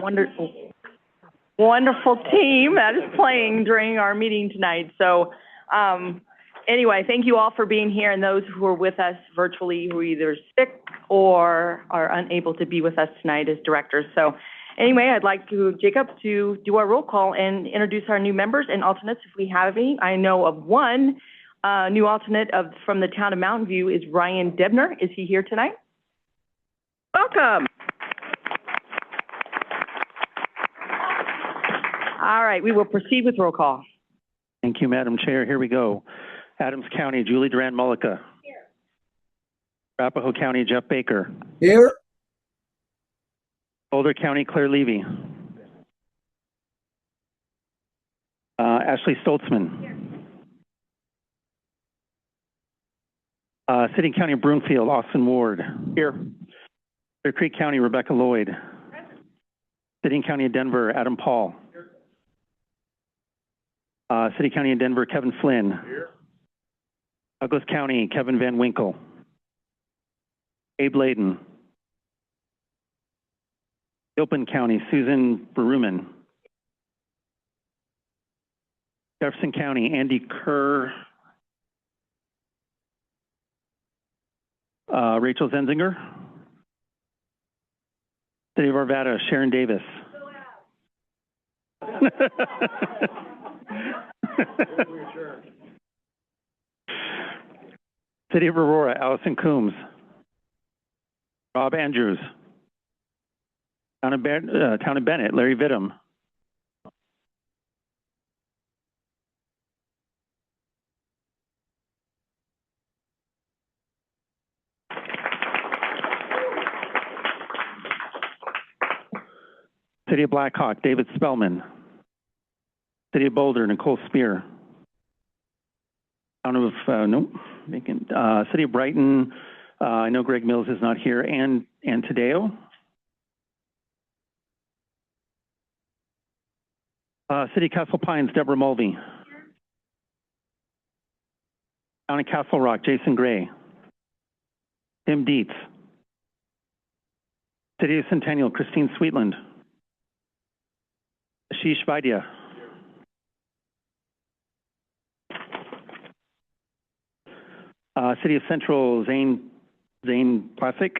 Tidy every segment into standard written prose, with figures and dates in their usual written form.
Wonderful, wonderful team that is playing during our meeting tonight. So anyway, thank you all for being here, and those who are with us virtually who are either sick or are unable to be with us tonight as directors. So anyway, I'd like Jacob to do our roll call and introduce our new members and alternates if we have any. I know of one new alternate from the town of Mountain View is Ryan Debner. Is he here tonight? Welcome. All right, we will proceed with roll call. Thank you, Madam Chair. Here we go. Adams County, Julie Duran-Mullica. Here. Arapahoe County, Jeff Baker. Here. Boulder County, Claire Levy. Ashley Stoltzman. Here. City and County of Broomfield, Austin Ward. Here. Clear Creek County, Rebecca Lloyd. Present. City and County of Denver, Adam Paul. Here. City County of Denver, Kevin Flynn. Here. Douglas County, Kevin Van Winkle. Abe Layden. Gilpin County, Susan Berumen. Jefferson County, Andy Kerr. Rachel Zenzinger. City of Arvada, Sharon Davis. City of Aurora, Allison Coombs. Rob Andrews. Town of Bennett, Larry Vittum. City of Blackhawk, David Spellman. City of Boulder, Nicole Spear. Town of, nope, vacant. City of Brighton, I know Greg Mills is not here, and Tadeo. City of Castle Pines, Deborah Mulvey. Town of Castle Rock, Jason Gray. Tim Dietz. City of Centennial, Christine Sweetland. Ashish Vaidya. City of Central, Zane Plasik.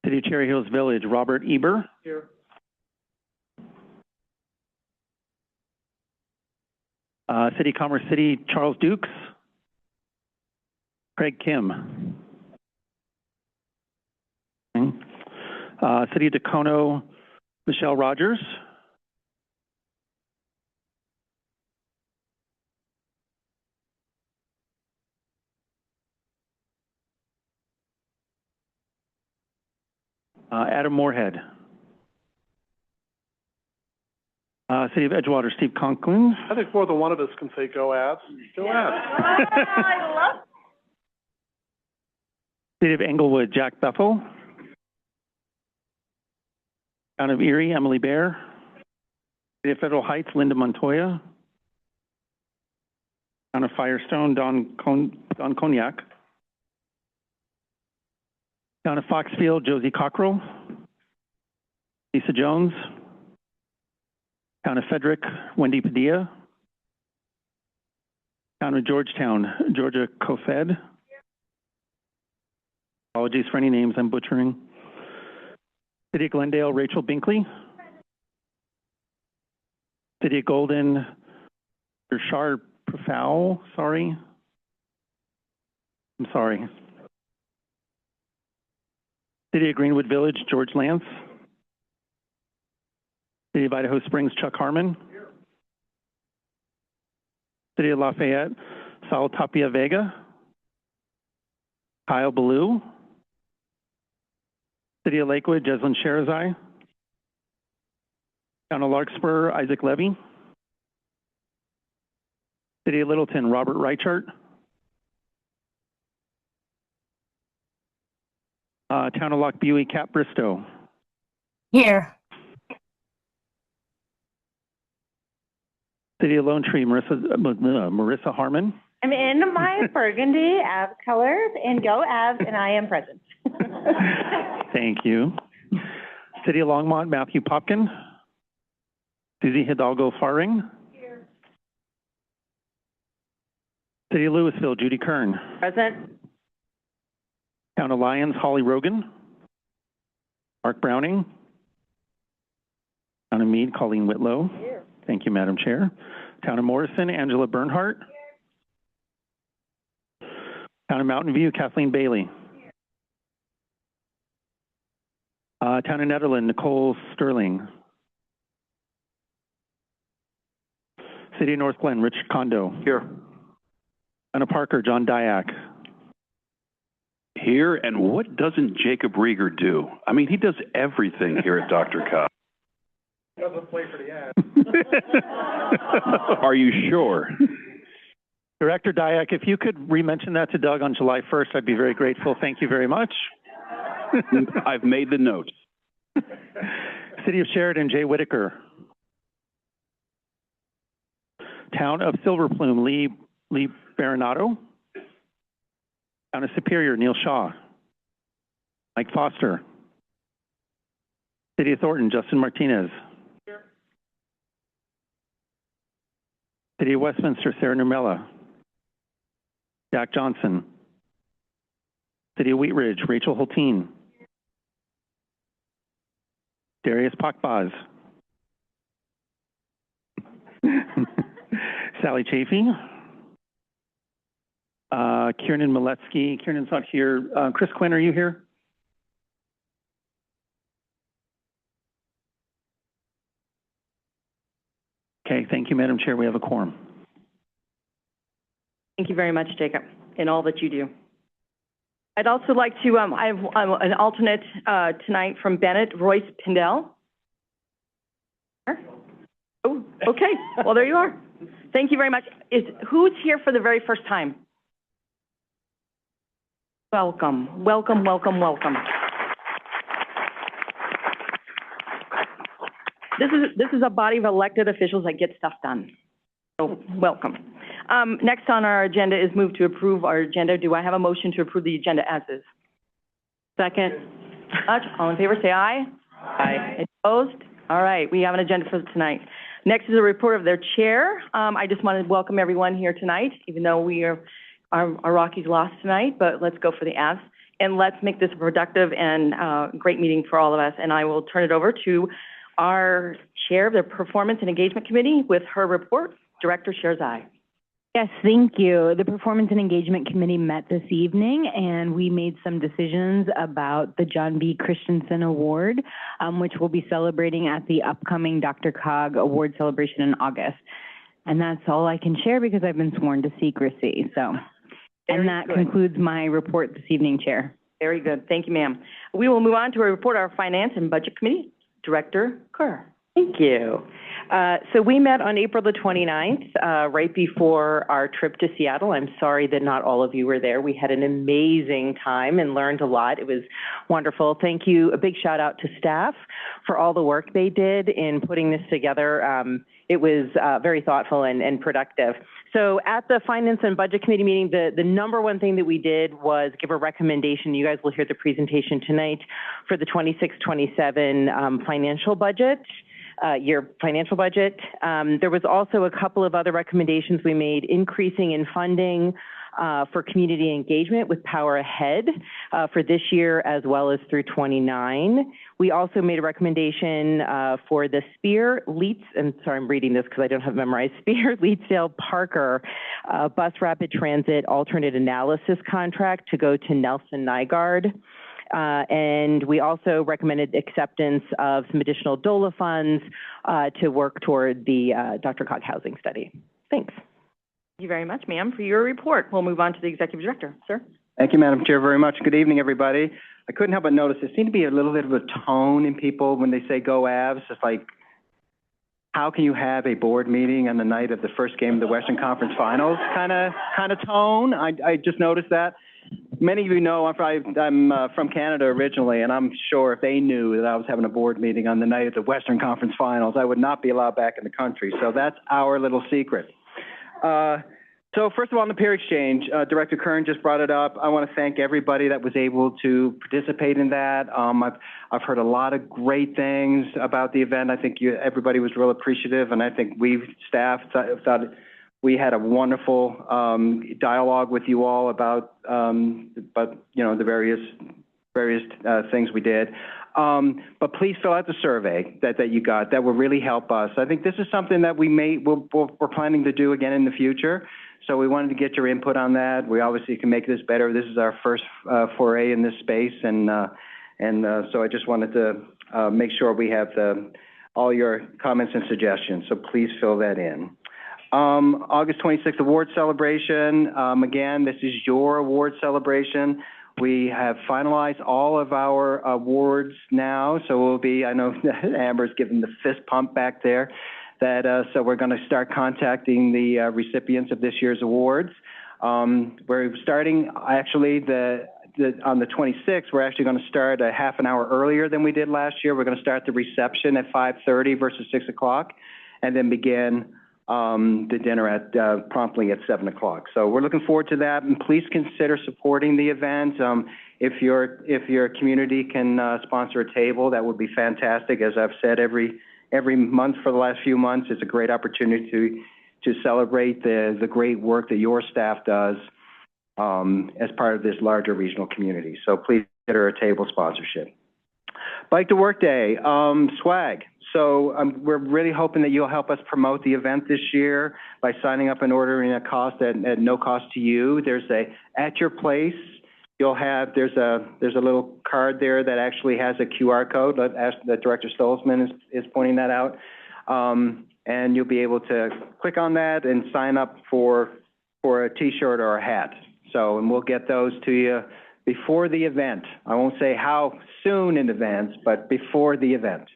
City of Cherry Hills Village, Robert Eber. Here. City Commerce City, Charles Dukes. Craig Kim. Okay. City of Dacono, Michelle Rogers. Adam Moorhead. City of Edgewater, Steve Conklin. I think more than one of us can say go Avs. Go Avs. I love City of Englewood, Jack Bethel. Town of Erie, Emily Bear. City of Federal Heights, Linda Montoya. Town of Firestone, Don Cognac. Town of Foxfield, Josie Cockrell. Lisa Jones. Town of Frederick, Wendy Padilla. Town of Georgetown, Georgia Kofed. Apologies for any names I'm butchering. City of Glendale, Rachel Binkley. City of Golden, Rashard Profau, sorry. I'm sorry. City of Greenwood Village, George Lance. City of Idaho Springs, Chuck Harmon. Here. City of Lafayette, Sal Tapia Vega. Kyle Ballou. City of Lakewood, Jeslyn Sherazai. Town of Larkspur, Isaac Levy. City of Littleton, Robert Reichart. Town of Lochbuie, Kat Bristow. Here. City of Lone Tree, Marissa Harmon. I'm in my burgundy Avs colors and go Avs, and I am present. Thank you. City of Longmont, Matthew Popkin. Susie Hidalgo Faring. Here. City of Louisville, Judy Kern. Present. Town of Lyons, Holly Rogan. Mark Browning. Town of Meade, Colleen Whitlow. Here. Thank you, Madam Chair. Town of Morrison, Angela Bernhardt. Here. Town of Mountain View, Kathleen Bailey. Here. Town of Nederland, Nicole Sterling. City of North Glen, Richard Kondo. Here. Town of Parker, John Dyack. Here, and what doesn't Jacob Rieger do? I mean, he does everything here at DRCOG. Doesn't play for the ad. Are you sure? Director Dyack, if you could re-mention that to Doug on July 1st, I'd be very grateful. Thank you very much. I've made the notes. City of Sheridan, Jay Whitaker. Town of Silver Plume, Lee Baronato. Town of Superior, Neil Shaw. Mike Foster. City of Thornton, Justin Martinez. Here. City of Westminster, Sarah Numella. Jack Johnson. City of Wheat Ridge, Rachel Holteen. Darius Pakbaz. Sally Chafee. Kiernan Miletsky. Kiernan's not here. Chris Quinn, are you here? Okay, thank you, Madam Chair. We have a quorum. Thank you very much, Jacob, and all that you do. I'd also like to, I have an alternate tonight from Bennett, Royce Pindell. Oh, okay. Well, there you are. Thank you very much. Who's here for the very first time? Welcome, welcome, welcome, welcome. This is a body of elected officials that get stuff done. So, welcome. Next on our agenda is move to approve our agenda. Do I have a motion to approve the agenda as is? Second. All in favor, say aye. Aye. Opposed? All right, we have an agenda for tonight. Next is a report of their chair. I just want to welcome everyone here tonight, even though our Rockies lost tonight, but let's go for the Avs. And let's make this a productive and great meeting for all of us. And I will turn it over to our chair of the Performance and Engagement Committee with her report. Director Sherzai. Yes, thank you. The Performance and Engagement Committee met this evening, and we made some decisions about the John B. Christensen Award, which we'll be celebrating at the upcoming DRCOG Award celebration in August. And that's all I can share because I've been sworn to secrecy. So, and that concludes my report this evening, Chair. Very good. Thank you, ma'am. We will move on to a report of our Finance and Budget Committee. Director Kerr. Thank you. So we met on April the 29th, right before our trip to Seattle. I'm sorry that not all of you were there. We had an amazing time and learned a lot. It was wonderful. Thank you. A big shout out to staff for all the work they did in putting this together. It was very thoughtful and productive. So at the Finance and Budget Committee meeting, the number one thing that we did was give a recommendation. You guys will hear the presentation tonight for the 26-27 financial budget. Year financial budget. There was also a couple of other recommendations we made, increasing in funding for community engagement with Power Ahead for this year as well as through 29. We also made a recommendation for the Spear, Leeds, and sorry, I'm reading this because I don't have memorized, Spear, Leedsdale, Parker Bus Rapid Transit Alternate Analysis Contract to go to Nelson Nygaard. And we also recommended acceptance of some additional DOLA funds to work toward the DRCOG housing study. Thanks. Thank you very much, ma'am, for your report. We'll move on to the Executive Director. Sir. Thank you, Madam Chair, very much. Good evening, everybody. I couldn't help but notice there seemed to be a little bit of a tone in people when they say go Avs. It's like, how can you have a board meeting on the night of the first game of the Western Conference Finals kind of tone? I just noticed that. Many of you know I'm from Canada originally, and I'm sure if they knew that I was having a board meeting on the night of the Western Conference Finals, I would not be allowed back in the country. So that's our little secret. So first of all, on the peer exchange, Director Kern just brought it up. I want to thank everybody that was able to participate in that. I've heard a lot of great things about the event. I think everybody was real appreciative, and I think staff thought we had a wonderful dialogue with you all about the various things we did. But please fill out the survey that you got. That will really help us. I think this is something that we're planning to do again in the future. So we wanted to get your input on that. We obviously can make this better. This is our first foray in this space, and so I just wanted to make sure we have all your comments and suggestions. So please fill that in. August 26th award celebration. Again, this is your award celebration. We have finalized all of our awards now, so we'll be, I know Amber's giving the fist pump back there, so we're going to start contacting the recipients of this year's awards. We're starting, actually, on the 26th, we're actually going to start a half an hour earlier than we did last year. We're going to start the reception at 5:30 versus 6 o'clock, and then begin the dinner at promptly at 7 o'clock. So we're looking forward to that, and please consider supporting the event. If your community can sponsor a table, that would be fantastic. As I've said every month for the last few months, it's a great opportunity to celebrate the great work that your staff does as part of this larger regional community. So please consider a table sponsorship. Bike to Work Day, swag. So we're really hoping that you'll help us promote the event this year by signing up and ordering at no cost to you. There's at your place, there's a little card there that actually has a QR code that Director Stolzman is pointing that out. And you'll be able to click on that and sign up for a t-shirt or a hat. And we'll get those to you before the event. I won't say how soon in advance, but before the event.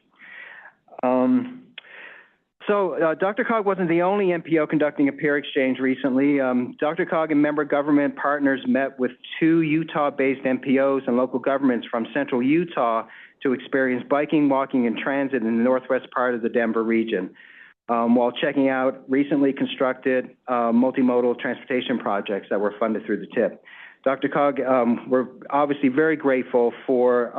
DRCOG wasn't the only MPO conducting a peer exchange recently. DRCOG and member government partners met with 2 Utah-based MPOs and local governments from central Utah to experience biking, walking, and transit in the northwest part of the Denver region, while checking out recently constructed multimodal transportation projects that were funded through the TIP. DRCOG, we're obviously very grateful for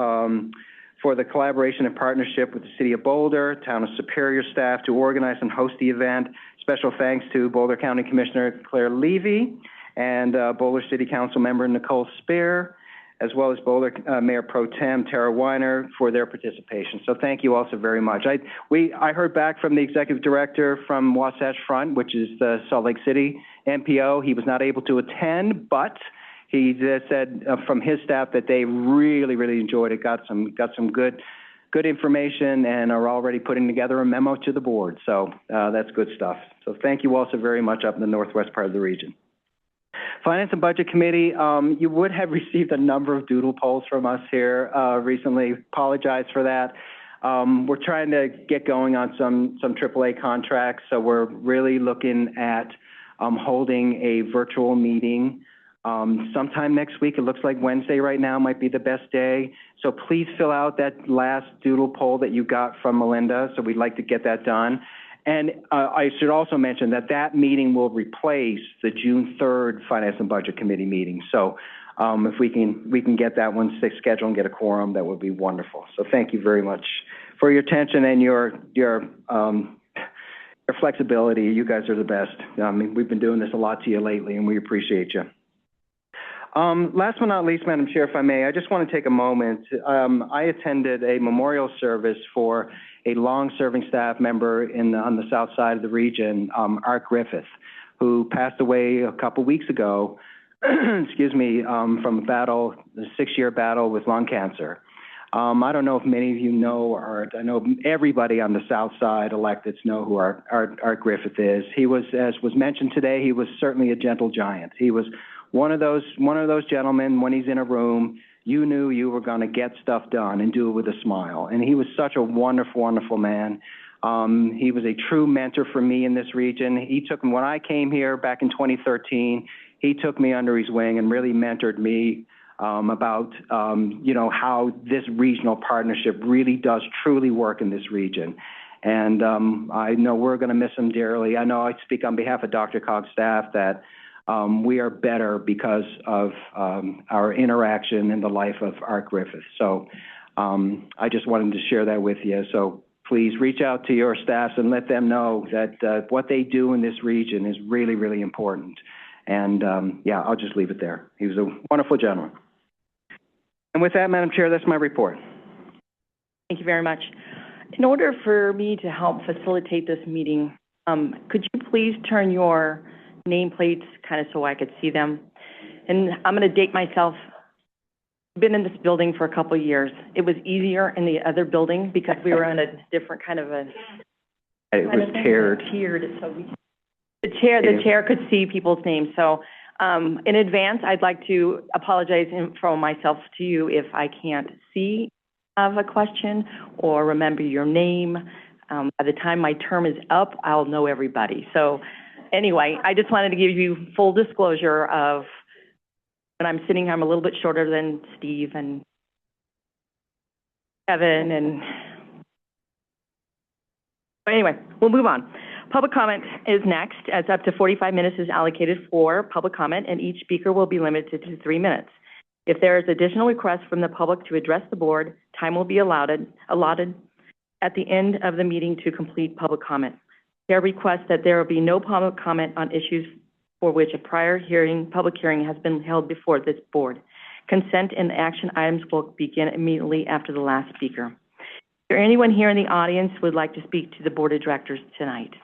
the collaboration and partnership with the City of Boulder, Town of Superior staff to organize and host the event. Special thanks to Boulder County Commissioner Claire Levy and Boulder City Council member Nicole Spear, as well as Boulder Mayor Pro Tem Tara Weiner for their participation. So thank you also very much. I heard back from the executive director from Wasatch Front, which is the Salt Lake City MPO. He was not able to attend, but he said from his staff that they really, really enjoyed it, got some good information, and are already putting together a memo to the board. So that's good stuff. So thank you also very much up in the northwest part of the region. Finance and Budget Committee, you would have received a number of doodle polls from us here recently. Apologize for that. We're trying to get going on some AAA contracts, so we're really looking at holding a virtual meeting sometime next week. It looks like Wednesday right now might be the best day. So please fill out that last doodle poll that you got from Melinda. So we'd like to get that done. And I should also mention that meeting will replace the June 3rd Finance and Budget Committee meeting. So if we can get that one scheduled and get a quorum, that would be wonderful. So thank you very much for your attention and your flexibility. You guys are the best. I mean, we've been doing this a lot to you lately, and we appreciate you. Last but not least, Madam Chair, if I may, I just want to take a moment. I attended a memorial service for a long-serving staff member on the south side of the region, Art Griffith, who passed away a couple weeks ago, excuse me, from a 6-year battle with lung cancer. I don't know if many of you know Art. I know everybody on the south side electeds know who Art Griffith is. He was, as was mentioned today, he was certainly a gentle giant. He was one of those gentlemen, when he's in a room, you knew you were going to get stuff done and do it with a smile. And he was such a wonderful, wonderful man. He was a true mentor for me in this region. He took me, when I came here back in 2013, he took me under his wing and really mentored me about, how this regional partnership really does truly work in this region. And I know we're going to miss him dearly. I know I speak on behalf of DRCOG staff that we are better because of our interaction in the life of Art Griffith. So I just wanted to share that with you. So please reach out to your staffs and let them know that what they do in this region is really, really important. And yeah, I'll just leave it there. He was a wonderful gentleman. And with that, Madam Chair, that's my report. Thank you very much. In order for me to help facilitate this meeting, could you please turn your nameplates kind of so I could see them? And I'm going to date myself. I've been in this building for a couple of years. It was easier in the other building because we were on a different kind of a... It was tiered. So the chair could see people's names. So in advance, I'd like to apologize from myself to you if I can't see have a question or remember your name. By the time my term is up, I'll know everybody. So anyway, I just wanted to give you full disclosure of when I'm sitting here, I'm a little bit shorter than Steve and Kevin and... But anyway, we'll move on. Public comment is next, as up to 45 minutes is allocated for public comment, and each speaker will be limited to 3 minutes. If there is additional requests from the public to address the board, time will be allotted at the end of the meeting to complete public comment. Chair requests that there will be no public comment on issues for which a prior public hearing has been held before this board. Consent and action items will begin immediately after the last speaker. Is there anyone here in the audience who would like to speak to the board of directors tonight?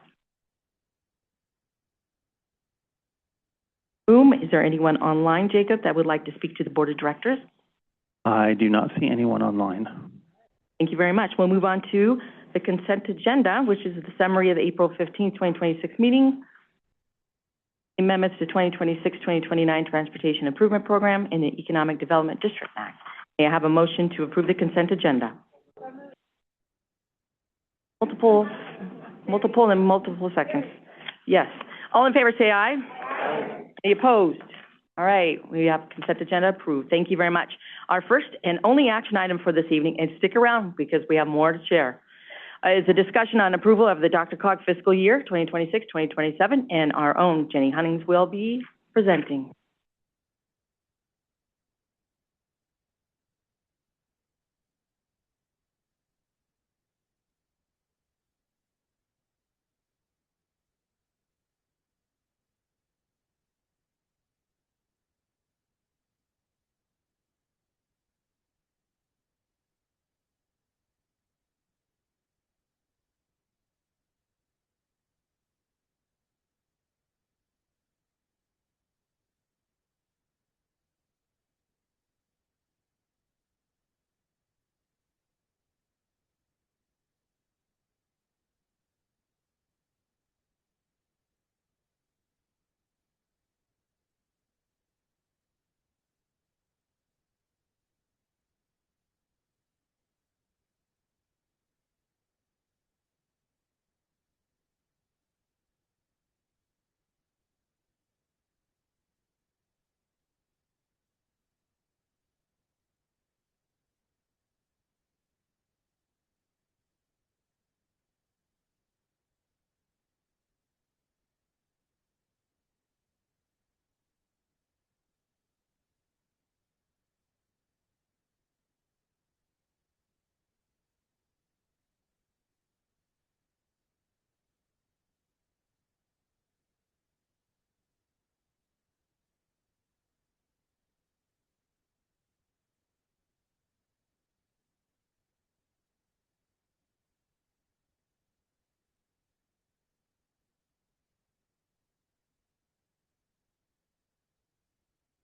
Is there anyone online, Jacob, that would like to speak to the board of directors? I do not see anyone online. Thank you very much. We'll move on to the consent agenda, which is the summary of the April 15, 2026 meeting, amendments to 2026-2029 Transportation Improvement Program and the Economic Development District Act. May I have a motion to approve the consent agenda? Multiple seconds. Yes. All in favor, say aye. Any opposed? All right, we have consent agenda approved. Thank you very much. Our first and only action item for this evening, and stick around because we have more to share, is a discussion on approval of the DRCOG fiscal year 2026-2027, and our own Jenny Hunnings will be presenting.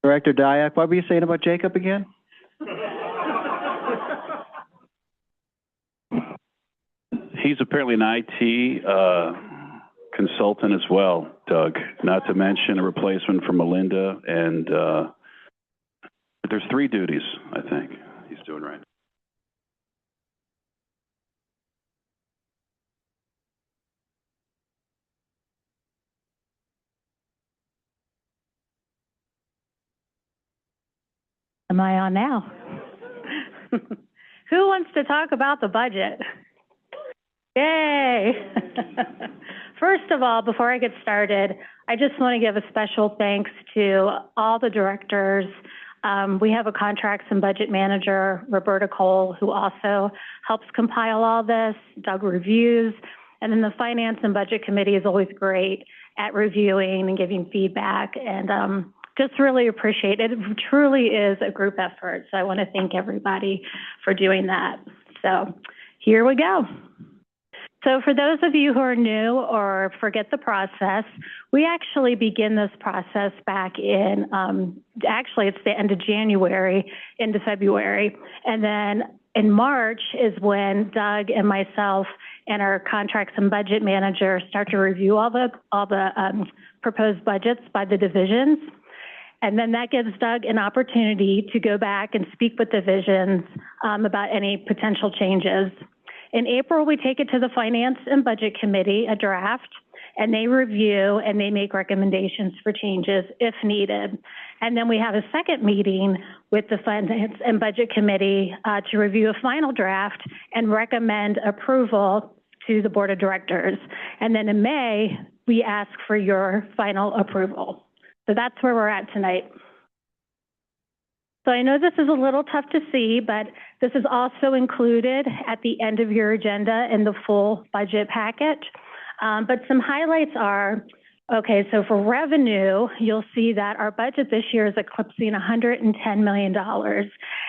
Director Dyack, what were you saying about Jacob again? He's apparently an IT consultant as well, Doug, not to mention a replacement for Melinda, and there's 3 duties, I think, he's doing right. Am I on now? Who wants to talk about the budget? Yay! First of all, before I get started, I just want to give a special thanks to all the directors. We have a contracts and budget manager, Roberta Cole, who also helps compile all this. Doug reviews. And then the Finance and Budget Committee is always great at reviewing and giving feedback. And just really appreciate it. It truly is a group effort. So I want to thank everybody for doing that. So here we go. So for those of you who are new or forget the process, we actually begin this process back in, actually it's the end of January into February. And then in March is when Doug and myself and our contracts and budget manager start to review all the proposed budgets by the divisions. And then that gives Doug an opportunity to go back and speak with divisions about any potential changes. In April, we take it to the Finance and Budget Committee, a draft, and they review and they make recommendations for changes if needed. And then we have a second meeting with the Finance and Budget Committee to review a final draft and recommend approval to the Board of Directors. And then in May, we ask for your final approval. So that's where we're at tonight. So I know this is a little tough to see, but this is also included at the end of your agenda in the full budget package. But some highlights are, okay, so for revenue, you'll see that our budget this year is eclipsing $110 million.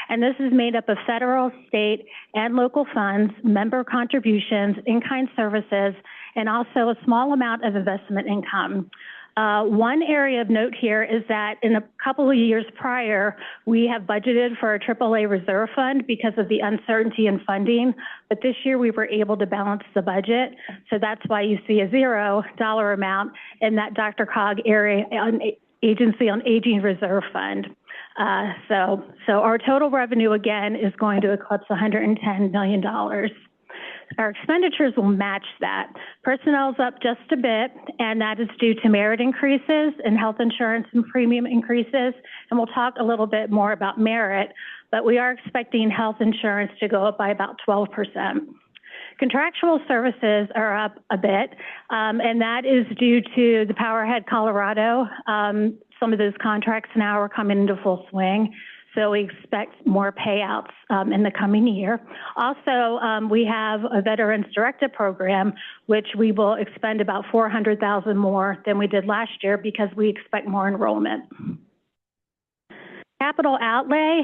And this is made up of federal, state, and local funds, member contributions, in-kind services, and also a small amount of investment income. One area of note here is that in a couple of years prior, we have budgeted for a AAA reserve fund because of the uncertainty in funding, but this year we were able to balance the budget. So that's why you see a $0 amount in that DRCOG area on Agency on Aging Reserve Fund. So our total revenue again is going to eclipse $110 million. Our expenditures will match that. Personnel's up just a bit, and that is due to merit increases and health insurance and premium increases. And we'll talk a little bit more about merit, but we are expecting health insurance to go up by about 12%. Contractual services are up a bit, and that is due to the Powerhead Colorado. Some of those contracts now are coming into full swing. So we expect more payouts in the coming year. Also, we have a Veterans Directed Program, which we will expend about $400,000 more than we did last year because we expect more enrollment. Capital outlay.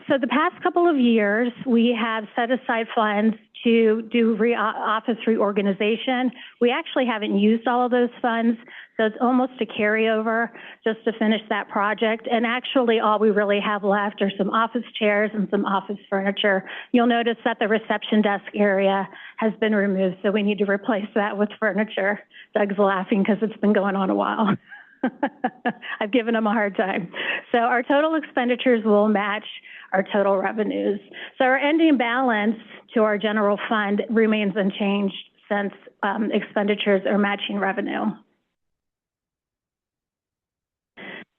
So the past couple of years, we have set aside funds to do office reorganization. We actually haven't used all of those funds, so it's almost a carryover just to finish that project. And actually, all we really have left are some office chairs and some office furniture. You'll notice that the reception desk area has been removed, so we need to replace that with furniture. Doug's laughing because it's been going on a while. I've given him a hard time. So our total expenditures will match our total revenues. So our ending balance to our general fund remains unchanged since expenditures are matching revenue.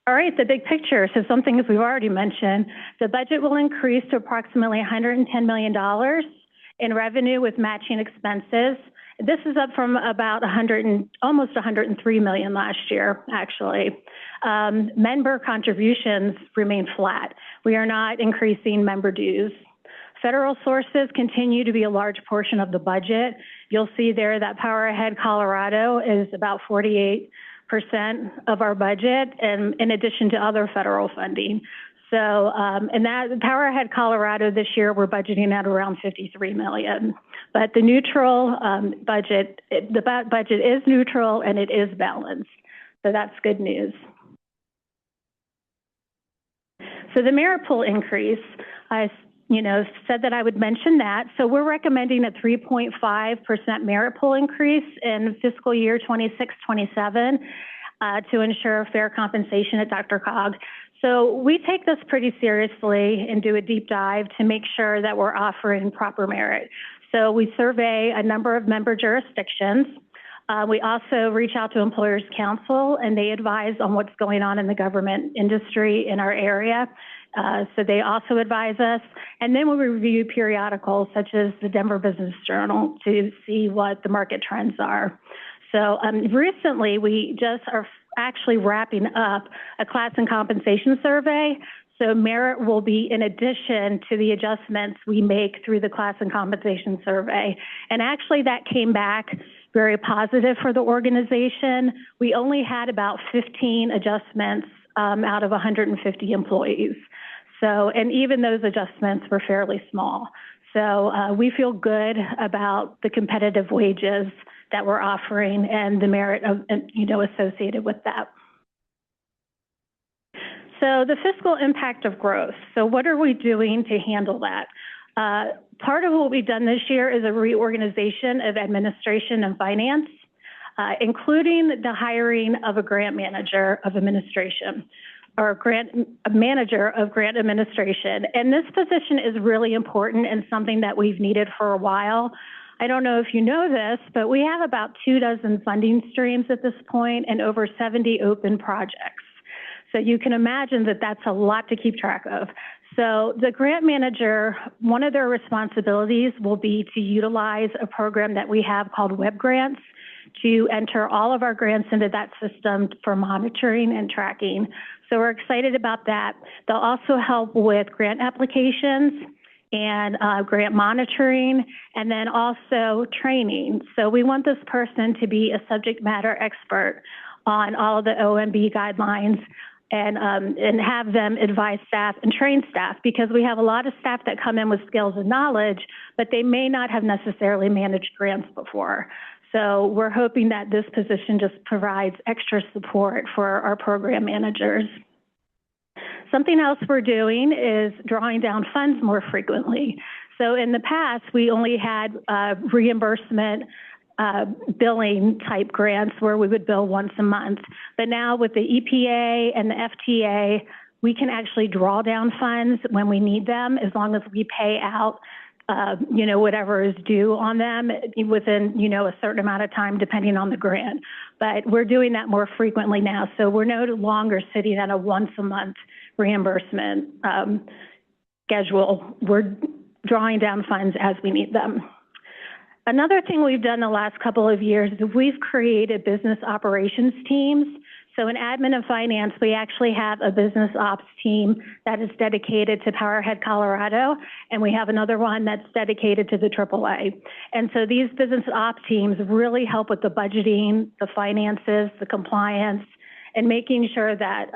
All right, the big picture. So some things we've already mentioned. The budget will increase to approximately $110 million in revenue with matching expenses. This is up from about almost $103 million last year, actually. Member contributions remain flat. We are not increasing member dues. Federal sources continue to be a large portion of the budget. You'll see there that Powerhead Colorado is about 48% of our budget, and in addition to other federal funding. So, and that Powerhead Colorado this year, we're budgeting at around $53 million. But the neutral budget, the budget is neutral and it is balanced. So that's good news. So the merit pool increase, I said that I would mention that. So we're recommending a 3.5% merit pool increase in fiscal year 26-27 to ensure fair compensation at DRCOG. So we take this pretty seriously and do a deep dive to make sure that we're offering proper merit. So we survey a number of member jurisdictions. We also reach out to Employers Council, and they advise on what's going on in the government industry in our area. So they also advise us. And then we review periodicals such as the Denver Business Journal to see what the market trends are. So recently, we just are actually wrapping up a class and compensation survey. So merit will be in addition to the adjustments we make through the class and compensation survey. And actually that came back very positive for the organization. We only had about 15 adjustments out of 150 employees. So, and even those adjustments were fairly small. So we feel good about the competitive wages that we're offering and the merit of, associated with that. So the fiscal impact of growth. So what are we doing to handle that? Part of what we've done this year is a reorganization of administration and finance, including the hiring of a grant manager of administration or a manager of grant administration. And this position is really important and something that we've needed for a while. I don't know if you know this, but we have about 24 funding streams at this point and over 70 open projects. So you can imagine that that's a lot to keep track of. So the grant manager, one of their responsibilities will be to utilize a program that we have called Web Grants to enter all of our grants into that system for monitoring and tracking. So we're excited about that. They'll also help with grant applications and grant monitoring, and then also training. So we want this person to be a subject matter expert on all of the OMB guidelines and have them advise staff and train staff, because we have a lot of staff that come in with skills and knowledge, but they may not have necessarily managed grants before. So we're hoping that this position just provides extra support for our program managers. Something else we're doing is drawing down funds more frequently. So in the past, we only had reimbursement billing type grants where we would bill once a month. But now with the EPA and the FTA, we can actually draw down funds when we need them, as long as we pay out, whatever is due on them within, a certain amount of time, depending on the grant. But we're doing that more frequently now. So we're no longer sitting at a once a month reimbursement schedule. We're drawing down funds as we need them. Another thing we've done the last couple of years is we've created business operations teams. So in admin and finance, we actually have a business ops team that is dedicated to Powerhead, Colorado, and we have another one that's dedicated to the AAA. And so these business ops teams really help with the budgeting, the finances, the compliance, and making sure that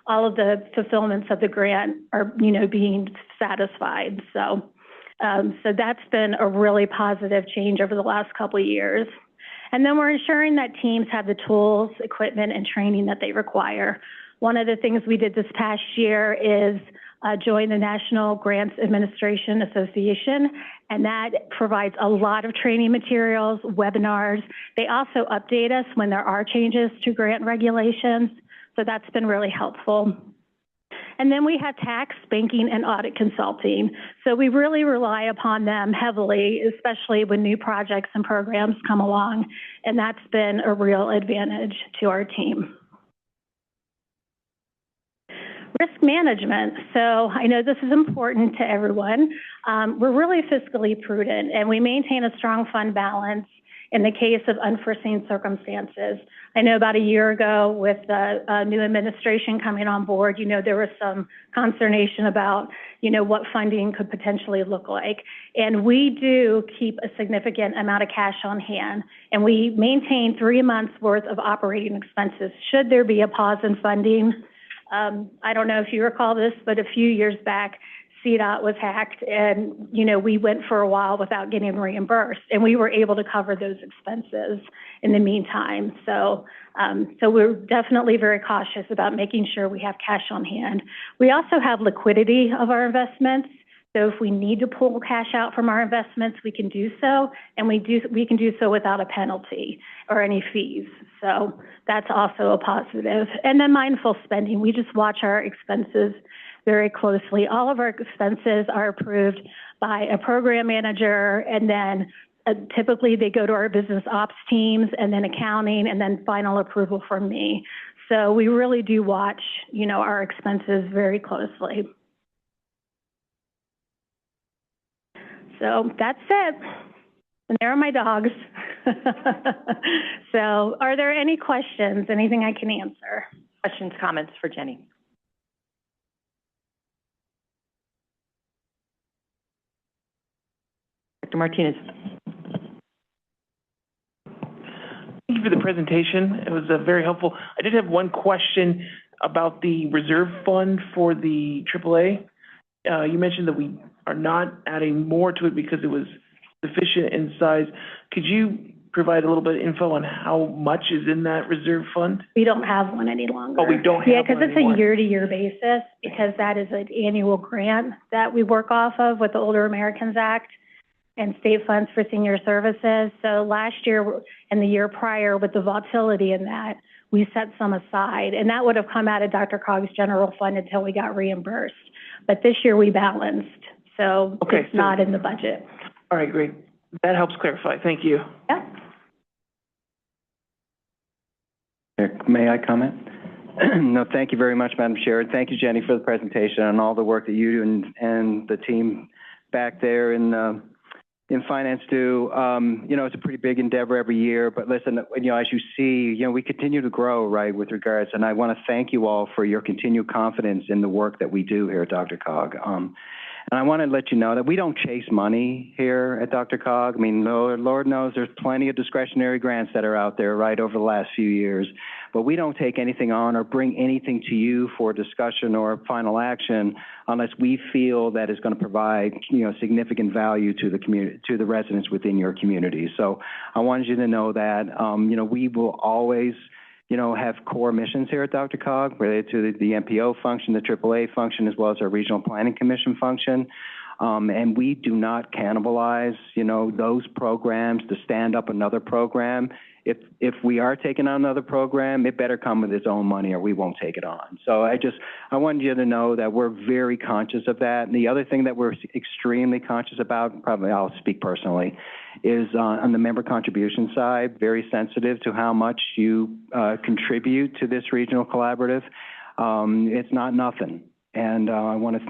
all of the fulfillments of the grant are, being satisfied. So that's been a really positive change over the last couple of years. And then we're ensuring that teams have the tools, equipment, and training that they require. One of the things we did this past year is join the National Grants Administration Association, and that provides a lot of training materials, webinars. They also update us when there are changes to grant regulations, so that's been really helpful. And then we have tax, banking, and audit consulting. So we really rely upon them heavily, especially when new projects and programs come along, and that's been a real advantage to our team. Risk management. So I know this is important to everyone. We're really fiscally prudent, and we maintain a strong fund balance in the case of unforeseen circumstances. I know about a year ago with the new administration coming on board, there was some consternation about, what funding could potentially look like. And we do keep a significant amount of cash on hand, and we maintain 3 months worth of operating expenses should there be a pause in funding. I don't know if you recall this, but a few years back, CDOT was hacked, and we went for a while without getting reimbursed, and we were able to cover those expenses in the meantime. So we're definitely very cautious about making sure we have cash on hand. We also have liquidity of our investments. So if we need to pull cash out from our investments, we can do so, and we can do so without a penalty or any fees. So that's also a positive. And then mindful spending. We just watch our expenses very closely. All of our expenses are approved by a program manager, and then typically they go to our business ops teams, and then accounting, and then final approval from me. So we really do watch, our expenses very closely. So that's it. And there are my dogs. So are there any questions, anything I can answer? Questions, comments for Jenny? Dr. Martinez. Thank you for the presentation. It was very helpful. I did have one question about the reserve fund for the AAA. You mentioned that we are not adding more to it because it was sufficient in size. Could you provide a little bit of info on how much is in that reserve fund? We don't have one any longer. Oh, we don't have Yeah, one because it's anymore. a year-to-year basis, because that is an annual grant that we work off of with the Older Americans Act and state funds for senior services. So last year and the year prior, with the volatility in that, we set some aside, and that would have come out of DRCOG's general fund until we got reimbursed. But this year we balanced, so Okay, it's not in the budget. All right, great. That helps clarify. Thank you. Yeah. May I comment? No, thank you very much, Madam Chair. And thank you, Jenny, for the presentation and all the work that you and the team back there in finance do. You know, it's a pretty big endeavor every year, but listen, you know, as you see, you know, we continue to grow, right, with regards, and I want to thank you all for your continued confidence in the work that we do here at DRCOG. And I want to let you know that we don't chase money here at DRCOG. I mean, Lord knows there's plenty of discretionary grants that are out there, right, over the last few years. But we don't take anything on or bring anything to you for discussion or final action unless we feel that it's going to provide, you know, significant value to the community, to the residents within your community. So I wanted you to know that, you know, we will always, you know, have core missions here at DRCOG related to the MPO function, the AAA function, as well as our Regional Planning Commission function. And we do not cannibalize, you know, those programs to stand up another program. If we are taking on another program, it better come with its own money or we won't take it on. So I wanted you to know that we're very conscious of that. And the other thing that we're extremely conscious about, probably I'll speak personally, is on the member contribution side, very sensitive to how much you contribute to this regional collaborative. It's not nothing. And I want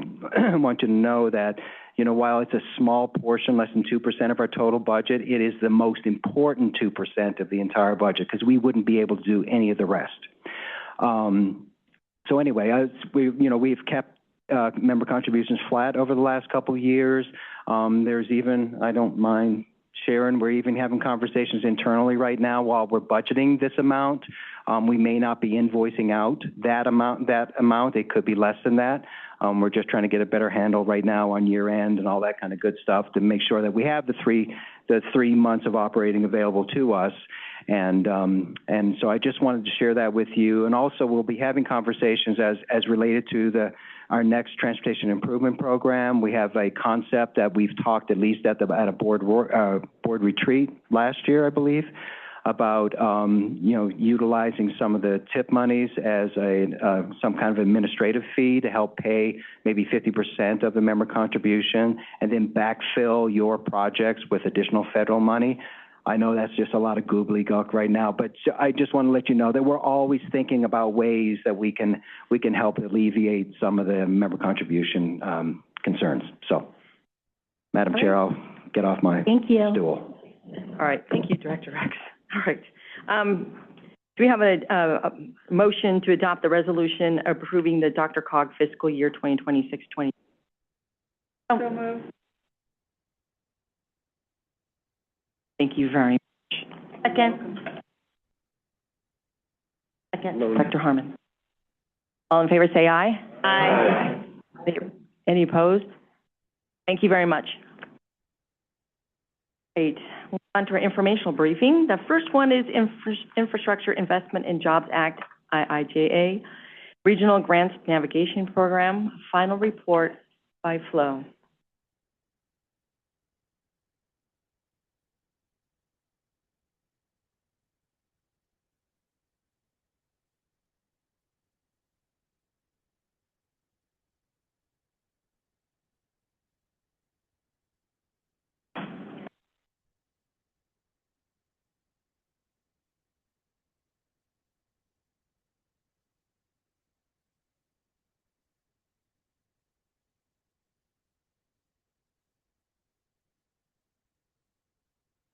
you to know that, you know, while it's a small portion, less than 2% of our total budget, it is the most important 2% of the entire budget because we wouldn't be able to do any of the rest. So anyway, we've kept member contributions flat over the last couple of years. There's even, I don't mind sharing, we're even having conversations internally right now while we're budgeting this amount. We may not be invoicing out that amount. It could be less than that. We're just trying to get a better handle right now on year end and all that kind of good stuff to make sure that we have the three months of operating available to us. And so I just wanted to share that with you. And also we'll be having conversations as related to our next transportation improvement program. We have a concept that we've talked at least at a board retreat last year, I believe, about you know, utilizing some of the tip monies as some kind of administrative fee to help pay maybe 50% of the member contribution and then backfill your projects with additional federal money. I know that's just a lot of gobbledygook right now, but I just want to let you know that we're always thinking about ways that we can help alleviate some of the member contribution concerns. So, Madam Chair, I'll get off my stool. All right. Thank you, Director Rex. All right. Do we have a motion to adopt the resolution approving the DRCOG fiscal year 2026-20? So moved. Thank you very much. Second. Dr. Harmon. All in favor say aye. Aye. Any opposed? Thank you very much. Great. We'll on to our informational briefing. The first one is Infrastructure Investment and Jobs Act, IIJA, Regional Grants Navigation Program, final report by Flo.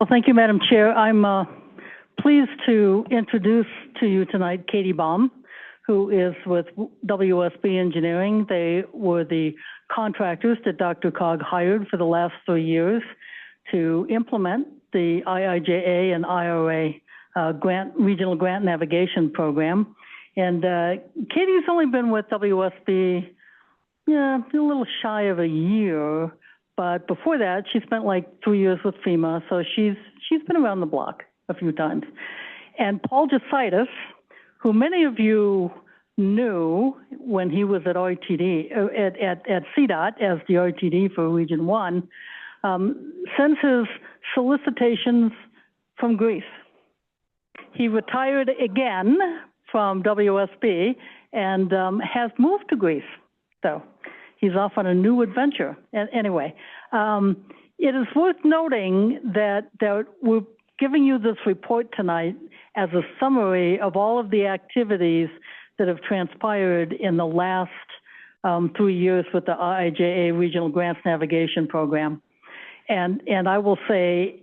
Well, thank you, Madam Chair. I'm pleased to introduce to you tonight Katie Baum, who is with WSB Engineering. They were the contractors that DRCOG hired for the last 3 years to implement the IIJA and IRA regional grant navigation program. And Katie's only been with WSB, a little shy of a year, but before that, she spent like 3 years with FEMA, so she's been around the block a few times. And Paul Jositis, who many of you knew when he was at RTD, at CDOT as the RTD for Region 1, sends his solicitations from Greece. He retired again from WSB and has moved to Greece. So he's off on a new adventure. And anyway, it is worth noting that we're giving you this report tonight as a summary of all of the activities that have transpired in the last 3 years with the IIJA Regional Grants Navigation Program. And I will say,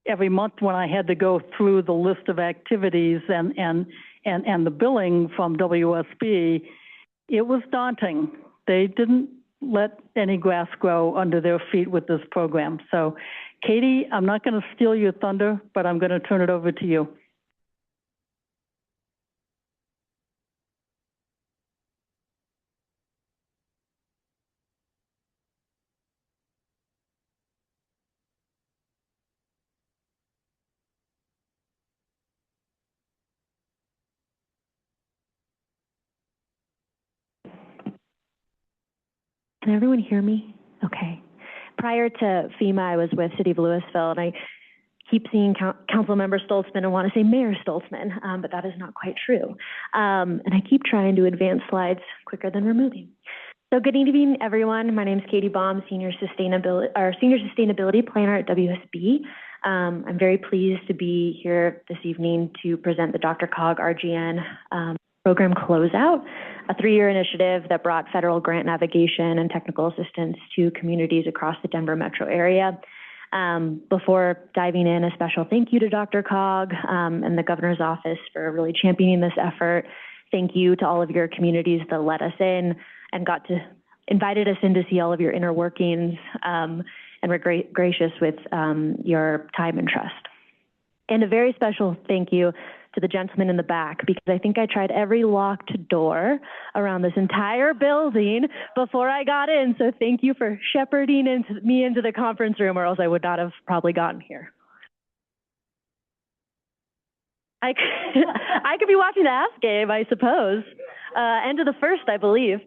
every month when I had to go through the list of activities and the billing from WSB, it was daunting. They didn't let any grass grow under their feet with this program. So, Katie, I'm not going to steal your thunder, but I'm going to turn it over to you. Can everyone hear me? Okay. Prior to FEMA, I was with City of Louisville, and I keep seeing Councilmember Stoltzman and want to say Mayor Stoltzman, but that is not quite true. And I keep trying to advance slides quicker than we're moving. So good evening, everyone. My name is Katie Baum, Senior Sustainability Planner at WSB. I'm very pleased to be here this evening to present the DRCOG RGN program closeout, a 3-year initiative that brought federal grant navigation and technical assistance to communities across the Denver metro area. Before diving in, a special thank you to DRCOG and the governor's office for really championing this effort. Thank you to all of your communities that let us in and invited us in to see all of your inner workings, and were gracious with your time and trust. And a very special thank you to the gentleman in the back, because I think I tried every locked door around this entire building before I got in. So thank you for shepherding me into the conference room, or else I would not have probably gotten here. I could be watching the Ask game, I suppose. End of the first, I believe.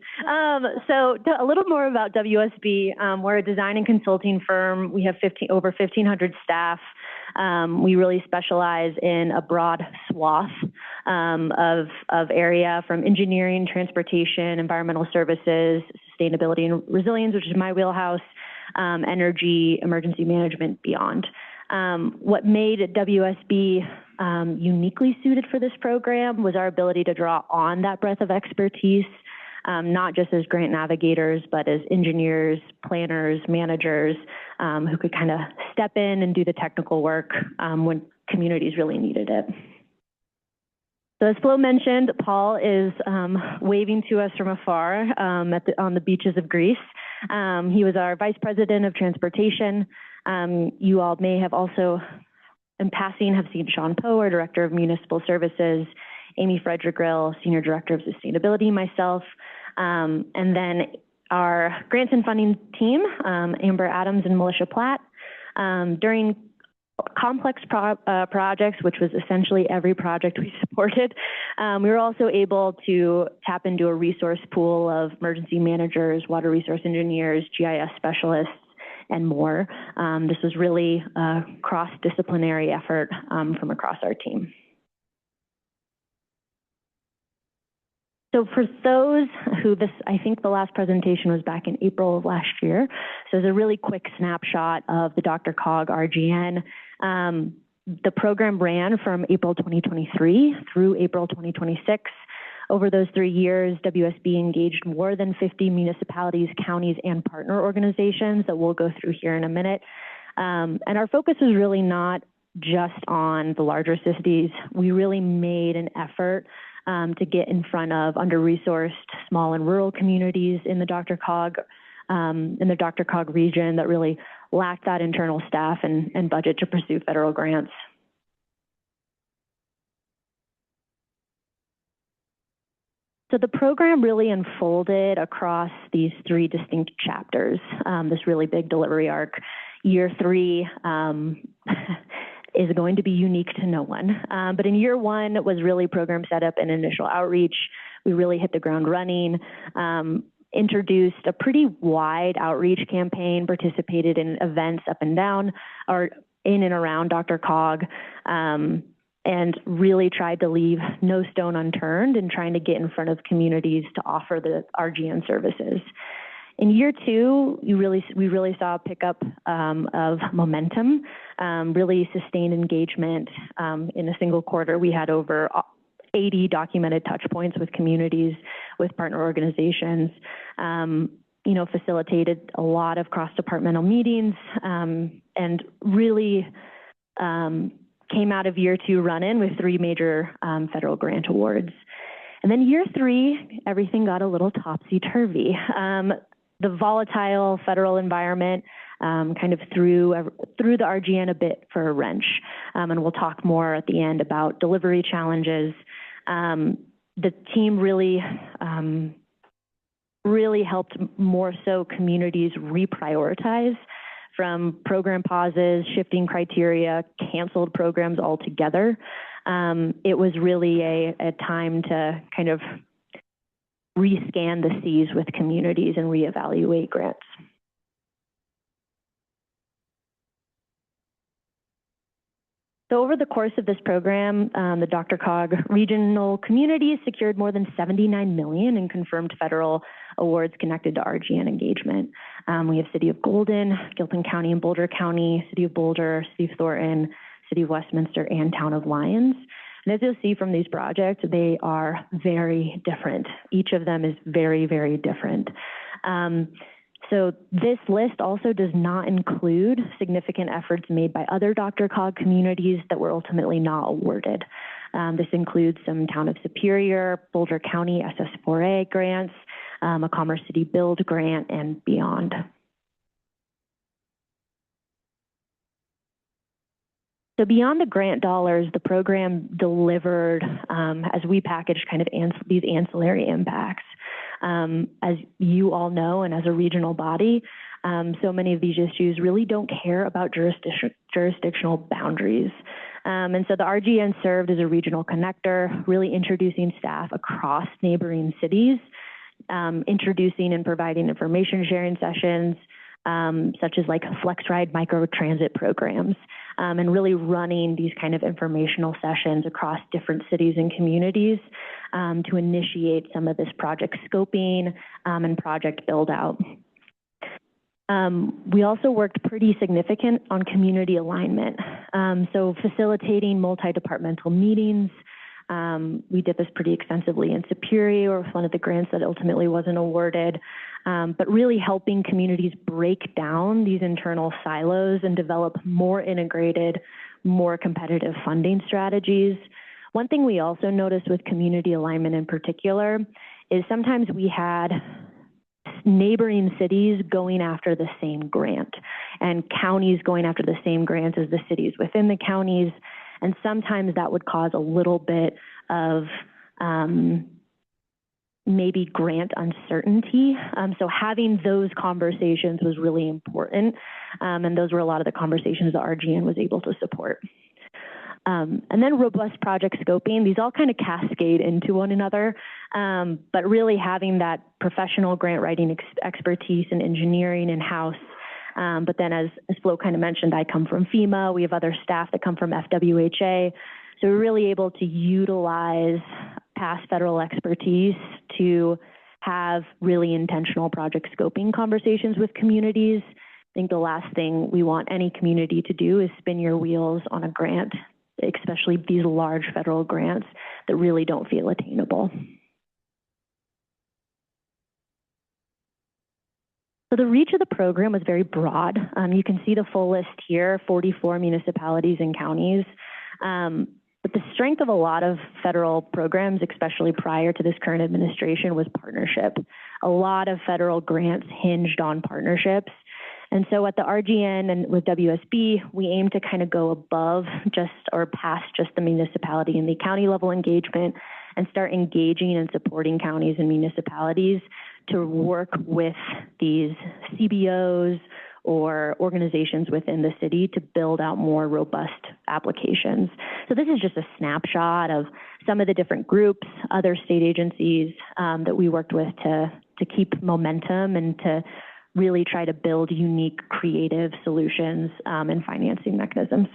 So a little more about WSB. We're a design and consulting firm. We have over 1,500 staff. We really specialize in a broad swath of area, from engineering, transportation, environmental services, sustainability and resilience, which is my wheelhouse, energy, emergency management, beyond. What made WSB uniquely suited for this program was our ability to draw on that breadth of expertise, not just as grant navigators, but as engineers, planners, managers, who could kind of step in and do the technical work when communities really needed it. So as Flo mentioned, Paul is waving to us from afar on the beaches of Greece. He was our Vice President of Transportation. You all may have also, in passing, have seen Sean Poe, our Director of Municipal Services, Amy Frederick-Grill, Senior Director of Sustainability, myself, and then our grants and funding team, Amber Adams and Militia Platt. During complex projects, which was essentially every project we supported, we were also able to tap into a resource pool of emergency managers, water resource engineers, GIS specialists, and more. This was really a cross-disciplinary effort from across our team. So for those who I think the last presentation was back in April of last year. So it's a really quick snapshot of the DRCOG RGN. The program ran from April 2023 through April 2026. Over those 3 years, WSB engaged more than 50 municipalities, counties, and partner organizations that we'll go through here in a minute. And our focus is really not just on the larger cities. We really made an effort to get in front of under-resourced small and rural communities in the DRCOG region that really lacked that internal staff and budget to pursue federal grants. So the program really unfolded across these three distinct chapters, this really big delivery arc. Year 3 is going to be unique to no one. But in year 1 was really program setup and initial outreach. We really hit the ground running, introduced a pretty wide outreach campaign, participated in events up and down or in and around DRCOG, and really tried to leave no stone unturned in trying to get in front of communities to offer the RGN services. In year 2, we really saw a pickup of momentum, really sustained engagement. In a single quarter, we had over 80 documented touch points with communities, with partner organizations, facilitated a lot of cross-departmental meetings, and really came out of year 2 run-in with 3 major federal grant awards. And then year 3, everything got a little topsy-turvy. The volatile federal environment kind of threw the RGN a bit for a wrench. And we'll talk more at the end about delivery challenges. The team really helped more so communities reprioritize from program pauses, shifting criteria, canceled programs altogether. It was really a time to kind of rescan the seas with communities and reevaluate grants. So over the course of this program, the DRCOG regional communities secured more than $79 million in confirmed federal awards connected to RGN engagement. We have City of Golden, Gilpin County and Boulder County, City of Boulder, City of Thornton, City of Westminster, and Town of Lyons. And as you'll see from these projects, they are very different. Each of them is very, very different. So this list also does not include significant efforts made by other DRCOG communities that were ultimately not awarded. This includes some Town of Superior, Boulder County SS4A grants, a Commerce City Build grant, and beyond. So beyond the grant dollars, the program delivered, as we packaged kind of these ancillary impacts. As you all know, and as a regional body, so many of these issues really don't care about jurisdictional boundaries. And so the RGN served as a regional connector, really introducing staff across neighboring cities, introducing and providing information sharing sessions, such as like FlexRide microtransit programs, and really running these kind of informational sessions across different cities and communities to initiate some of this project scoping and project build out. We also worked pretty significant on community alignment. So facilitating multi-departmental meetings. We did this pretty extensively in Superior, one of the grants that ultimately wasn't awarded, but really helping communities break down these internal silos and develop more integrated, more competitive funding strategies. One thing we also noticed with community alignment in particular is sometimes we had neighboring cities going after the same grant and counties going after the same grants as the cities within the counties. And sometimes that would cause a little bit of maybe grant uncertainty. So having those conversations was really important. And those were a lot of the conversations that RGN was able to support. And then robust project scoping, these all kind of cascade into one another, but really having that professional grant writing expertise and engineering in-house. But then as Flo kind of mentioned, I come from FEMA. We have other staff that come from FWHA. So we're really able to utilize past federal expertise to have really intentional project scoping conversations with communities. I think the last thing we want any community to do is spin your wheels on a grant, especially these large federal grants that really don't feel attainable. So the reach of the program was very broad. You can see the full list here, 44 municipalities and counties. But the strength of a lot of federal programs, especially prior to this current administration, was partnership. A lot of federal grants hinged on partnerships. And so at the RGN and with WSB, we aim to kind of go above just or past just the municipality and the county level engagement and start engaging and supporting counties and municipalities to work with these CBOs or organizations within the city to build out more robust applications. So this is just a snapshot of some of the different groups, other state agencies that we worked with to keep momentum and to really try to build unique, creative solutions and financing mechanisms.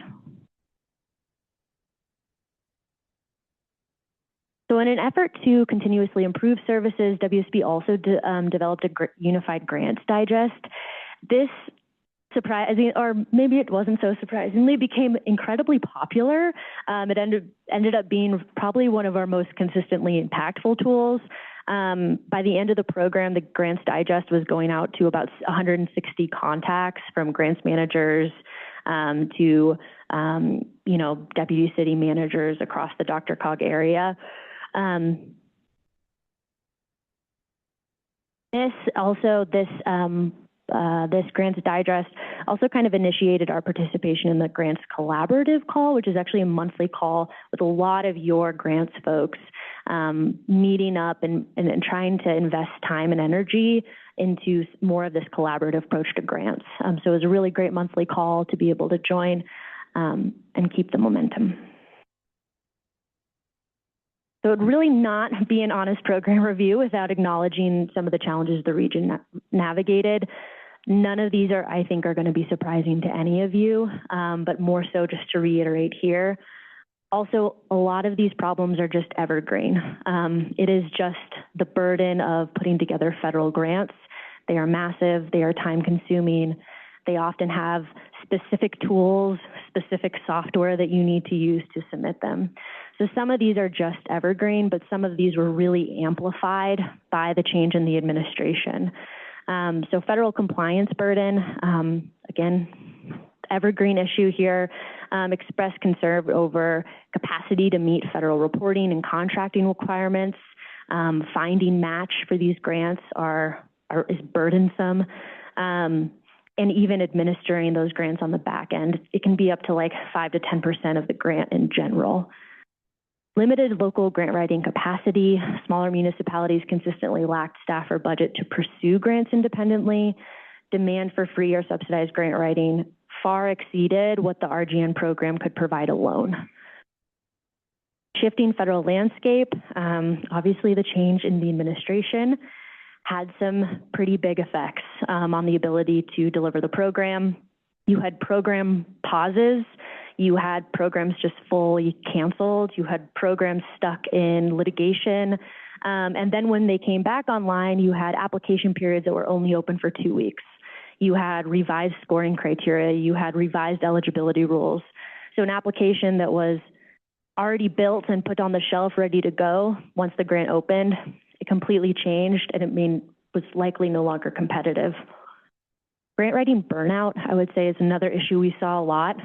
So in an effort to continuously improve services, WSB also developed a unified grants digest. This surprising, or maybe it wasn't so surprisingly, became incredibly popular. It ended up being probably one of our most consistently impactful tools. By the end of the program, the Grants Digest was going out to about 160 contacts, from grants managers to deputy city managers across the DRCOG area. This Grants Digest also kind of initiated our participation in the Grants Collaborative Call, which is actually a monthly call with a lot of your grants folks meeting up and trying to invest time and energy into more of this collaborative approach to grants. So it was a really great monthly call to be able to join and keep the momentum. So it would really not be an honest program review without acknowledging some of the challenges the region navigated. None of these I think are going to be surprising to any of you, but more so just to reiterate here. Also, a lot of these problems are just evergreen. It is just the burden of putting together federal grants. They are massive, they are time consuming. They often have specific tools, specific software that you need to use to submit them. So some of these are just evergreen, but some of these were really amplified by the change in the administration. So federal compliance burden, again, evergreen issue here, expressed concern over capacity to meet federal reporting and contracting requirements. Finding match for these grants is burdensome. And even administering those grants on the back end, it can be up to like 5 to 10% of the grant in general. Limited local grant writing capacity. Smaller municipalities consistently lacked staff or budget to pursue grants independently. Demand for free or subsidized grant writing far exceeded what the RGN program could provide alone. Shifting federal landscape, obviously the change in the administration had some pretty big effects on the ability to deliver the program. You had program pauses. You had programs just fully canceled. You had programs stuck in litigation. And then when they came back online, you had application periods that were only open for 2 weeks. You had revised scoring criteria. You had revised eligibility rules. So an application that was already built and put on the shelf ready to go, once the grant opened, it completely changed, and it was likely no longer competitive. Grant writing burnout, I would say, is another issue we saw a lot.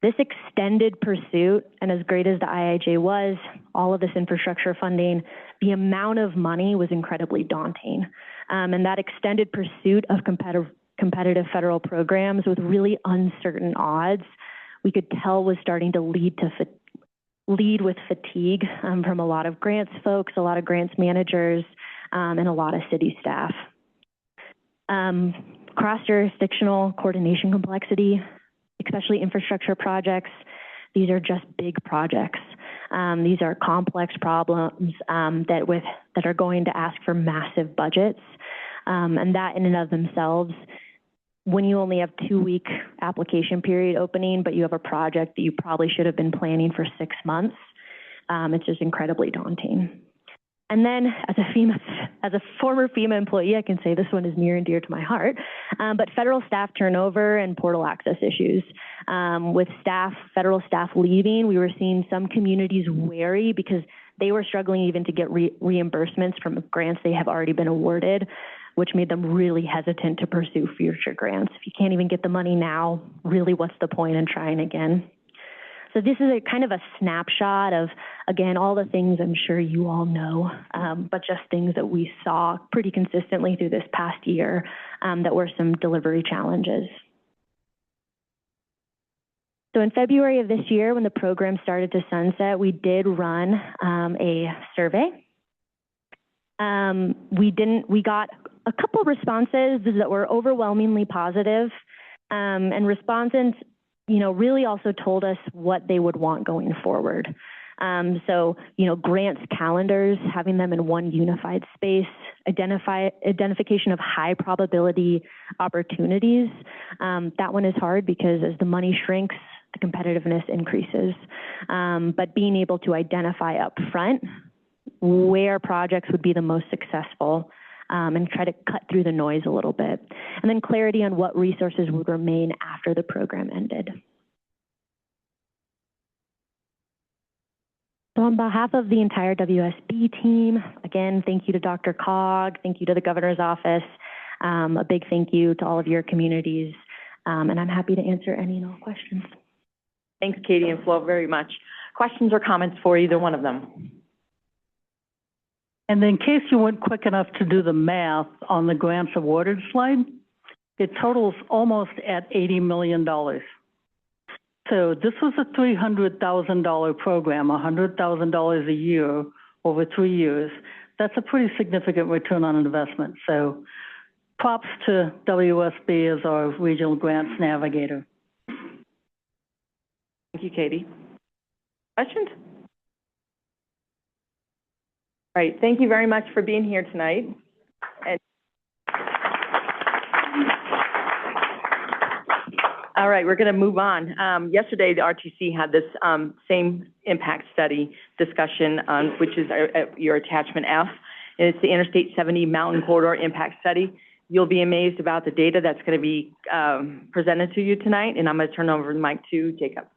This extended pursuit, and as great as the IIJ was, all of this infrastructure funding, the amount of money was incredibly daunting. And that extended pursuit of competitive federal programs with really uncertain odds, we could tell was starting to lead with fatigue from a lot of grants folks, a lot of grants managers, and a lot of city staff. Cross-jurisdictional coordination complexity, especially infrastructure projects. These are just big projects. These are complex problems that are going to ask for massive budgets. And that in and of themselves, when you only have 2-week application period opening, but you have a project that you probably should have been planning for 6 months, it's just incredibly daunting. And then as a former FEMA employee, I can say this one is near and dear to my heart, but federal staff turnover and portal access issues. With federal staff leaving, we were seeing some communities wary because they were struggling even to get reimbursements from grants they have already been awarded. which made them really hesitant to pursue future grants. If you can't even get the money now, really what's the point in trying again? So this is a kind of a snapshot of, again, all the things I'm sure you all know, but just things that we saw pretty consistently through this past year that were some delivery challenges. So in February of this year, when the program started to sunset, we did run a survey. We got a couple responses that were overwhelmingly positive, and respondents, you know, really also told us what they would want going forward. So, you know, grants calendars, having them in one unified space, identification of high probability opportunities. That one is hard because as the money shrinks, the competitiveness increases. But being able to identify up front where projects would be the most successful, and try to cut through the noise a little bit. And then clarity on what resources would remain after the program ended. So on behalf of the entire WSB team, again, thank you to DRCOG, thank you to the Governor's Office, a big thank you to all of your communities, and I'm happy to answer any and all questions. Thanks, Katie and Flo, very much. Questions or comments for either one of them? And in case you weren't quick enough to do the math on the grants awarded slide, it totals almost at $80 million. So this was a $300,000 program, $100,000 a year over 3 years. That's a pretty significant return on investment. So props to WSB as our regional grants navigator. Thank you, Katie. Questions? All right, thank you very much for being here tonight. And all right, we're going to move on. Yesterday, the RTC had this same impact study discussion, which is your attachment F. And it's the Interstate 70 Mountain Corridor Impact Study. You'll be amazed about the data that's going to be presented to you tonight, and I'm going to turn over the mic to Jacob.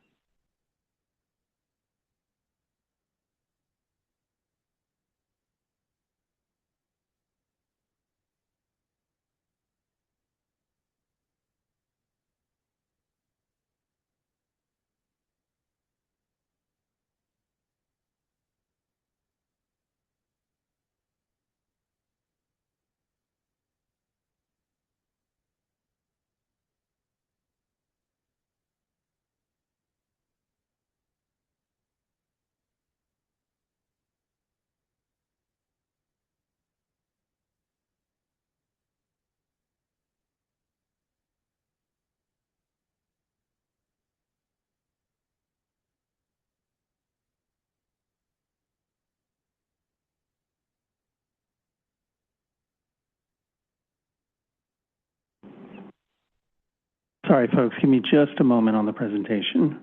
Sorry, folks, give me just a moment on the presentation.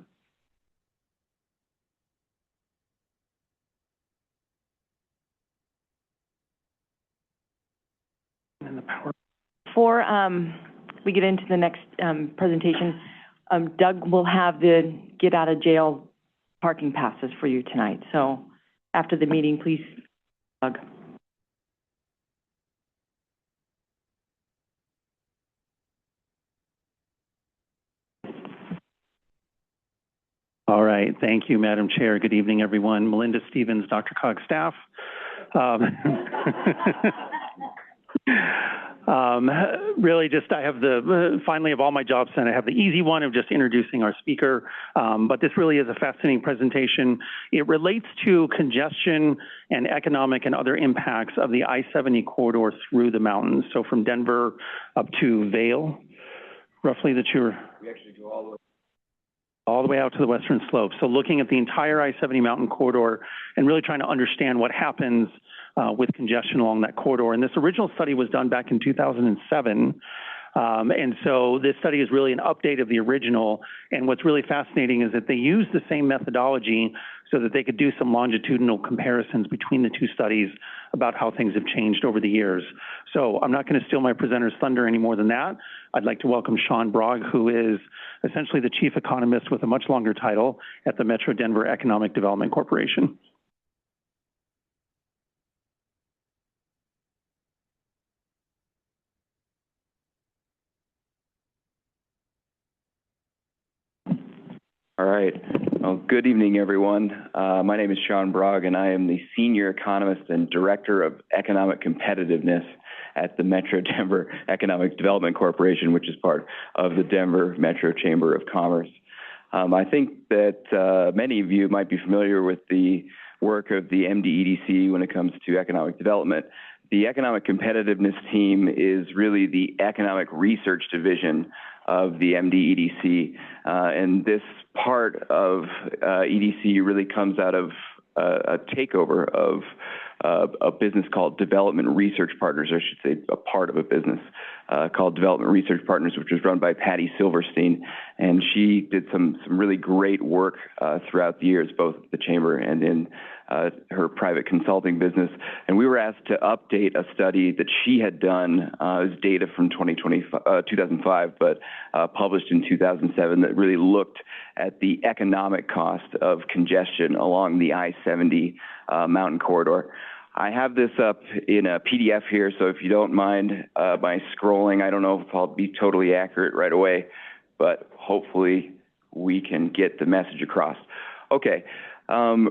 And the power. Before we get into the next presentation, Doug will have the get out of jail parking passes for you tonight. So after the meeting, please, Doug. All right. Thank you, Madam Chair. Good evening, everyone. Melinda Stevens, DRCOG staff. Really just, I have finally of all my jobs done, I have the easy one of just introducing our speaker. But this really is a fascinating presentation. It relates to congestion and economic and other impacts of the I-70 corridor through the mountains. So from Denver up to Vail, roughly we actually do all the way out to the western slope. So looking at the entire I-70 mountain corridor and really trying to understand what happens with congestion along that corridor. And this original study was done back in 2007. And so this study is really an update of the original. And what's really fascinating is that they used the same methodology so that they could do some longitudinal comparisons between the two studies about how things have changed over the years. So I'm not going to steal my presenter's thunder any more than that. I'd like to welcome Sean Brogg, who is essentially the chief economist with a much longer title at the Metro Denver Economic Development Corporation. All right. Well, good evening, everyone. My name is Sean Bragg, and I am the Senior Economist and Director of Economic Competitiveness at the Metro Denver Economic Development Corporation, which is part of the Denver Metro Chamber of Commerce. I think that many of you might be familiar with the work of the MDEDC when it comes to economic development. The Economic Competitiveness team is really the economic research division of the MDEDC, and this part of EDC really comes out of a takeover of a business called Development Research Partners, or I should say a part of a business called Development Research Partners, which was run by Patty Silverstein. And she did some really great work throughout the years, both at the Chamber and in her private consulting business. And we were asked to update a study that she had done, it was data from 2005, but published in 2007, that really looked at the economic cost of congestion along the I-70 mountain corridor. I have this up in a PDF here, so if you don't mind my scrolling, I don't know if I'll be totally accurate right away, but hopefully we can get the message across. Okay.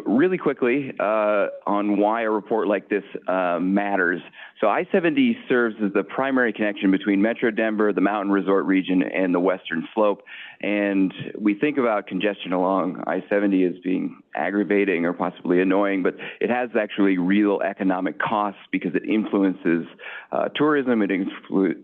Really quickly on why a report like this matters. So I-70 serves as the primary connection between Metro Denver, the Mountain Resort region, and the Western Slope. And we think about congestion along I-70 as being aggravating or possibly annoying, but it has actually real economic costs because it influences tourism, it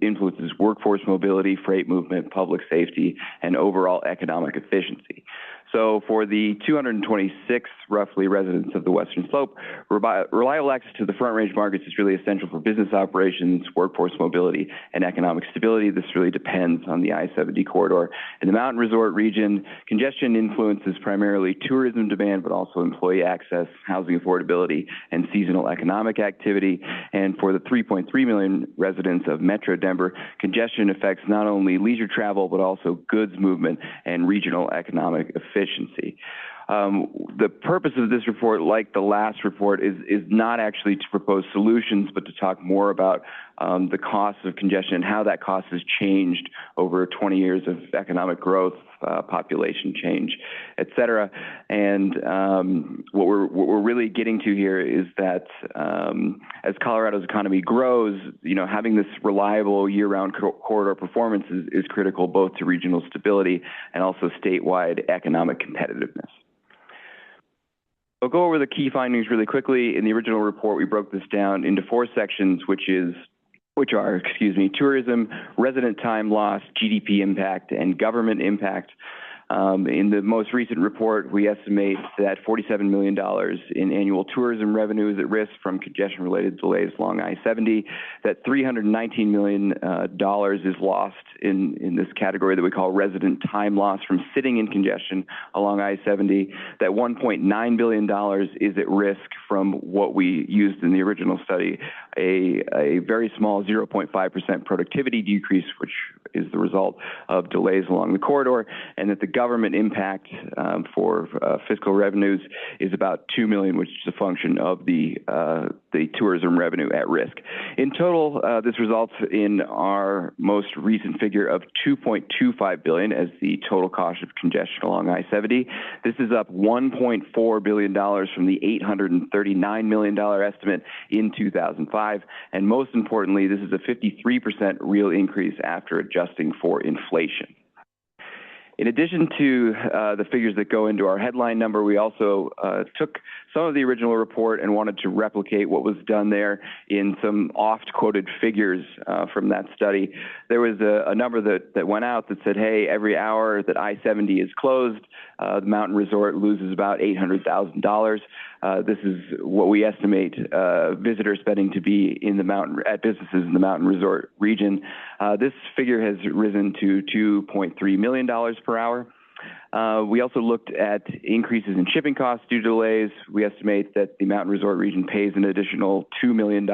influences workforce mobility, freight movement, public safety, and overall economic efficiency. So for the 226 roughly residents of the Western Slope, reliable access to the Front Range markets is really essential for business operations, workforce mobility, and economic stability. This really depends on the I-70 corridor. In the Mountain Resort region, congestion influences primarily tourism demand, but also employee access, housing affordability, and seasonal economic activity. And for the 3.3 million residents of Metro Denver, congestion affects not only leisure travel, but also goods movement and regional economic efficiency. The purpose of this report, like the last report, is not actually to propose solutions, but to talk more about the cost of congestion and how that cost has changed over 20 years of economic growth, population change, et cetera. And what we're really getting to here is that as Colorado's economy grows, having this reliable year-round corridor performance is critical both to regional stability and also statewide economic competitiveness. I'll go over the key findings really quickly. In the original report, we broke this down into 4 sections, which are tourism, resident time loss, GDP impact, and government impact. In the most recent report, we estimate that $47 million in annual tourism revenue is at risk from congestion-related delays along I-70, that $319 million is lost in this category that we call resident time loss from sitting in congestion along I-70, that $1.9 billion is at risk from what we used in the original study, a very small 0.5% productivity decrease, which is the result of delays along the corridor, and that the government impact for fiscal revenues is about $2 million, which is a function of the tourism revenue at risk. In total, this results in our most recent figure of $2.25 billion as the total cost of congestion along I-70. This is up $1.4 billion from the $839 million estimate in 2005, and most importantly, this is a 53% real increase after adjusting for inflation. In addition to the figures that go into our headline number, we also took some of the original report and wanted to replicate what was done there in some oft-quoted figures from that study. There was a number that went out that said, hey, every hour that I-70 is closed, the Mountain Resort loses about $800,000. This is what we estimate visitor spending to be in the at businesses in the Mountain Resort region. This figure has risen to $2.3 million per hour. We also looked at increases in shipping costs due to delays. We estimate that the Mountain Resort region pays an additional $2 million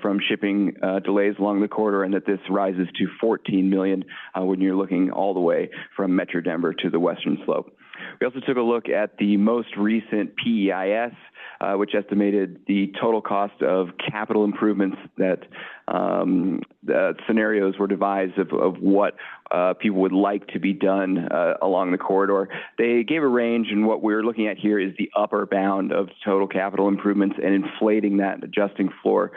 from shipping delays along the corridor, and that this rises to $14 million when you're looking all the way from Metro Denver to the Western Slope. We also took a look at the most recent PEIS, which estimated the total cost of capital improvements that the scenarios were devised of what people would like to be done along along the corridor. They gave a range, and what we're looking at here is the upper bound of total capital improvements and inflating that, adjusting for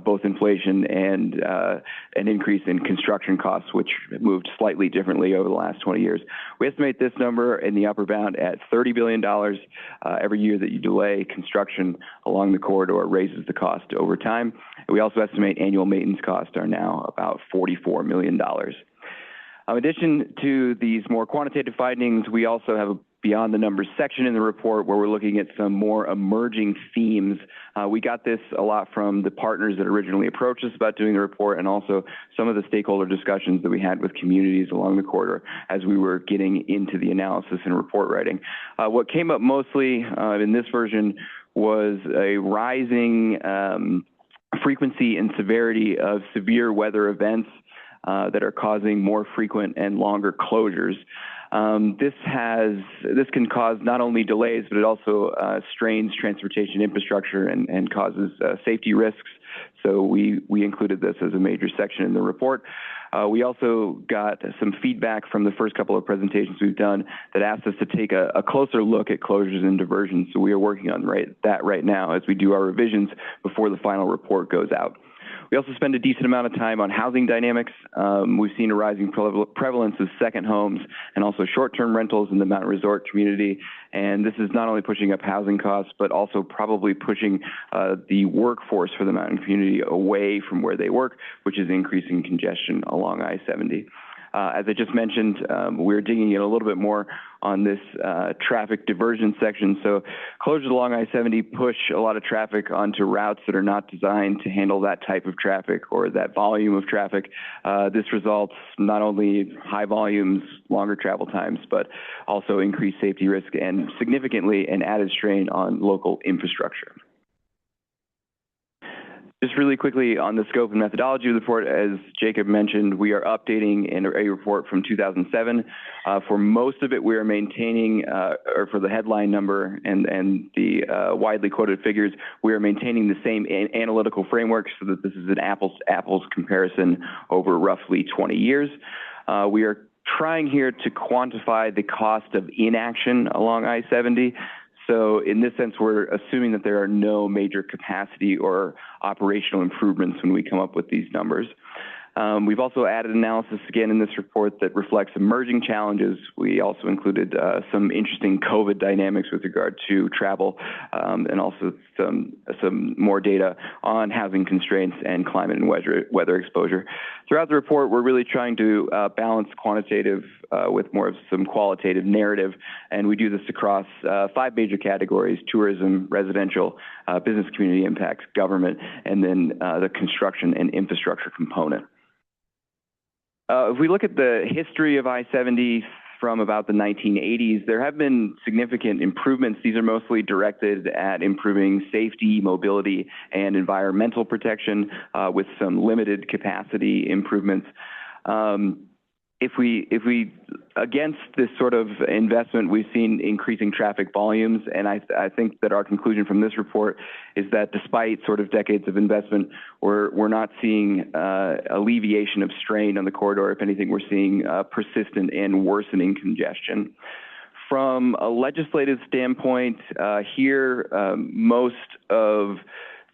both inflation and an increase in construction costs, which moved slightly differently over the last 20 years. We estimate this number in the upper bound at $30 billion. Every year that you delay construction along the corridor raises the cost over time. We also estimate annual maintenance costs are now about $44 million. In addition to these more quantitative findings, we also have a beyond the numbers section in the report where we're looking at some more emerging themes. We got this a lot from the partners that originally approached us about doing the report, and also some of the stakeholder discussions that we had with communities along the corridor as we were getting into the analysis and report writing. What came up mostly in this version was a rising frequency and severity of severe weather events that are causing more frequent and longer closures. This can cause not only delays, but it also strains transportation infrastructure and causes safety risks. So we included this as a major section in the report. We also got some feedback from the first couple of presentations we've done that asked us to take a closer look at closures and diversions. So we are working on that right now as we do our revisions before the final report goes out. We also spend a decent amount of time on housing dynamics. We've seen a rising prevalence of second homes and also short-term rentals in the mountain resort community. And this is not only pushing up housing costs, but also probably pushing the workforce for the mountain community away from where they work, which is increasing congestion along I-70. As I just mentioned, we're digging in a little bit more on this traffic diversion section. So closures along I-70 push a lot of traffic onto routes that are not designed to handle that type of traffic or that volume of traffic. This results not only high volumes, longer travel times, but also increased safety risk and significantly an added strain on local infrastructure. Just really quickly on the scope and methodology of the report, as Jacob mentioned, we are updating a report from 2007. For most of it, we are maintaining, or for the headline number and the widely quoted figures, we are maintaining the same analytical framework so that this is an apples-to-apples comparison over roughly 20 years. We are trying here to quantify the cost of inaction along I-70. So in this sense, we're assuming that there are no major capacity or operational improvements when we come up with these numbers. We've also added analysis again in this report that reflects emerging challenges. We also included some interesting COVID dynamics with regard to travel and also some more data on housing constraints and climate and weather exposure. Throughout the report, we're really trying to balance quantitative with more of some qualitative narrative, and we do this across 5 major categories: tourism, residential, business community impacts, government, and then the construction and infrastructure component. If we look at the history of I-70 from about the 1980s, there have been significant improvements. These are mostly directed at improving safety, mobility, and environmental protection with some limited capacity improvements. If we against this sort of investment, we've seen increasing traffic volumes, and I think that our conclusion from this report is that despite sort of decades of investment, we're not seeing alleviation of strain on the corridor. If anything, we're seeing persistent and worsening congestion. From a legislative standpoint, most of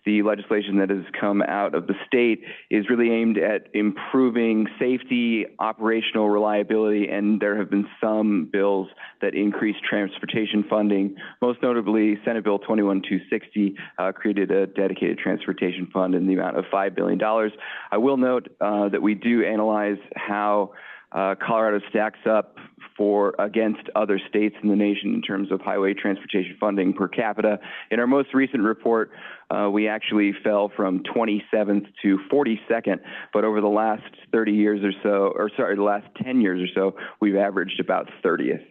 the legislation that has come out of the state is really aimed at improving safety, operational reliability, and there have been some bills that increase transportation funding. Most notably, Senate Bill 21260 created a dedicated transportation fund in the amount of $5 billion. I will note that we do analyze how Colorado stacks up against other states in the nation in terms of highway transportation funding per capita. In our most recent report, we actually fell from 27th to 42nd, but over the last 30 years or so, the last 10 years or so, we've averaged about 30th.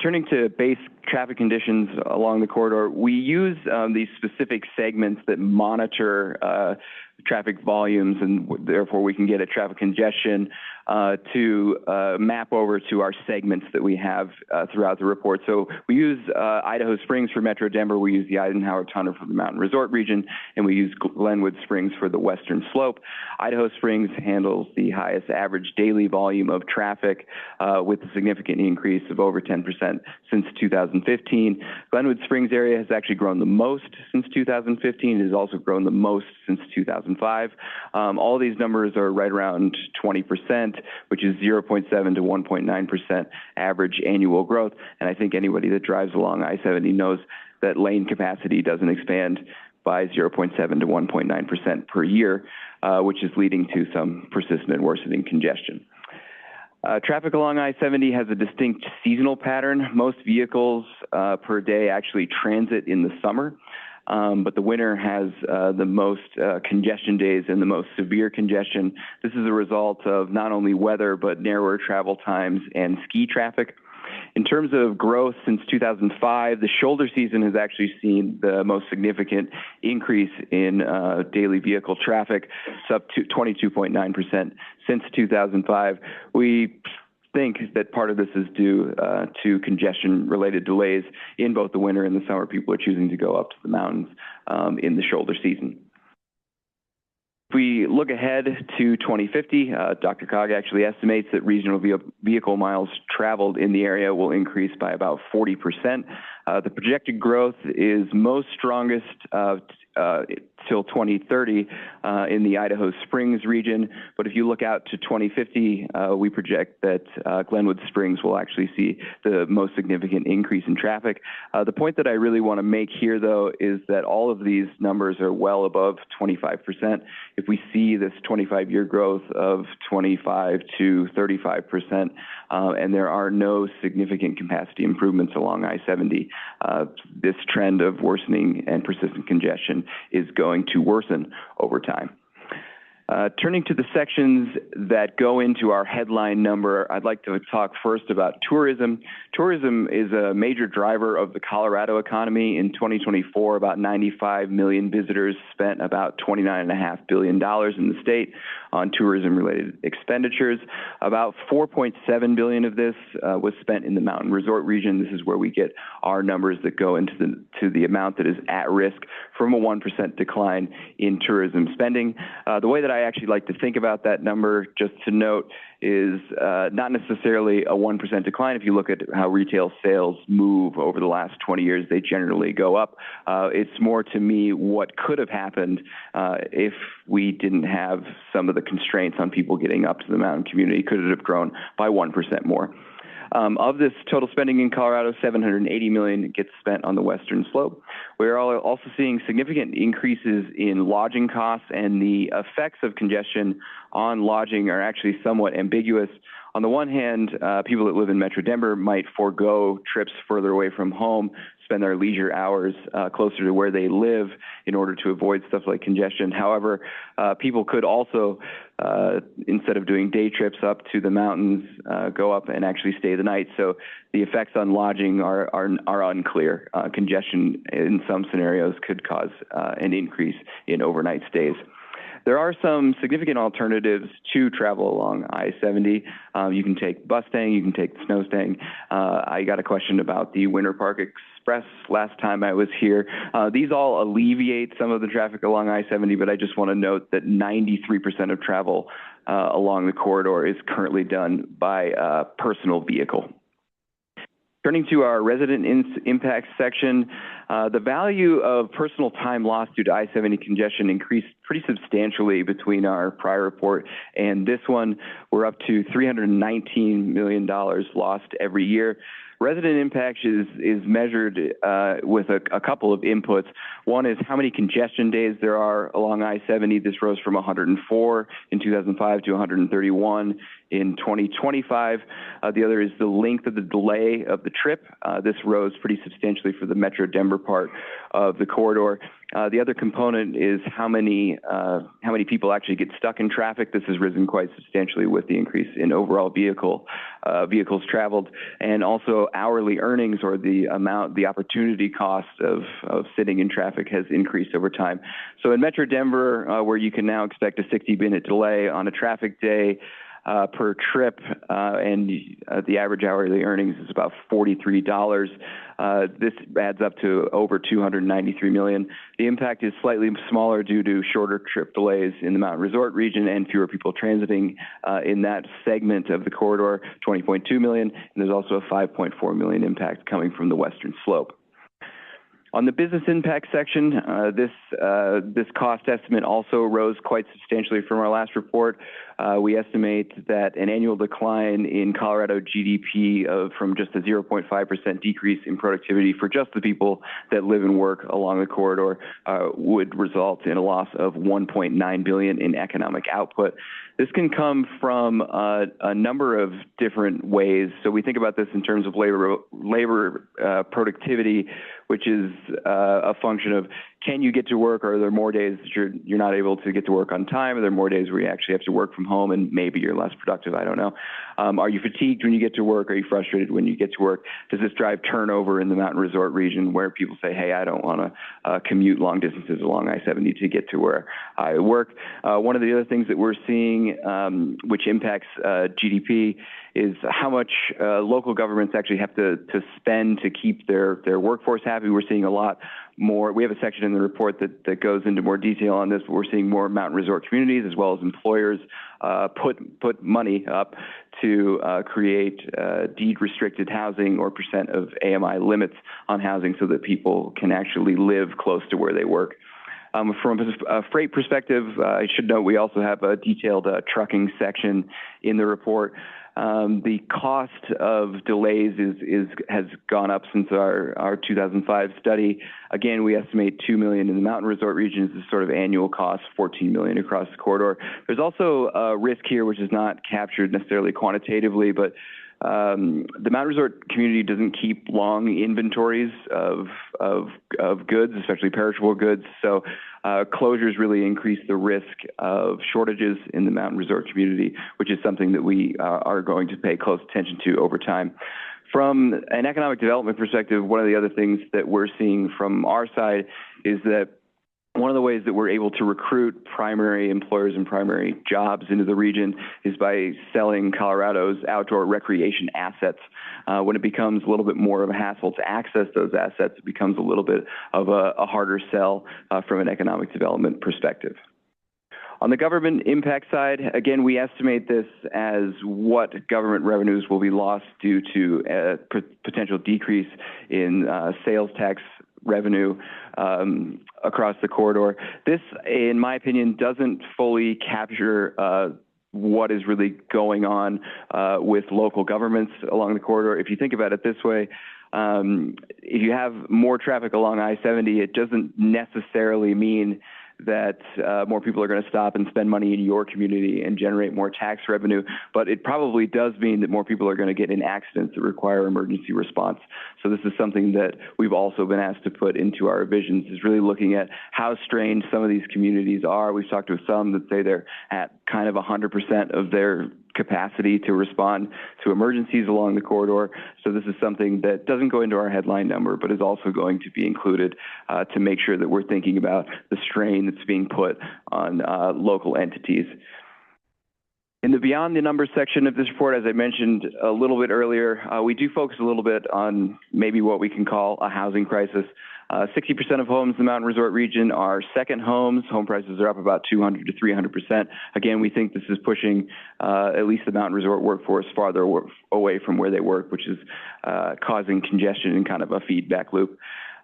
Turning to base traffic conditions along the corridor, we use these specific segments that monitor traffic volumes, and therefore we can get at traffic congestion to map over to our segments that we have throughout the report. So we use Idaho Springs for Metro Denver, we use the Eisenhower Tunnel for the Mountain Resort region, and we use Glenwood Springs for the Western Slope. Idaho Springs handles the highest average daily volume of traffic with a significant increase of over 10% since 2015. Glenwood Springs area has actually grown the most since 2015. It has also grown the most since 2005. All these numbers are right around 20%, which is 0.7 to 1.9% average annual growth. And I think anybody that drives along I-70 knows that lane capacity doesn't expand by 0.7 to 1.9% per year, which is leading to some persistent and worsening congestion. Traffic along I-70 has a distinct seasonal pattern. Most vehicles per day actually transit in the summer, but the winter has the most congestion days and the most severe congestion. This is a result of not only weather, but narrower travel times and ski traffic. In terms of growth since 2005, the shoulder season has actually seen the most significant increase in daily vehicle traffic. It's up to 22.9% since 2005. We think that part of this is due to congestion-related delays in both the winter and the summer. People are choosing to go up to the mountains in the shoulder season. If we look ahead to 2050, DRCOG actually estimates that regional vehicle miles traveled in the area will increase by about 40%. The projected growth is most strongest till 2030 in the Idaho Springs region. But if you look out to 2050, we project that Glenwood Springs will actually see the most significant increase in traffic. The point that I really want to make here, though, is that all of these numbers are well above 25%. If we see this 25-year growth of 25 to 35%, and there are no significant capacity improvements along I-70, this trend of worsening and persistent congestion is going to worsen over time. Turning to the sections that go into our headline number, I'd like to talk first about tourism. Tourism is a major driver of the Colorado economy. In 2024, about 95 million visitors spent about $29.5 billion in the state on tourism-related expenditures. About $4.7 billion of this was spent in the Mountain Resort region. This is where we get our numbers that go into the amount that is at risk from a 1% decline in tourism spending. The way that I actually like to think about that number, just to note, is not necessarily a 1% decline. If you look at how retail sales move over the last 20 years, they generally go up. It's more, to me, what could have happened if we didn't have some of the constraints on people getting up to the mountain community. Could it have grown by 1% more? Of this total spending in Colorado, $780 million gets spent on the Western Slope. We're also seeing significant increases in lodging costs, and the effects of congestion on lodging are actually somewhat ambiguous. On the one hand, people that live in Metro Denver might forego trips further away from home, spend their leisure hours closer to where they live in order to avoid stuff like congestion. However, people could also, instead of doing day trips up to the mountains, go up and actually stay the night. So the effects on lodging are unclear. Congestion in some scenarios could cause an increase in overnight stays. There are some significant alternatives to travel along I-70. You can take bus staying, you can take snow staying. I got a question about the Winter Park Express last time I was here. These all alleviate some of the traffic along I-70, but I just want to note that 93% of travel along the corridor is currently done by personal vehicle. Turning to our resident impact section, the value of personal time lost due to I-70 congestion increased pretty substantially between our prior report and this one. We're up to $319 million lost every year. Resident impact is measured with a couple of inputs. One is how many congestion days there are along I-70. This rose from 104 in 2005 to 131 in 2025. The other is the length of the delay of the trip. This rose pretty substantially for the Metro Denver part of the corridor. The other component is how many people actually get stuck in traffic. This has risen quite substantially with the increase in overall vehicles traveled, and also hourly earnings, or the opportunity cost of sitting in traffic, has increased over time. So in Metro Denver, where you can now expect a 60-minute delay on a traffic day, per trip, and the average hourly earnings is about $43. This adds up to over $293 million. The impact is slightly smaller due to shorter trip delays in the mountain resort region and fewer people transiting in that segment of the corridor, $20.2 million, and there's also a $5.4 million impact coming from the western slope. On the business impact section, this cost estimate also rose quite substantially from our last report. We estimate that an annual decline in Colorado GDP from just a 0.5% decrease in productivity for just the people that live and work along the corridor would result in a loss of $1.9 billion in economic output. This can come from a number of different ways. So we think about this in terms of labor productivity, which is a function of, can you get to work, or are there more days that you're not able to get to work on time? Are there more days where you actually have to work from home and maybe you're less productive? I don't know. Are you fatigued when you get to work? Are you frustrated when you get to work? Does this drive turnover in the mountain resort region where people say, hey, I don't want to commute long distances along I-70 to get to where I work? One of the other things that we're seeing, which impacts GDP, is how much local governments actually have to spend to keep their workforce happy. We're seeing a lot more. We have a section in the report that goes into more detail on this, but we're seeing more mountain resort communities as well as employers put money up to create deed-restricted housing or percent of AMI limits on housing so that people can actually live close to where they work. From a freight perspective, I should note we also have a detailed trucking section in the report. The cost of delays has gone up since our 2005 study. Again, we estimate $2 million in the mountain resort region is the sort of annual cost, $14 million across the corridor. There's also a risk here which is not captured necessarily quantitatively, but the mountain resort community doesn't keep long inventories of goods, especially perishable goods. So closures really increase the risk of shortages in the mountain resort community, which is something that we are going to pay close attention to over time. From an economic development perspective, one of the other things that we're seeing from our side is that one of the ways that we're able to recruit primary employers and primary jobs into the region is by selling Colorado's outdoor recreation assets. When it becomes a little bit more of a hassle to access those assets, it becomes a little bit of a harder sell from an economic development perspective. On the government impact side, again, we estimate this as what government revenues will be lost due to a potential decrease in sales tax revenue across the corridor. This, in my opinion, doesn't fully capture what is really going on with local governments along the corridor. If you think about it this way, if you have more traffic along I-70, it doesn't necessarily mean that more people are going to stop and spend money in your community and generate more tax revenue, but it probably does mean that more people are going to get in accidents that require emergency response. So this is something that we've also been asked to put into our revisions, is really looking at how strained some of these communities are. We've talked to some that say they're at kind of 100% of their capacity to respond to emergencies along the corridor. So this is something that doesn't go into our headline number, but is also going to be included to make sure that we're thinking about the strain that's being put on local entities. In the Beyond the Numbers section of this report, as I mentioned a little bit earlier, we do focus a little bit on maybe what we can call a housing crisis. 60% of homes in the mountain resort region are second homes. Home prices are up about 200 to 300%. Again, we think this is pushing at least the mountain resort workforce farther away from where they work, which is causing congestion and kind of a feedback loop.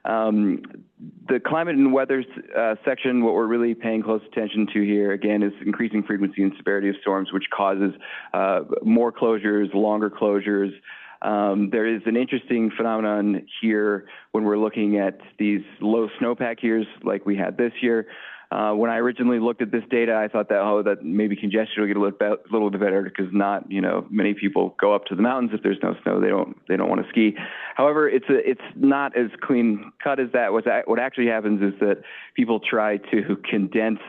The climate and weather section, what we're really paying close attention to here, again, is increasing frequency and severity of storms, which causes more closures, longer closures. There is an interesting phenomenon here when we're looking at these low snowpack years like we had this year. When I originally looked at this data, I thought that maybe congestion will get a little bit better because not many people go up to the mountains if there's no snow. They don't want to ski. However, it's not as clean cut as that. What actually happens is that people try to condense.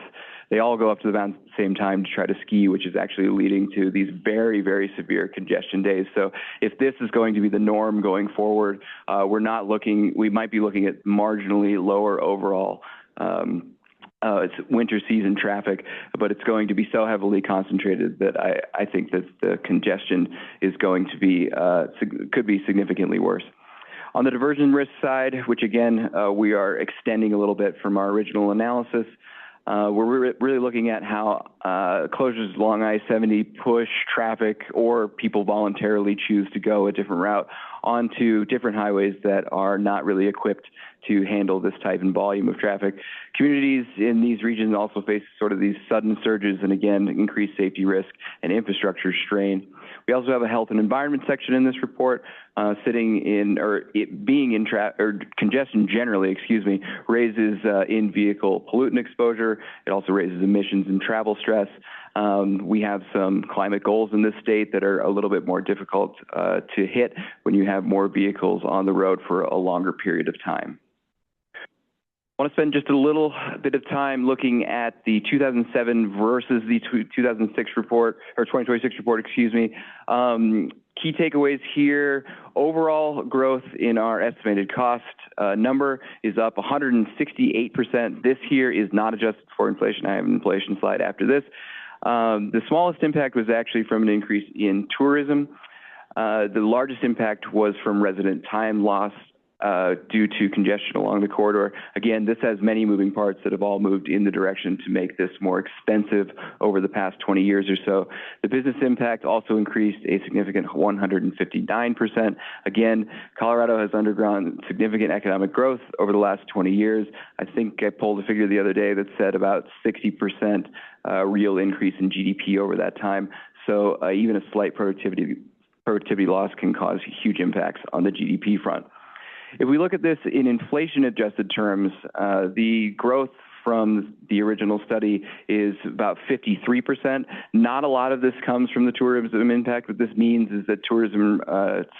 They all go up to the mountains at the same time to try to ski, which is actually leading to these very, very severe congestion days. So if this is going to be the norm going forward, we might be looking at marginally lower overall it's winter season traffic, but it's going to be so heavily concentrated that I think that the congestion is going to be, could be significantly worse. On the diversion risk side, which again, we are extending a little bit from our original analysis, we're really looking at how closures along I-70 push traffic or people voluntarily choose to go a different route onto different highways that are not really equipped to handle this type and volume of traffic. Communities in these regions also face sort of these sudden surges and again, increased safety risk and infrastructure strain. We also have a health and environment section in this report, congestion generally, raises in-vehicle pollutant exposure. It also raises emissions and travel stress. We have some climate goals in this state that are a little bit more difficult to hit when you have more vehicles on the road for a longer period of time. I want to spend just a little bit of time looking at the 2007 versus the 2006 report, or 2026 report, Key takeaways here, overall growth in our estimated cost number is up 168%. This here is not adjusted for inflation. I have an inflation slide after this. The smallest impact was actually from an increase in tourism. The largest impact was from resident time loss due to congestion along the corridor. Again, this has many moving parts that have all moved in the direction to make this more expensive over the past 20 years or so. The business impact also increased a significant 159%. Again, Colorado has undergone significant economic growth over the last 20 years. I think I pulled a figure the other day that said about 60% real increase in GDP over that time. So even a slight productivity loss can cause huge impacts on the GDP front. If we look at this in inflation-adjusted terms, the growth from the original study is about 53%. Not a lot of this comes from the tourism impact. What this means is that tourism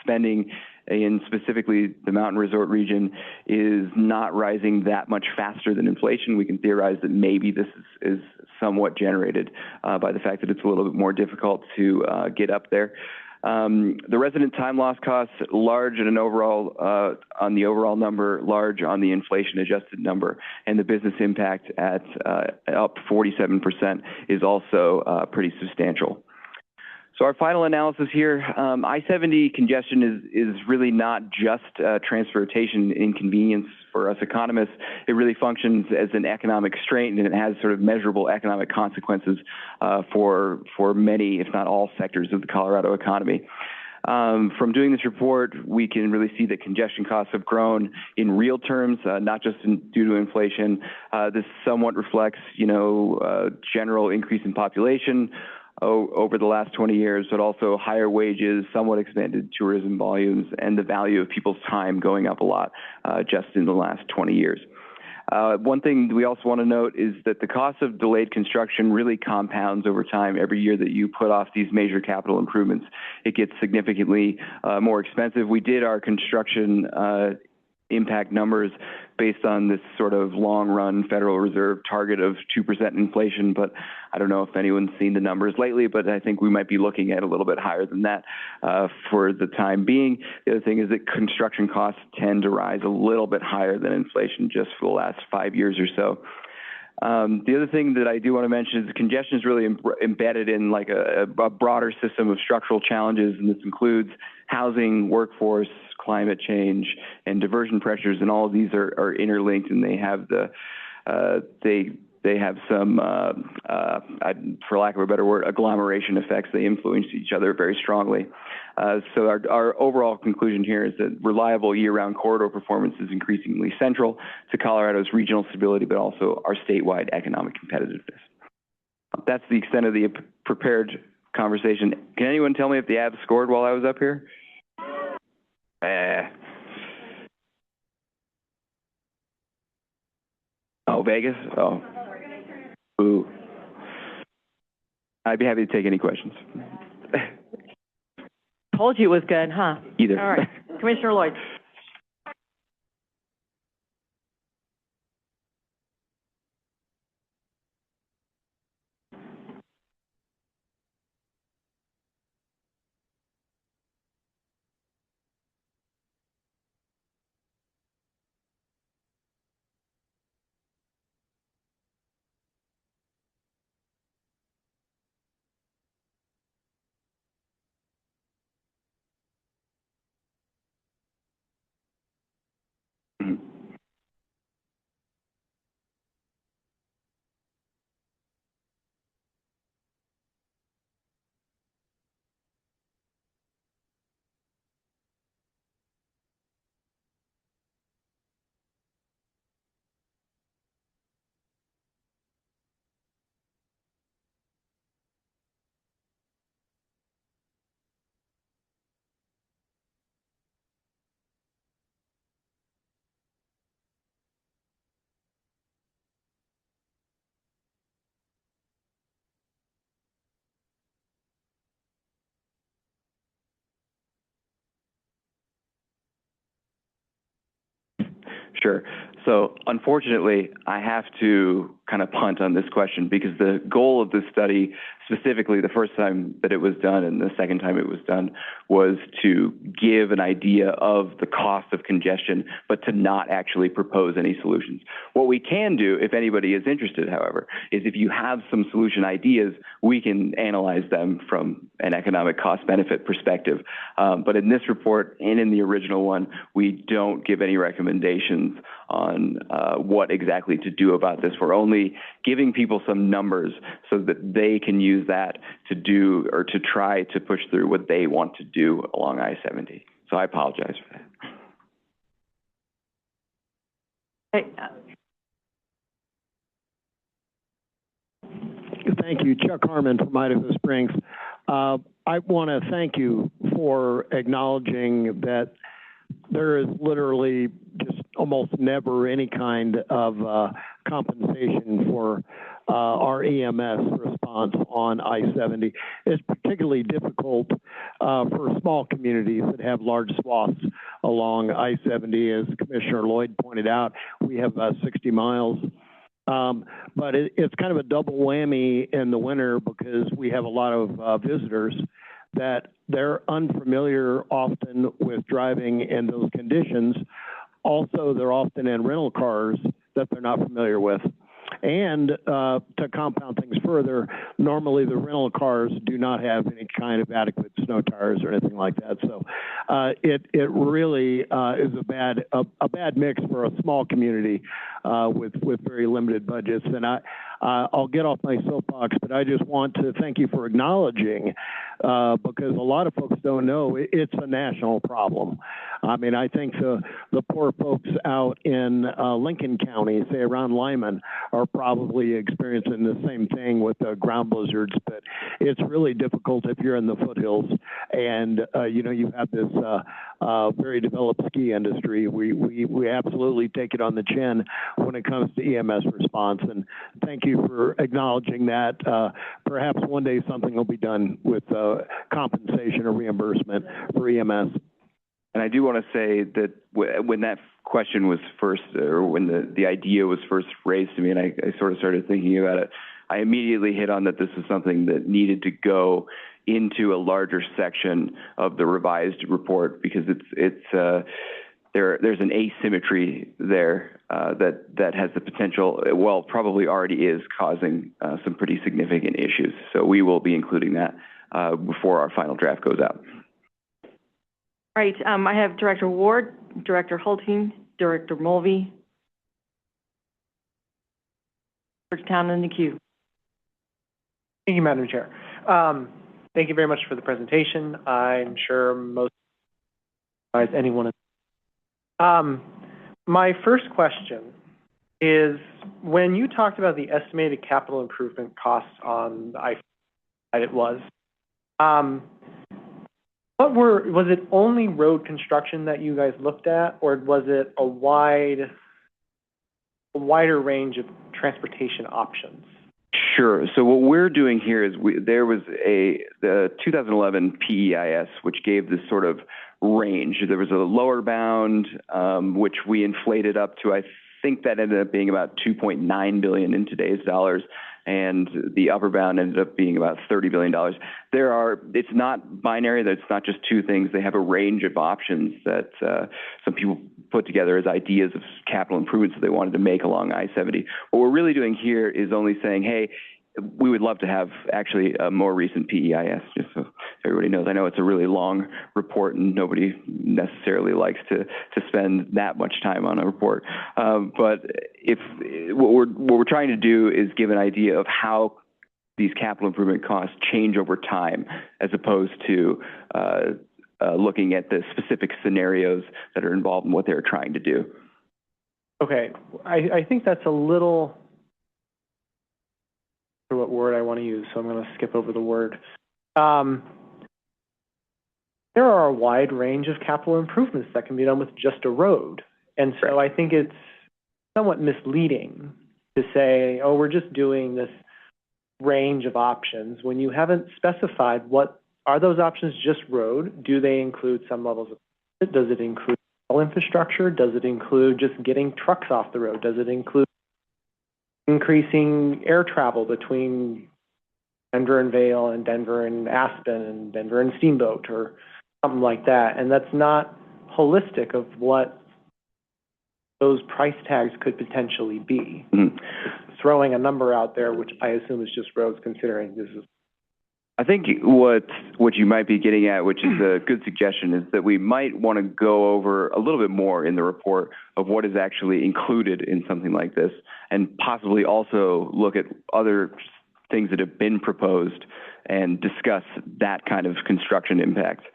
spending in specifically the mountain resort region is not rising that much faster than inflation. We can theorize that maybe this is somewhat generated by the fact that it's a little bit more difficult to get up there. The resident time loss costs, large in an overall, on the overall number, large on the inflation-adjusted number, and the business impact at up 47% is also pretty substantial. So our final analysis here, I-70 congestion is really not just transportation inconvenience for us economists. It really functions as an economic strain, and it has sort of measurable economic consequences for many, if not all, sectors of the Colorado economy. From doing this report, we can really see that congestion costs have grown in real terms, not just due to inflation. This somewhat reflects, general increase in population over the last 20 years, but also higher wages, somewhat expanded tourism volumes, and the value of people's time going up a lot just in the last 20 years. One thing we also want to note is that the cost of delayed construction really compounds over time. Every year that you put off these major capital improvements, it gets significantly more expensive. We did our construction impact numbers based on this sort of long-run Federal Reserve target of 2% inflation, but I don't know if anyone's seen the numbers lately, but I think we might be looking at a little bit higher than that for the time being. The other thing is that construction costs tend to rise a little bit higher than inflation just for the last 5 years or so. The other thing that I do want to mention is congestion is really embedded in like a broader system of structural challenges, and this includes housing, workforce, climate change, and diversion pressures, and all of these are interlinked, and they have they have some, for lack of a better word, agglomeration effects. They influence each other very strongly. So our overall conclusion here is that reliable year-round corridor performance is increasingly central to Colorado's regional stability, but also our statewide economic competitiveness. That's the extent of the prepared conversation. Can anyone tell me if the Avs scored while I was up here? Oh, Vegas? Oh. Ooh. I'd be happy to take any questions. Told you it was good, huh? Either. All right. Commissioner Lloyd. Sure. So unfortunately, I have to kind of punt on this question because the goal of this study, specifically the first time that it was done and the second time it was done, was to give an idea of the cost of congestion, but to not actually propose any solutions. What we can do, if anybody is interested, however, is if you have some solution ideas, we can analyze them from an economic cost-benefit perspective. But in this report and in the original one, we don't give any recommendations on what exactly to do about this. We're only giving people some numbers so that they can use that to do or to try to push through what they want to do along I-70. So I apologize for that. Thank you. Chuck Harmon from Idaho Springs. I want to thank you for acknowledging that there is literally just almost never any kind of compensation for our EMS response on I-70. It's particularly difficult for small communities that have large swaths along I-70. As Commissioner Lloyd pointed out, we have about 60 miles. But it's kind of a double whammy in the winter because we have a lot of visitors that they're unfamiliar often with driving in those conditions. Also, they're often in rental cars that they're not familiar with. And to compound things further, normally the rental cars do not have any kind of adequate snow tires or anything like that. So it really is a bad mix for a small community with very limited budgets. And I'll get off my soapbox, but I just want to thank you for acknowledging, because a lot of folks don't know, it's a national problem. I mean, I think the poor folks out in Lincoln County, say around Lyman, are probably experiencing the same thing with the ground blizzards, but it's really difficult if you're in the foothills and, you have this very developed ski industry. We absolutely take it on the chin when it comes to EMS response, and thank you for acknowledging that. Perhaps one day something will be done with compensation or reimbursement for EMS. And I do want to say that when that question was first, or when the idea was first raised to me, and I sort of started thinking about it, I immediately hit on that this is something that needed to go into a larger section of the revised report because there's an asymmetry there that has the potential, well, probably already is causing some pretty significant issues. So we will be including that before our final draft goes out. All right, I have Director Ward, Director Hulting, Director Mulvey. Director Town in the queue. Thank you, Madam Chair. Thank you very much for the presentation. I'm sure most anyone. My first question is, when you talked about the estimated capital improvement costs on the I-40, was it only road construction that you guys looked at, or was it a wider range of transportation options? Sure. So what we're doing here is there was the 2011 PEIS, which gave this sort of range. There was a lower bound, which we inflated up to, I think that ended up being about $2.9 billion in today's dollars, and the upper bound ended up being about $30 billion. It's not binary, that it's not just two things. They have a range of options that some people put together as ideas of capital improvements that they wanted to make along I-70. What we're really doing here is only saying, hey, we would love to have actually a more recent PEIS, just so everybody knows. I know it's a really long report and nobody necessarily likes to spend that much time on a report. But if what we're trying to do is give an idea of how these capital improvement costs change over time, as opposed to looking at the specific scenarios that are involved in what they're trying to do. Okay, I think that's a little, what word I want to use, so I'm going to skip over the word. There are a wide range of capital improvements that can be done with just a road. And so I think it's somewhat misleading to say, oh, we're just doing this range of options when you haven't specified what are those options. Just road? Do they include some levels of, does it include infrastructure? Does it include just getting trucks off the road? Does it include increasing air travel between Denver and Vail and Denver and Aspen and Denver and Steamboat or something like that? And that's not holistic of what those price tags could potentially be. Mm-hmm. Throwing a number out there, which I assume is just roads, considering this is. I think what you might be getting at, which is a good suggestion, is that we might want to go over a little bit more in the report of what is actually included in something like this, and possibly also look at other things that have been proposed and discuss that kind of construction impact.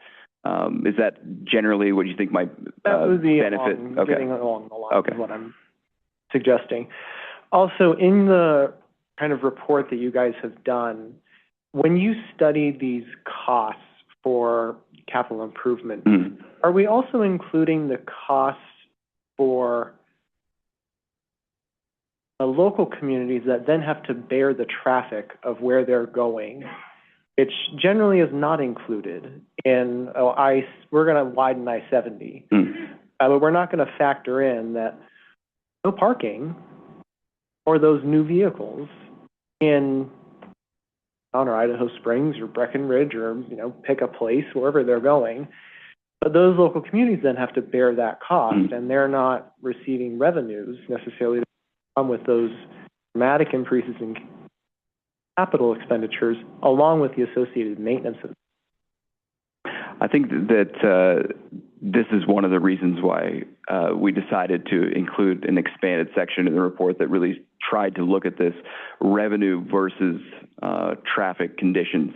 Is that generally what you think might benefit? Getting along the line of what I'm suggesting. Also, in the kind of report that you guys have done, when you study these costs for capital improvement, are we also including the costs for the local communities that then have to bear the traffic of where they're going, which generally is not included in, we're going to widen I-70, but we're not going to factor in that no parking or those new vehicles in or Idaho Springs or Breckenridge or, pick a place wherever they're going. But those local communities then have to bear that cost, and they're not receiving revenues necessarily to come with those dramatic increases in capital expenditures along with the associated maintenance. I think that this is one of the reasons why we decided to include an expanded section in the report that really tried to look at this revenue versus traffic conditions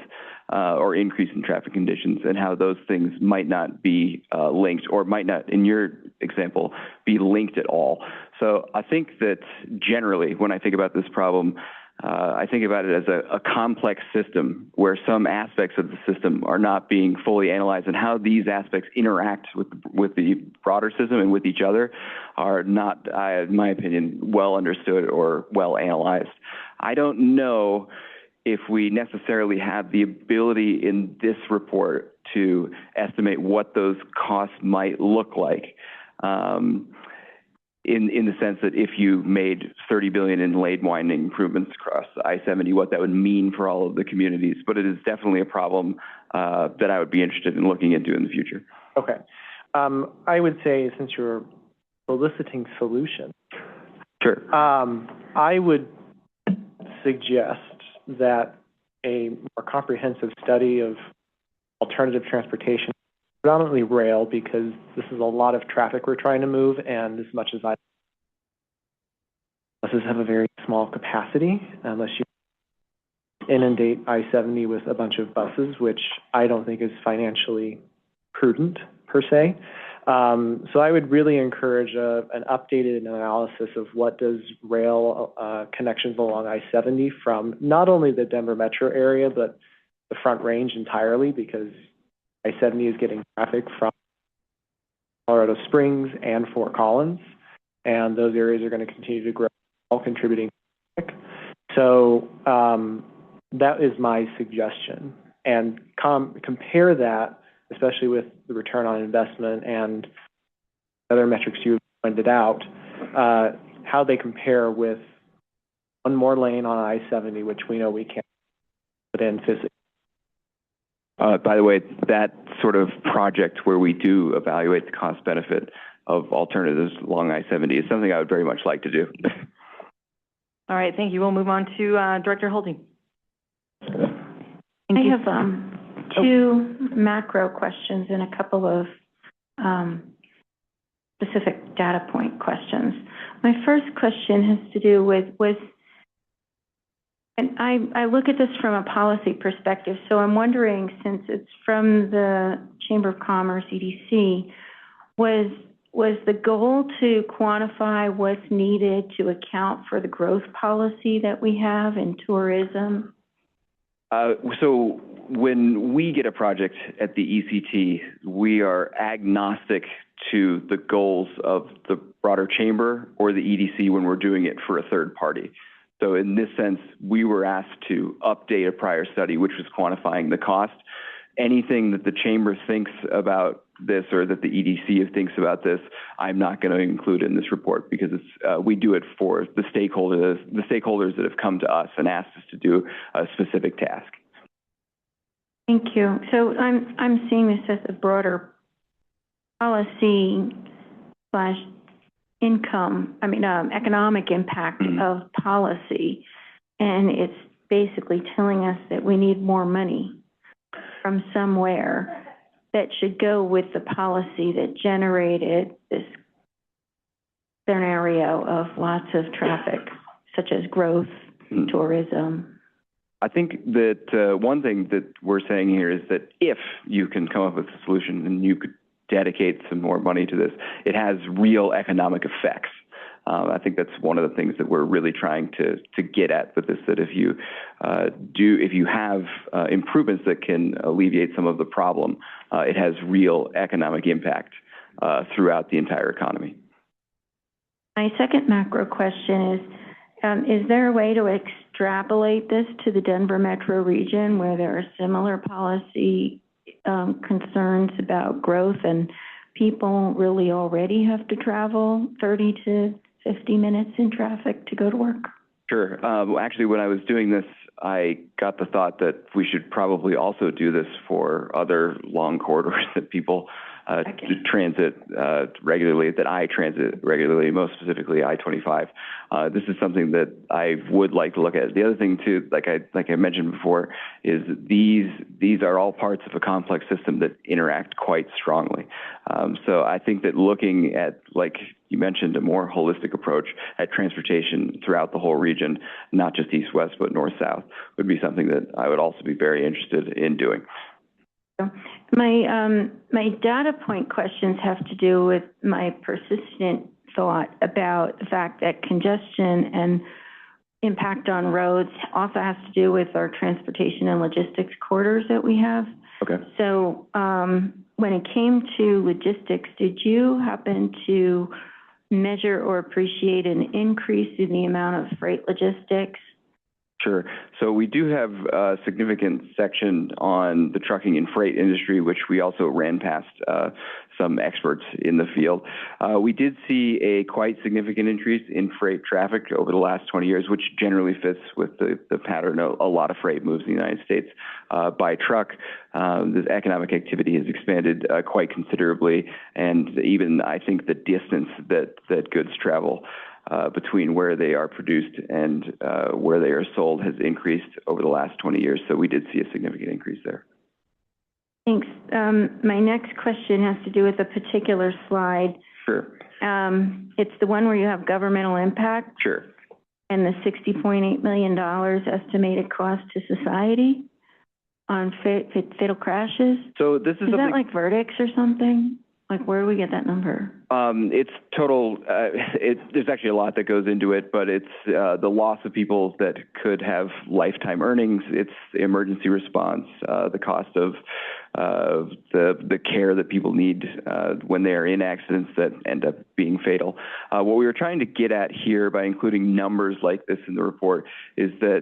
or increase in traffic conditions, and how those things might not be linked, or might not, in your example, be linked at all. So I think that generally, when I think about this problem, I think about it as a complex system where some aspects of the system are not being fully analyzed, and how these aspects interact with the broader system and with each other are not, in my opinion, well understood or well analyzed. I don't know if we necessarily have the ability in this report to estimate what those costs might look like. In the sense that if you made $30 billion in lane widening improvements across I-70, what that would mean for all of the communities. But it is definitely a problem that I would be interested in looking into in the future. Okay. I would say, since you're soliciting solutions, sure. I would suggest that a more comprehensive study of alternative transportation, predominantly rail, because this is a lot of traffic we're trying to move, and as much as buses have a very small capacity, unless you inundate I-70 with a bunch of buses, which I don't think is financially prudent per se. So I would really encourage an updated analysis of what does rail connections along I-70 from not only the Denver metro area, but the Front Range entirely, because I-70 is getting traffic from Colorado Springs and Fort Collins, and those areas are going to continue to grow, all contributing. So that is my suggestion. And compare that, especially with the return on investment and other metrics you pointed out, how they compare with one more lane on I-70, which we know we can't put in physically. By the way, that sort of project where we do evaluate the cost benefit of alternatives along I-70 is something I would very much like to do. All right, thank you. We'll move on to Director Holding. I have two macro questions and a couple of specific data point questions. My first question has to do with and I look at this from a policy perspective, so I'm wondering, since it's from the Chamber of Commerce, EDC, was the goal to quantify what's needed to account for the growth policy that we have in tourism? So when we get a project at the ECT, we are agnostic to the goals of the broader chamber or the EDC when we're doing it for a third party. So in this sense, we were asked to update a prior study, which was quantifying the cost. Anything that the chamber thinks about this or that the EDC thinks about this, I'm not going to include in this report because it's, we do it for the stakeholders that have come to us and asked us to do a specific task. Thank you. So I'm seeing this as a broader policy slash income, economic impact of policy, and it's basically telling us that we need more money from somewhere that should go with the policy that generated this scenario of lots of traffic, such as growth, tourism. I think that one thing that we're saying here is that if you can come up with a solution and you could dedicate some more money to this, it has real economic effects. I think that's one of the things that we're really trying to get at with this, that if you have improvements that can alleviate some of the problem, it has real economic impact throughout the entire economy. My second macro question is there a way to extrapolate this to the Denver metro region where there are similar policy concerns about growth and people really already have to travel 30 to 50 minutes in traffic to go to work? Sure. Actually, when I was doing this, I got the thought that we should probably also do this for other long corridors that people transit regularly, that I transit regularly, most specifically I-25. This is something that I would like to look at. The other thing too, like I mentioned before, is these are all parts of a complex system that interact quite strongly. So I think that looking at, like you mentioned, a more holistic approach at transportation throughout the whole region, not just east-west, but north-south, would be something that I would also be very interested in doing. My data point questions have to do with my persistent thought about the fact that congestion and impact on roads also has to do with our transportation and logistics corridors that we have. Okay. So when it came to logistics, did you happen to measure or appreciate an increase in the amount of freight logistics? Sure. So we do have a significant section on the trucking and freight industry, which we also ran past some experts in the field. We did see a quite significant increase in freight traffic over the last 20 years, which generally fits with the pattern. A lot of freight moves in the United States by truck. The economic activity has expanded quite considerably, and even I think the distance that goods travel between where they are produced and where they are sold has increased over the last 20 years. So we did see a significant increase there. Thanks. My next question has to do with a particular slide. Sure. It's the one where you have governmental impact. Sure. And the $60.8 million estimated cost to society on fatal crashes. So this is that like verdicts or something? Like, where do we get that number? It's total, there's actually a lot that goes into it, but it's the loss of people that could have lifetime earnings. It's the emergency response, the cost of the care that people need when they are in accidents that end up being fatal. What we were trying to get at here by including numbers like this in the report is that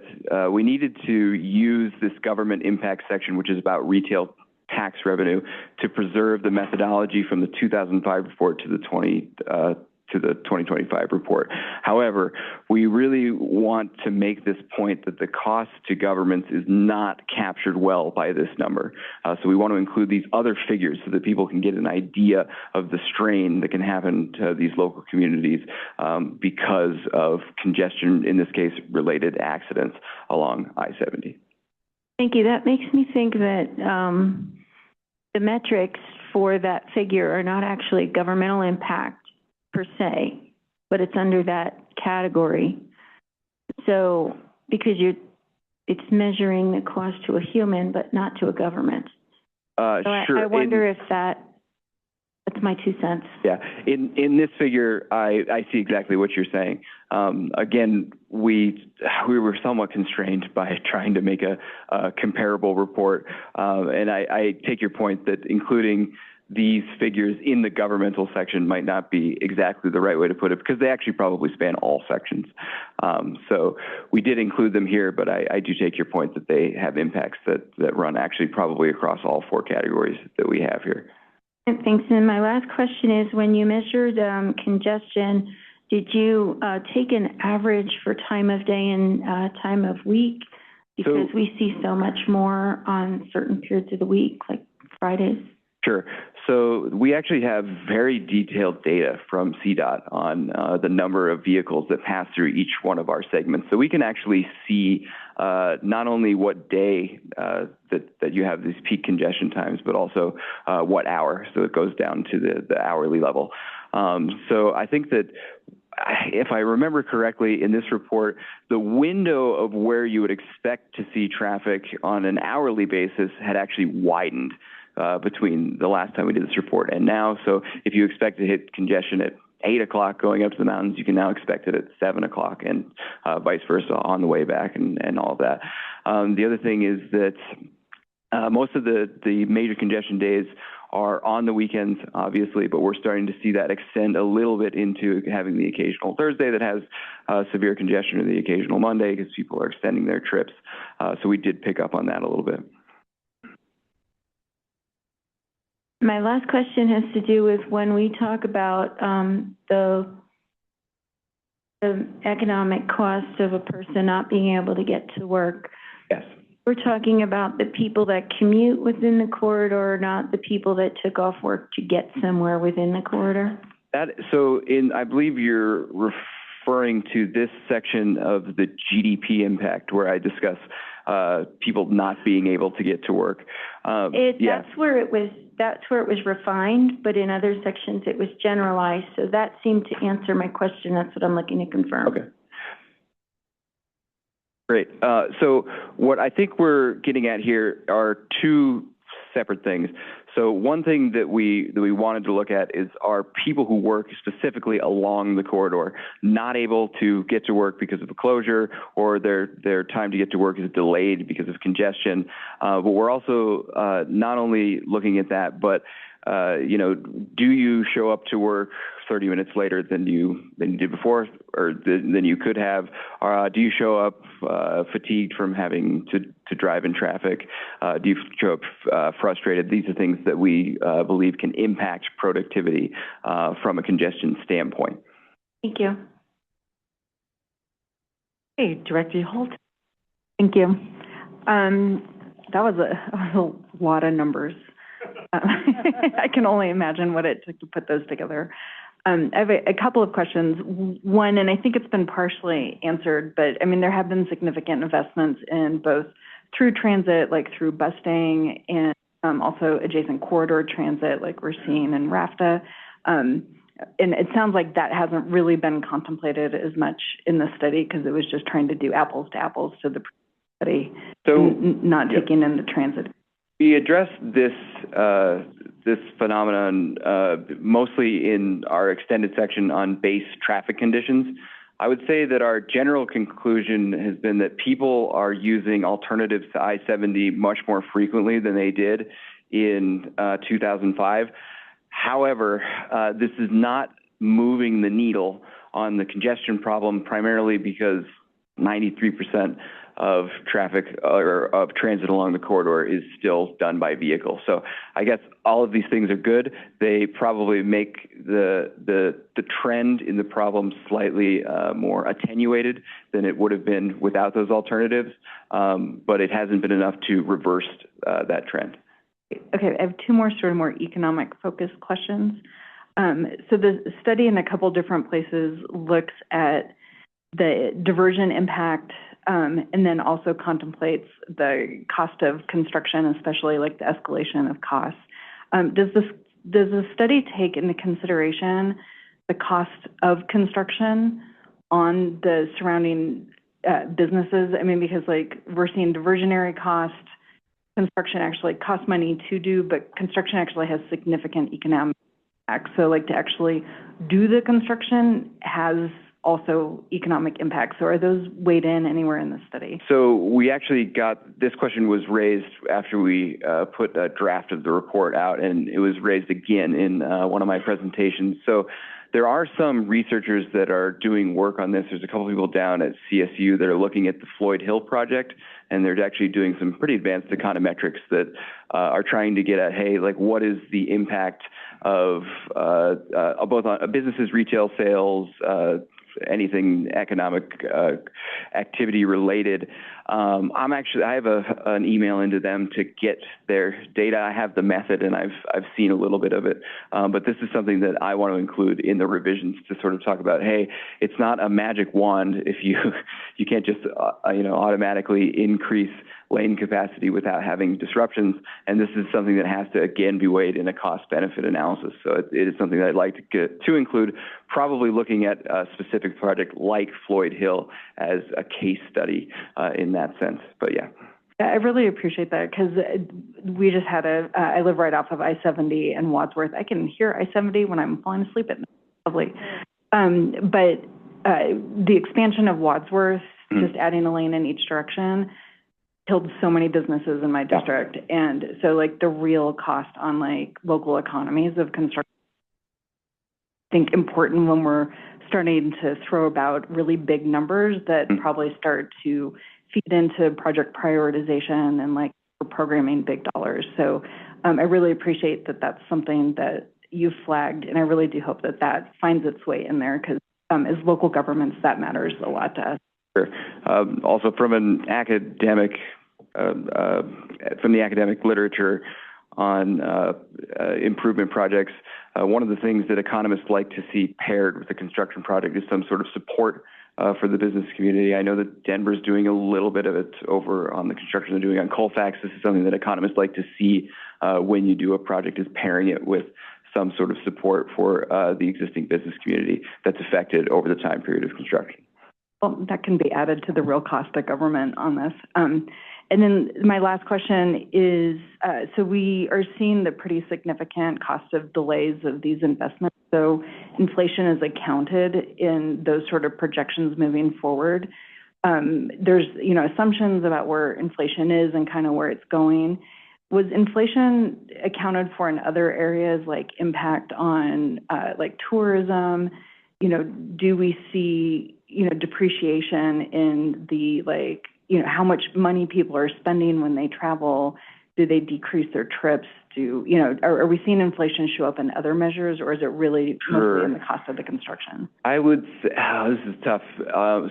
we needed to use this government impact section, which is about retail tax revenue, to preserve the methodology from the 2005 report to the 2025 report. However, we really want to make this point that the cost to governments is not captured well by this number. So we want to include these other figures so that people can get an idea of the strain that can happen to these local communities because of congestion, in this case, related accidents along I-70. Thank you. That makes me think that the metrics for that figure are not actually governmental impact per se, but it's under that category. So, because it's measuring the cost to a human, but not to a government. So Sure. I wonder if that's my 2 cents. Yeah, in this figure, I see exactly what you're saying. Again, we were somewhat constrained by trying to make a comparable report, and I take your point that including these figures in the governmental section might not be exactly the right way to put it, because they actually probably span all sections. So we did include them here, but I do take your point that they have impacts that run actually probably across all 4 categories that we have here. Thanks. And my last question is, when you measured congestion, did you take an average for time of day and time of week? Because we see so much more on certain periods of the week, like Fridays. Sure. So we actually have very detailed data from CDOT on the number of vehicles that pass through each one of our segments. So we can actually see not only what day that you have these peak congestion times, but also what hour. So it goes down to the hourly level. So I think that if I remember correctly, in this report, the window of where you would expect to see traffic on an hourly basis had actually widened between the last time we did this report and now. So if you expect to hit congestion at 8 o'clock going up to the mountains, you can now expect it at 7 o'clock, and vice versa on the way back, and all of that. The other thing is that most of the major congestion days are on the weekends, obviously, but we're starting to see that extend a little bit into having the occasional Thursday that has severe congestion, or the occasional Monday, because people are extending their trips. So we did pick up on that a little bit. My last question has to do with when we talk about the economic cost of a person not being able to get to work. Yes. We're talking about the people that commute within the corridor, not the people that took off work to get somewhere within the corridor? I believe you're referring to this section of the GDP impact where I discuss people not being able to get to work. That's where it was refined, but in other sections it was generalized. So that seemed to answer my question. That's what I'm looking to confirm. Okay. Great. So what I think we're getting at here are 2 separate things. So one thing that we wanted to look at is, are people who work specifically along the corridor not able to get to work because of a closure, or their time to get to work is delayed because of congestion. But we're also not only looking at that, but do you show up to work 30 minutes later than you did before, or than you could have? Do you show up fatigued from having to drive in traffic? Do you show up frustrated? These are things that we believe can impact productivity from a congestion standpoint. Thank you. Hey, Director Holt. Thank you. That was a lot of numbers. I can only imagine what it took to put those together. I have a couple of questions. One, and I think it's been partially answered, but I mean, there have been significant investments in both through transit, like through busing, and also adjacent corridor transit, like we're seeing in RAFTA. And it sounds like that hasn't really been contemplated as much in the study, because it was just trying to do apples to apples to the study, not taking in the transit. We addressed this phenomenon mostly in our extended section on base traffic conditions. I would say that our general conclusion has been that people are using alternatives to I-70 much more frequently than they did in 2005. However, this is not moving the needle on the congestion problem, primarily because 93% of traffic or of transit along the corridor is still done by vehicle. So I guess all of these things are good. They probably make the trend in the problem slightly more attenuated than it would have been without those alternatives, but it hasn't been enough to reverse that trend. Okay, I have 2 more sort of more economic focused questions. So the study in a couple different places looks at the diversion impact and then also contemplates the cost of construction, especially like the escalation of costs. Does the study take into consideration the cost of construction on the surrounding businesses? I mean, because like we're seeing diversionary cost, construction actually costs money to do, but construction actually has significant economic impact. So like to actually do the construction has also economic impact. So are those weighed in anywhere in the study? So we actually this question was raised after we put a draft of the report out, and it was raised again in one of my presentations. So there are some researchers that are doing work on this. There's a couple people down at CSU that are looking at the Floyd Hill project, and they're actually doing some pretty advanced econometrics that are trying to get at, hey, like what is the impact of both on businesses, retail sales, anything economic activity related. I have an email into them to get their data. I have the method and I've seen a little bit of it, but this is something that I want to include in the revisions to sort of talk about, hey, it's not a magic wand if you can't just automatically increase lane capacity without having disruptions, and this is something that has to again be weighed in a cost-benefit analysis. So it is something that I'd like to include, probably looking at a specific project like Floyd Hill as a case study in that sense. But yeah. I really appreciate that because we just had I live right off of I-70 in Wadsworth. I can hear I-70 when I'm falling asleep at night. Lovely. But the expansion of Wadsworth, just adding a lane in each direction, killed so many businesses in my district. And so like the real cost on like local economies of construction, I think important when we're starting to throw about really big numbers that probably start to feed into project prioritization and like programming big dollars. So I really appreciate that that's something that you flagged, and I really do hope that that finds its way in there because as local governments, that matters a lot to us. Sure. Also, from an academic, from the academic literature on improvement projects, one of the things that economists like to see paired with the construction project is some sort of support for the business community. I know that Denver's doing a little bit of it over on the construction they're doing on Colfax. This is something that economists like to see when you do a project, is pairing it with some sort of support for the existing business community that's affected over the time period of construction. Well, that can be added to the real cost of government on this. And then my last question is, so we are seeing the pretty significant cost of delays of these investments. So inflation is accounted in those sort of projections moving forward. There's, assumptions about where inflation is and kind of where it's going. Was inflation accounted for in other areas like impact on like tourism? Do we see, depreciation in the how much money people are spending when they travel? Do they decrease their trips? Are we seeing inflation show up in other measures, or is it really mostly in the cost of the construction? I would say, this is tough.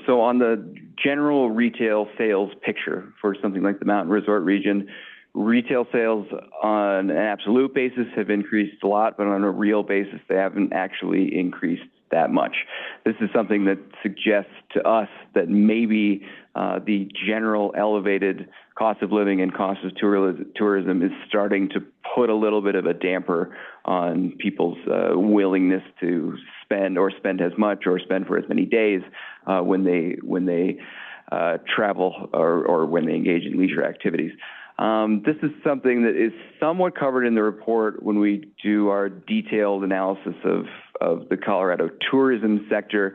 So on the general retail sales picture for something like the Mountain Resort region, retail sales on an absolute basis have increased a lot, but on a real basis, they haven't actually increased that much. This is something that suggests to us that maybe the general elevated cost of living and cost of tourism is starting to put a little bit of a damper on people's willingness to spend as much or spend for as many days when they travel or when they engage in leisure activities. This is something that is somewhat covered in the report when we do our detailed analysis of the Colorado tourism sector.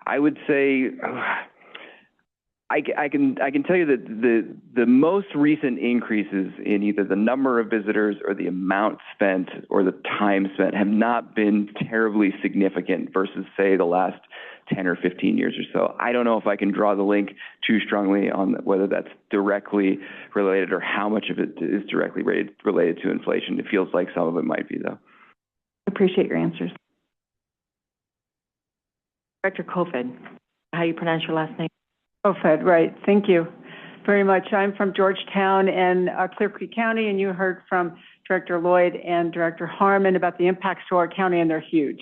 I would say I can tell you that the most recent increases in either the number of visitors or the amount spent or the time spent have not been terribly significant versus, say, the last 10 or 15 years or so. I don't know if I can draw the link too strongly on whether that's directly related or how much of it is directly related to inflation. It feels like some of it might be, though. I appreciate your answers. Director Kofod, how you pronounce your last name? Kofod, right. Thank you very much. I'm from Georgetown and Clear Creek County, and you heard from Director Lloyd and Director Harmon about the impacts to our county, and they're huge.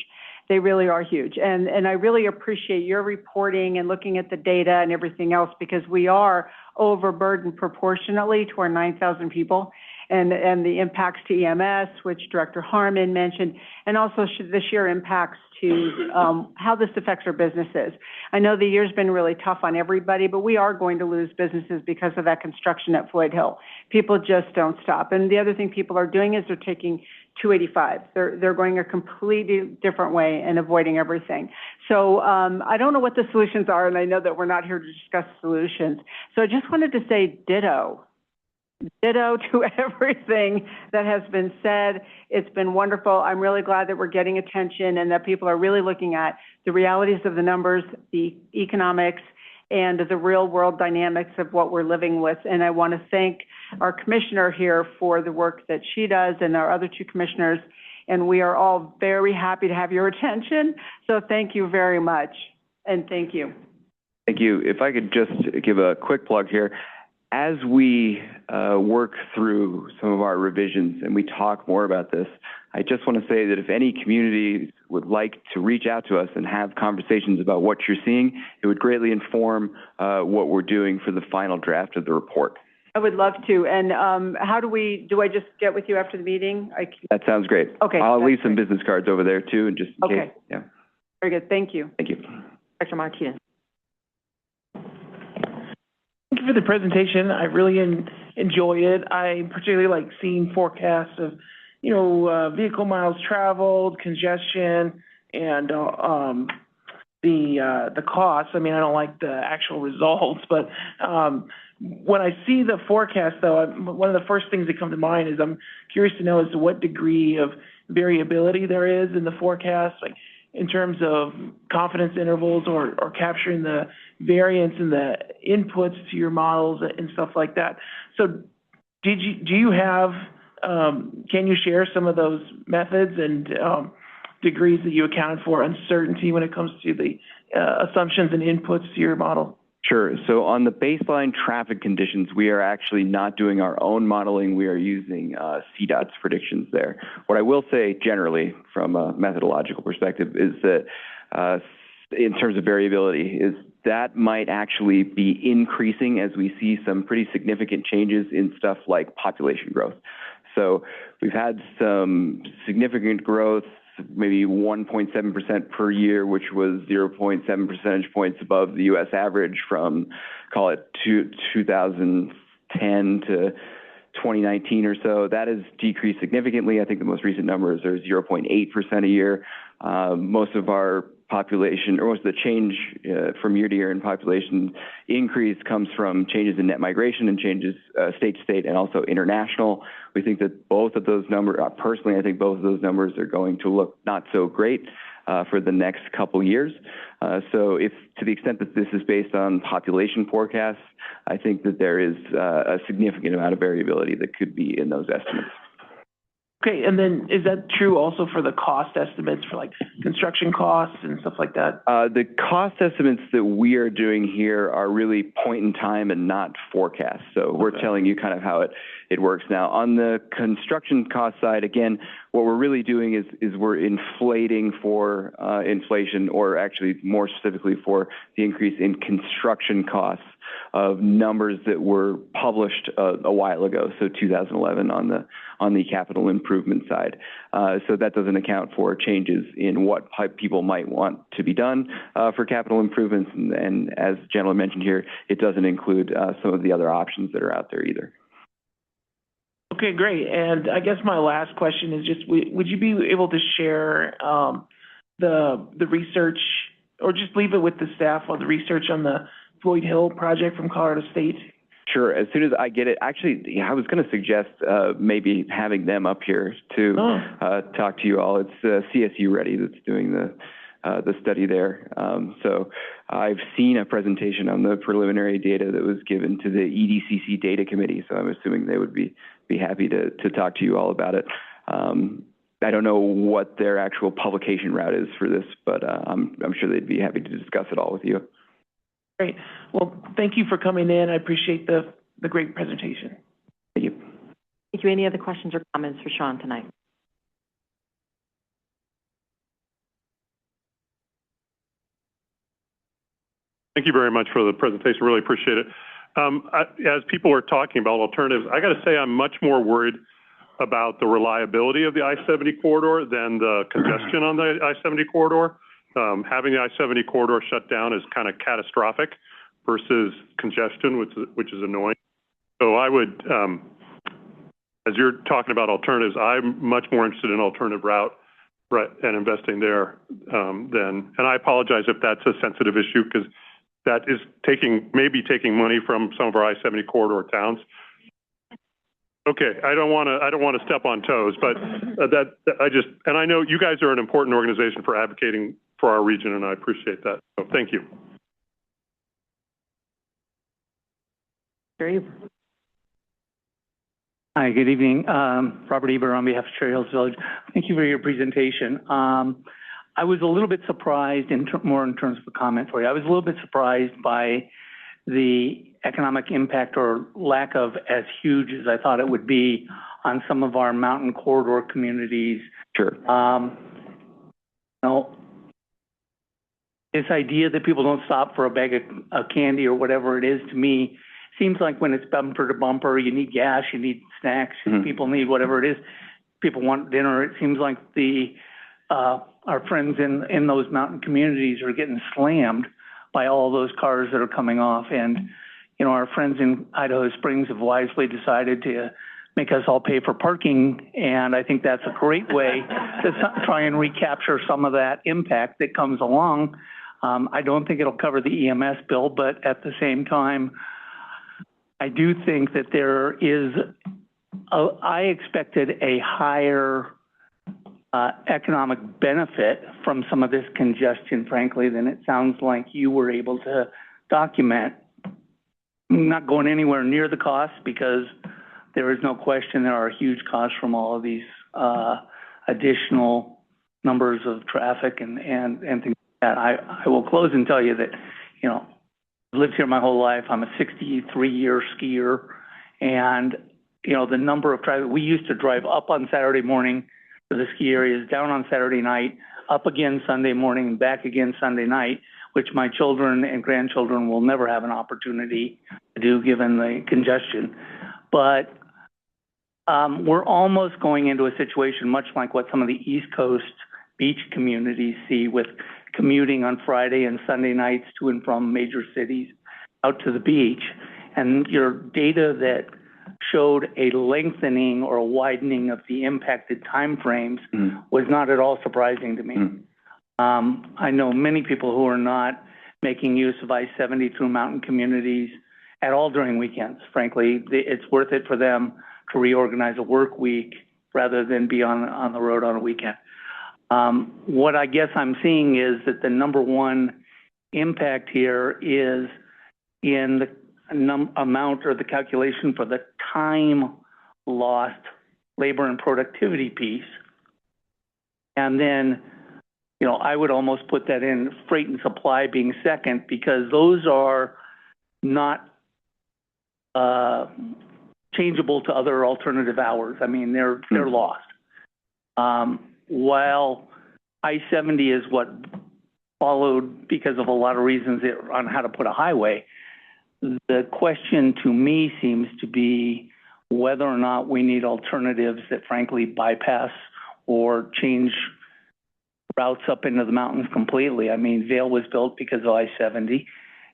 They really are huge. And I really appreciate your reporting and looking at the data and everything else, because we are overburdened proportionately to our 9,000 people, and the impacts to EMS, which Director Harmon mentioned, and also the sheer impacts to how this affects our businesses. I know the year's been really tough on everybody, but we are going to lose businesses because of that construction at Floyd Hill. People just don't stop. And the other thing people are doing is they're taking 285. They're going a completely different way and avoiding everything. So I don't know what the solutions are, and I know that we're not here to discuss solutions. So I just wanted to say ditto to everything that has been said. It's been wonderful. I'm really glad that we're getting attention and that people are really looking at the realities of the numbers, the economics, and the real world dynamics of what we're living with. And I want to thank our commissioner here for the work that she does, and our other two commissioners. And we are all very happy to have your attention. So thank you very much. And thank you. Thank you. If I could just give a quick plug here. As we work through some of our revisions and we talk more about this, I just want to say that if any communities would like to reach out to us and have conversations about what you're seeing, it would greatly inform what we're doing for the final draft of the report. I would love to. And how do I just get with you after the meeting? That sounds great. Okay. I'll leave some business cards over there too, and just in case. Yeah. Very good. Thank you. Thank you. Director Martinez. Thank you for the presentation. I really enjoyed it. I particularly like seeing forecasts of, vehicle miles traveled, congestion, and the costs. I mean, I don't like the actual results, but when I see the forecast, though, one of the first things that come to mind is I'm curious to know as to what degree of variability there is in the forecast, like in terms of confidence intervals or capturing the variance in the inputs to your models and stuff like that. So do you have, can you share some of those methods and degrees that you accounted for uncertainty when it comes to the assumptions and inputs to your model? Sure. So on the baseline traffic conditions, we are actually not doing our own modeling. We are using CDOT's predictions there. What I will say generally from a methodological perspective is that in terms of variability is that might actually be increasing as we see some pretty significant changes in stuff like population growth. So we've had some significant growth, maybe 1.7% per year, which was 0.7 percentage points above the U.S. average from, call it, 2010 to 2019 or so. That has decreased significantly. I think the most recent numbers are 0.8% a year. Most of our population, or most of the change from year to year in population increase comes from changes in net migration and changes state to state and also international. We think that both of those numbers, personally, I think both of those numbers are going to look not so great for the next couple years. So if, to the extent that this is based on population forecasts, I think that there is a significant amount of variability that could be in those estimates. Okay, and then is that true also for the cost estimates for like construction costs and stuff like that? The cost estimates that we are doing here are really point in time and not forecasts. So we're telling you kind of how it works now. On the construction cost side, again, what we're really doing is we're inflating for inflation, or actually more specifically for the increase in construction costs of numbers that were published a while ago, so 2011 on the capital improvement side. So that doesn't account for changes in what people might want to be done for capital improvements, and as the gentleman mentioned here, it doesn't include some of the other options that are out there either. Okay, great. And I guess my last question is just, would you be able to share the research, or just leave it with the staff on the research on the Floyd Hill project from Colorado State? Sure. As soon as I get it, actually, I was going to suggest maybe having them up here to talk to you all. It's CSU Ready that's doing the study there. So I've seen a presentation on the preliminary data that was given to the EDCC Data Committee, so I'm assuming they would be happy to talk to you all about it. I don't know what their actual publication route is for this, but I'm sure they'd be happy to discuss it all with you. Great. Well, thank you for coming in. I appreciate the great presentation. Thank you. Thank you. Any other questions or comments for Sean tonight? Thank you very much for the presentation. Really appreciate it. As people are talking about alternatives, I got to say I'm much more worried about the reliability of the I-70 corridor than the congestion on the I-70 corridor. Having the I-70 corridor shut down is kind of catastrophic versus congestion, which is annoying. So I would, as you're talking about alternatives, I'm much more interested in alternative route and investing there and I apologize if that's a sensitive issue because that is maybe taking money from some of our I-70 corridor towns. Okay, I don't want to step on toes, but and I know you guys are an important organization for advocating for our region, and I appreciate that. So thank you. Hi, good evening. Robert Eber on behalf of Cherry Hills Village. Thank you for your presentation. I was a little bit surprised, more in terms of a comment for you, I was a little bit surprised by the economic impact or lack of as huge as I thought it would be on some of our mountain corridor communities. Sure. This idea that people don't stop for a bag of candy or whatever it is, to me, seems like when it's bumper to bumper, you need gas, you need snacks, people need whatever it is. People want dinner. It seems like our friends in those mountain communities are getting slammed by all those cars that are coming off. And, you know, our friends in Idaho Springs have wisely decided to make us all pay for parking. And I think that's a great way to try and recapture some of that impact that comes along. I don't think it'll cover the EMS bill, but at the same time, I do think that there is, I expected a higher economic benefit from some of this congestion, frankly, than it sounds like you were able to document. I'm not going anywhere near the cost because there is no question there are huge costs from all of these additional numbers of traffic and things like that. I will close and tell you that, you know, I've lived here my whole life. I'm a 63-year skier, and, you know, the number of traffic, we used to drive up on Saturday morning to the ski areas, down on Saturday night, up again Sunday morning, and back again Sunday night, which my children and grandchildren will never have an opportunity to do given the congestion. But we're almost going into a situation much like what some of the East Coast beach communities see with commuting on Friday and Sunday nights to and from major cities out to the beach. And your data that showed a lengthening or a widening of the impacted timeframes was not at all surprising to me. I know many people who are not making use of I-70 through mountain communities at all during weekends. Frankly, it's worth it for them to reorganize a work week rather than be on the road on a weekend. What I guess I'm seeing is that the number one impact here is in the amount or the calculation for the time lost, labor and productivity piece. And then, you know, I would almost put that in freight and supply being second, because those are not changeable to other alternative hours. I mean, they're lost. While I-70 is what followed because of a lot of reasons on how to put a highway, the question to me seems to be whether or not we need alternatives that frankly bypass or change routes up into the mountains completely. I mean, Vail was built because of I-70,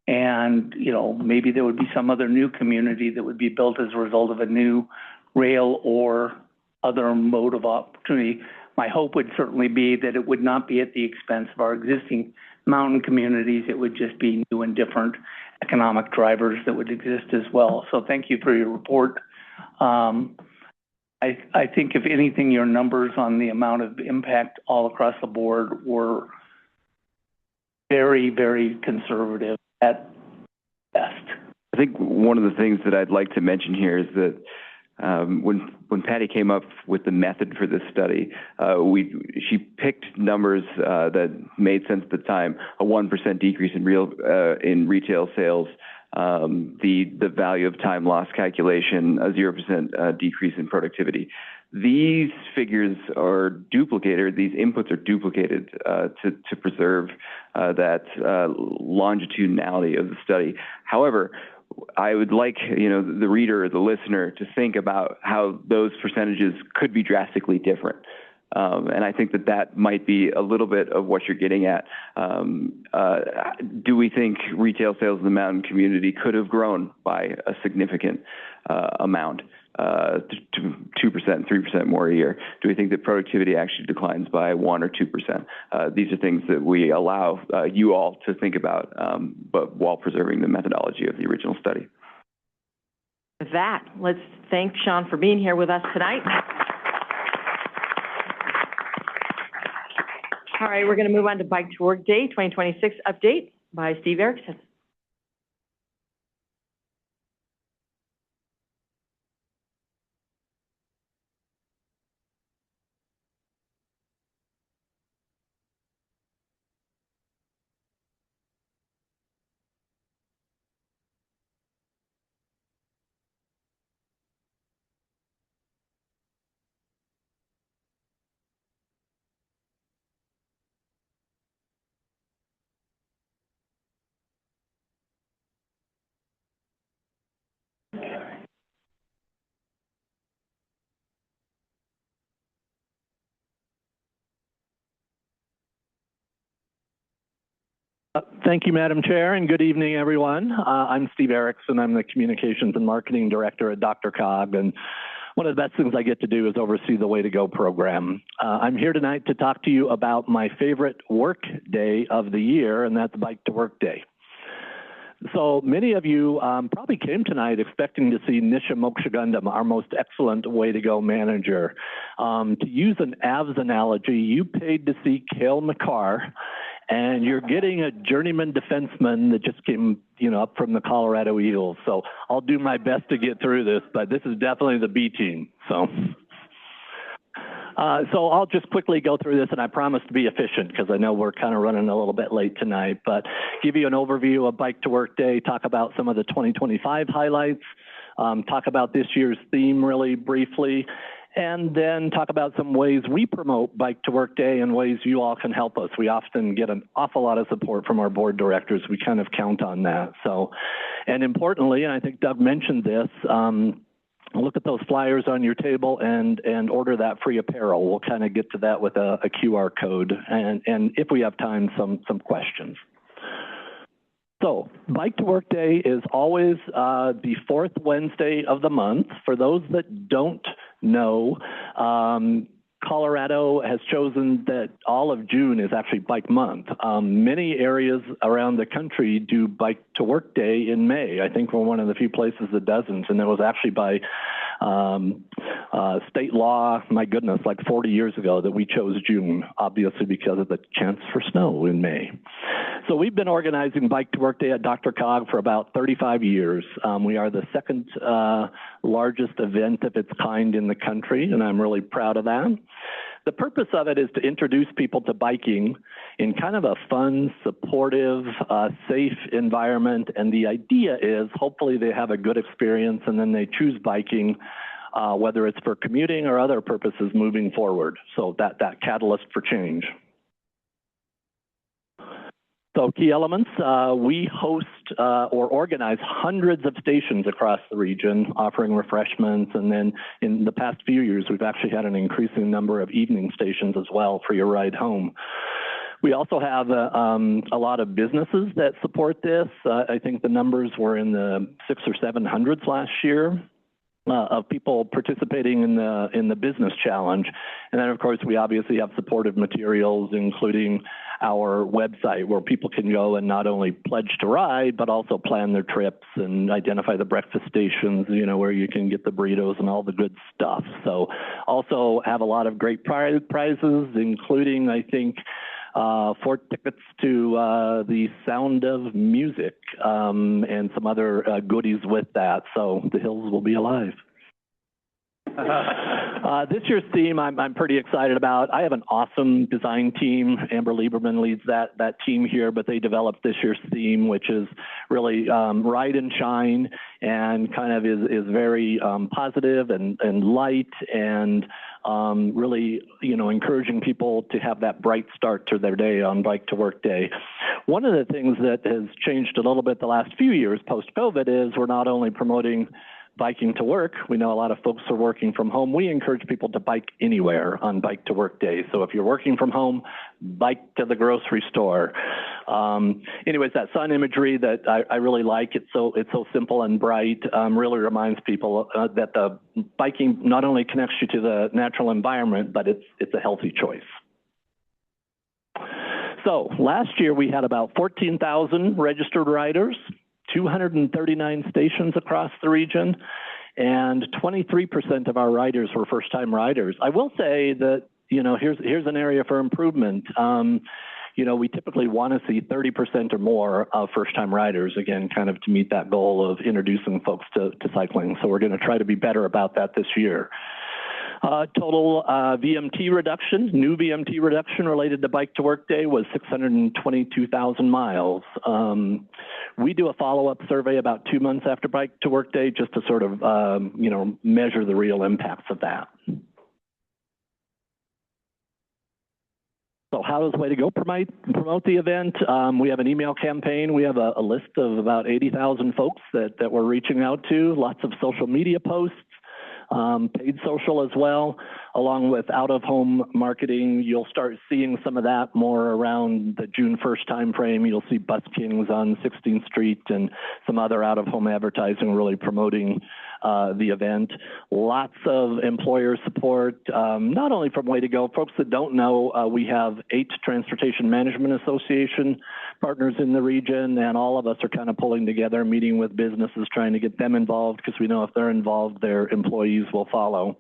and, you know, maybe there would be some other new community that would be built as a result of a new rail or other mode of opportunity. My hope would certainly be that it would not be at the expense of our existing mountain communities. It would just be new and different economic drivers that would exist as well. So thank you for your report. I think if anything, your numbers on the amount of impact all across the board were very, very conservative at best. I think one of the things that I'd like to mention here is that when Patty came up with the method for this study, she picked numbers that made sense at the time: a 1% decrease in retail sales, the value of time loss calculation, a 0% decrease in productivity. these figures are duplicated, or these inputs are duplicated to preserve that longitudinality of the study. However, I would like, the reader or the listener to think about how those percentages could be drastically different. And I think that might be a little bit of what you're getting at. Do we think retail sales in the mountain community could have grown by a significant amount, 2%, 3% more a year? Do we think that productivity actually declines by 1 or 2%? These are things that we allow you all to think about, but while preserving the methodology of the original study. With that, let's thank Sean for being here with us tonight. All right, we're going to move on to Bike to Work Day 2026 update by Steve Erickson. Thank you, Madam Chair, and good evening, everyone. I'm Steve Erickson. I'm the Communications and Marketing Director at DRCOG, and one of the best things I get to do is oversee the Way to Go program. I'm here tonight to talk to you about my favorite work day of the year, and that's Bike to Work Day. So many of you probably came tonight expecting to see Nisha Mokshagundam, our most excellent Way to Go manager. To use an Avs analogy, you paid to see Cale Makar, and you're getting a journeyman defenseman that just came, up from the Colorado Eagles. So I'll do my best to get through this, but this is definitely the B team. So I'll just quickly go through this, and I promise to be efficient because I know we're kind of running a little bit late tonight, but give you an overview of Bike to Work Day, talk about some of the 2025 highlights, talk about this year's theme really briefly, and then talk about some ways we promote Bike to Work Day and ways you all can help us. We often get an awful lot of support from our board directors. We kind of count on that. So, and importantly, and I think Doug mentioned this, look at those flyers on your table and order that free apparel. We'll kind of get to that with a QR code, and if we have time, some questions. So, Bike to Work Day is always the fourth Wednesday of the month. For those that don't know, Colorado has chosen that all of June is actually Bike Month. Many areas around the country do Bike to Work Day in May. I think we're one of the few places that doesn't, and it was actually by state law, my goodness, like 40 years ago that we chose June, obviously because of the chance for snow in May. So we've been organizing Bike to Work Day at DRCOG for about 35 years. We are the second largest event of its kind in the country, and I'm really proud of that. The purpose of it is to introduce people to biking in kind of a fun, supportive, safe environment, and the idea is hopefully they have a good experience and then they choose biking, whether it's for commuting or other purposes moving forward. So that catalyst for change. So key elements, we host or organize hundreds of stations across the region offering refreshments, and then in the past few years we've actually had an increasing number of evening stations as well for your ride home. We also have a lot of businesses that support this. I think the numbers were in the 600 or 700s last year. Of people participating in the business challenge. And then of course we obviously have supportive materials, including our website where people can go and not only pledge to ride, but also plan their trips and identify the breakfast stations, where you can get the burritos and all the good stuff. So also have a lot of great prizes, including, I think, 4 tickets to the Sound of Music and some other goodies with that. So the hills will be alive. This year's theme I'm pretty excited about. I have an awesome design team. Amber Lieberman leads that team here, but they developed this year's theme, which is really ride and shine, and kind of is very positive and light, and really, encouraging people to have that bright start to their day on Bike to Work Day. One of the things that has changed a little bit the last few years post-COVID is we're not only promoting biking to work. We know a lot of folks are working from home. We encourage people to bike anywhere on Bike to Work Day. So if you're working from home, bike to the grocery store. Anyways, that sun imagery that I really like, it's so simple and bright, really reminds people that the biking not only connects you to the natural environment, but it's a healthy choice. So last year we had about 14,000 registered riders, 239 stations across the region, and 23% of our riders were first-time riders. I will say that, here's an area for improvement. We typically want to see 30% or more of first-time riders, again, kind of to meet that goal of introducing folks to cycling. So we're going to try to be better about that this year. Total VMT reduction, new VMT reduction related to Bike to Work Day was 622,000 miles. We do a follow-up survey about 2 months after Bike to Work Day just to sort of, measure the real impacts of that. So how does Way to Go promote the event? We have an email campaign. We have a list of about 80,000 folks that we're reaching out to, lots of social media posts. Paid social as well, along with out-of-home marketing. You'll start seeing some of that more around the June 1st timeframe. You'll see buskings on 16th Street and some other out-of-home advertising really promoting the event. Lots of employer support, not only from Way to Go. Folks that don't know, we have 8 Transportation Management Association partners in the region, and all of us are kind of pulling together, meeting with businesses, trying to get them involved, because we know if they're involved, their employees will follow.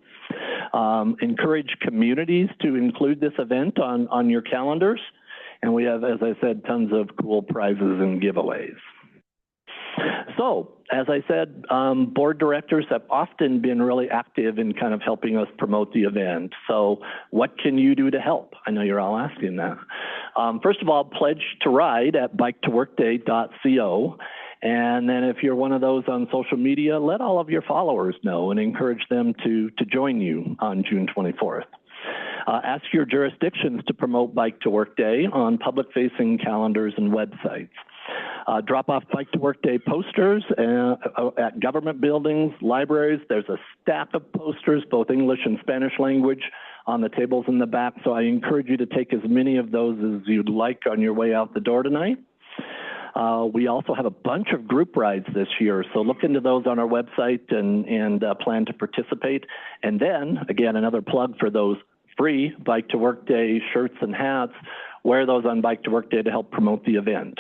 Encourage communities to include this event on your calendars, and we have, as I said, tons of cool prizes and giveaways. So, as I said, board directors have often been really active in kind of helping us promote the event. So what can you do to help? I know you're all asking that. First of all, pledge to ride at biketoworkday.co. And then if you're one of those on social media, let all of your followers know and encourage them to join you on June 24th. Ask your jurisdictions to promote Bike to Work Day on public-facing calendars and websites. Drop off Bike to Work Day posters at government buildings, libraries. There's a stack of posters, both English and Spanish language, on the tables in the back. So I encourage you to take as many of those as you'd like on your way out the door tonight. We also have a bunch of group rides this year, so look into those on our website and plan to participate. And then, again, another plug for those free Bike to Work Day shirts and hats. Wear those on Bike to Work Day to help promote the event.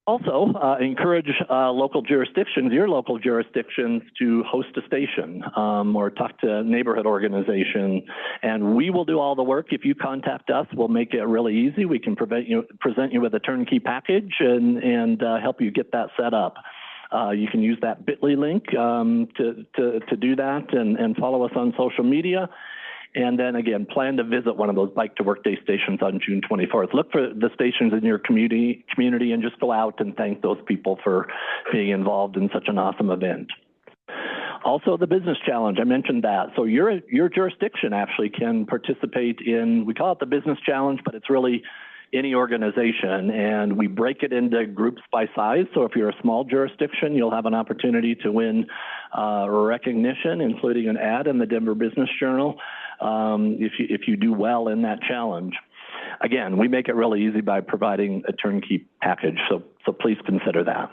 Also, encourage your local jurisdictions to host a station or talk to a neighborhood organization. And we will do all the work. If you contact us, we'll make it really easy. We can present you with a turnkey package and help you get that set up. You can use that bit.ly link to do that and follow us on social media. And then again, plan to visit one of those Bike to Work Day stations on June 24th. Look for the stations in your community and just go out and thank those people for being involved in such an awesome event. Also, the Business Challenge, I mentioned that. So your jurisdiction actually can participate in, we call it the Business Challenge, but it's really any organization, and we break it into groups by size. So if you're a small jurisdiction, you'll have an opportunity to win recognition, including an ad in the Denver Business Journal, if you do well in that challenge. Again, we make it really easy by providing a turnkey package, so please consider that.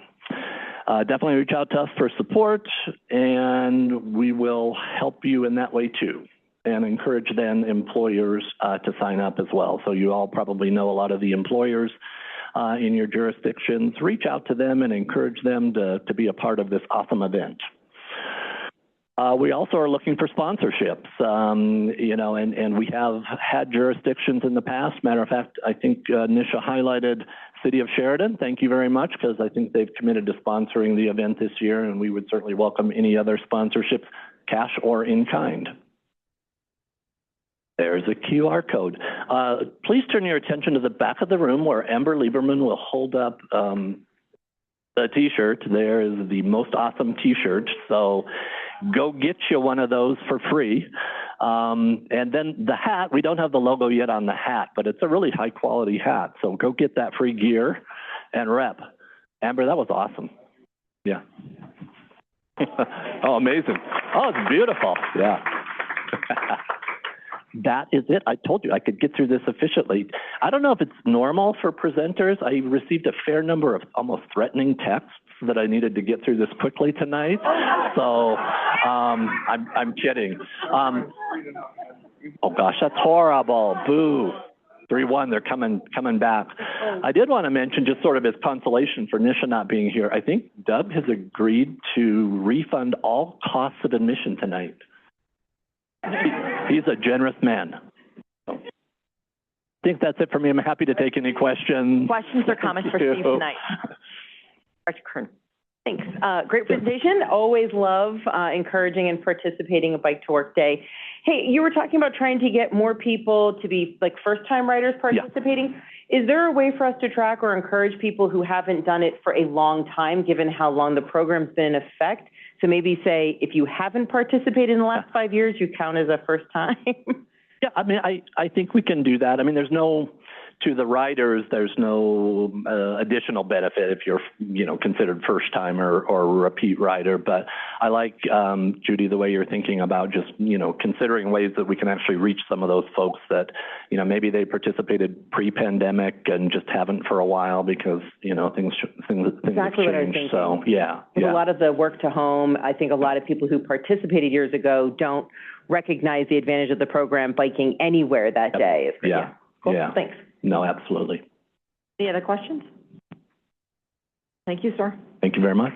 Definitely reach out to us for support, and we will help you in that way too. And encourage then employers to sign up as well. So you all probably know a lot of the employers in your jurisdictions. Reach out to them and encourage them to be a part of this awesome event. We also are looking for sponsorships, you know, and we have had jurisdictions in the past. Matter of fact, I think Nisha highlighted City of Sheridan. Thank you very much, because I think they've committed to sponsoring the event this year, and we would certainly welcome any other sponsorships, cash or in kind. There's a QR code. Please turn your attention to the back of the room where Amber Lieberman will hold up the t-shirt. There is the most awesome t-shirt. So go get you one of those for free. And then the hat, we don't have the logo yet on the hat, but it's a really high quality hat. So go get that free gear and rep. Amber, that was awesome. Yeah. Oh, amazing. Oh, it's beautiful. Yeah. That is it. I told you I could get through this efficiently. I don't know if it's normal for presenters. I received a fair number of almost threatening texts that I needed to get through this quickly tonight. So I'm kidding. Oh gosh, that's horrible. Boo. 3-1, they're coming back. I did want to mention, just sort of as consolation for Nisha not being here, I think Doug has agreed to refund all costs of admission tonight. He's a generous man. I think that's it for me. I'm happy to take any questions. Questions or comments for Steve tonight? Dr. Kern. Thanks. Great presentation. Always love encouraging and participating in Bike to Work Day. Hey, you were talking about trying to get more people to be like first-time riders participating. Yeah. Is there a way for us to track or encourage people who haven't done it for a long time, given how long the program's been in effect? So maybe say, if you haven't participated in the last 5 years, you count as a first time? Yeah, I mean, I think we can do that. I mean, there's no, to the riders, there's no additional benefit if you're, you know, considered first time or repeat rider. But I like, Judy, the way you're thinking about just, you know, considering ways that we can actually reach some of those folks that, you know, maybe they participated pre-pandemic and just haven't for a while because, you know, things exactly have changed. What I was thinking. So yeah. A lot of the work to home, I think a lot of people who participated years ago don't recognize the advantage of the program biking anywhere that day. Yeah. Cool. Yeah. Thanks. No, absolutely. Any other questions? Thank you, sir. Thank you very much.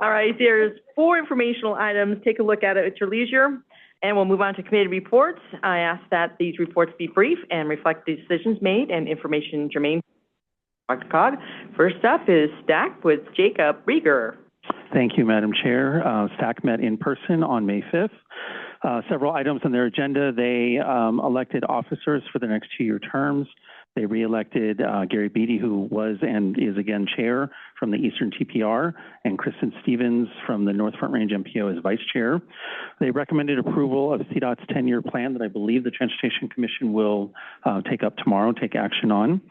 All right, there's 4 informational items. Take a look at it at your leisure, and we'll move on to committee reports. I ask that these reports be brief and reflect the decisions made and information germane to DRCOG. First up is STAC with Jacob Rieger. Thank you, Madam Chair. STAC met in person on May 5th. Several items on their agenda. They elected officers for the next 2-year terms. They reelected Gary Beatty, who was and is again chair from the Eastern TPR, and Kristen Stevens from the North Front Range MPO as vice chair. They recommended approval of CDOT's 10-year plan that I believe the Transportation Commission will take up tomorrow, take action on.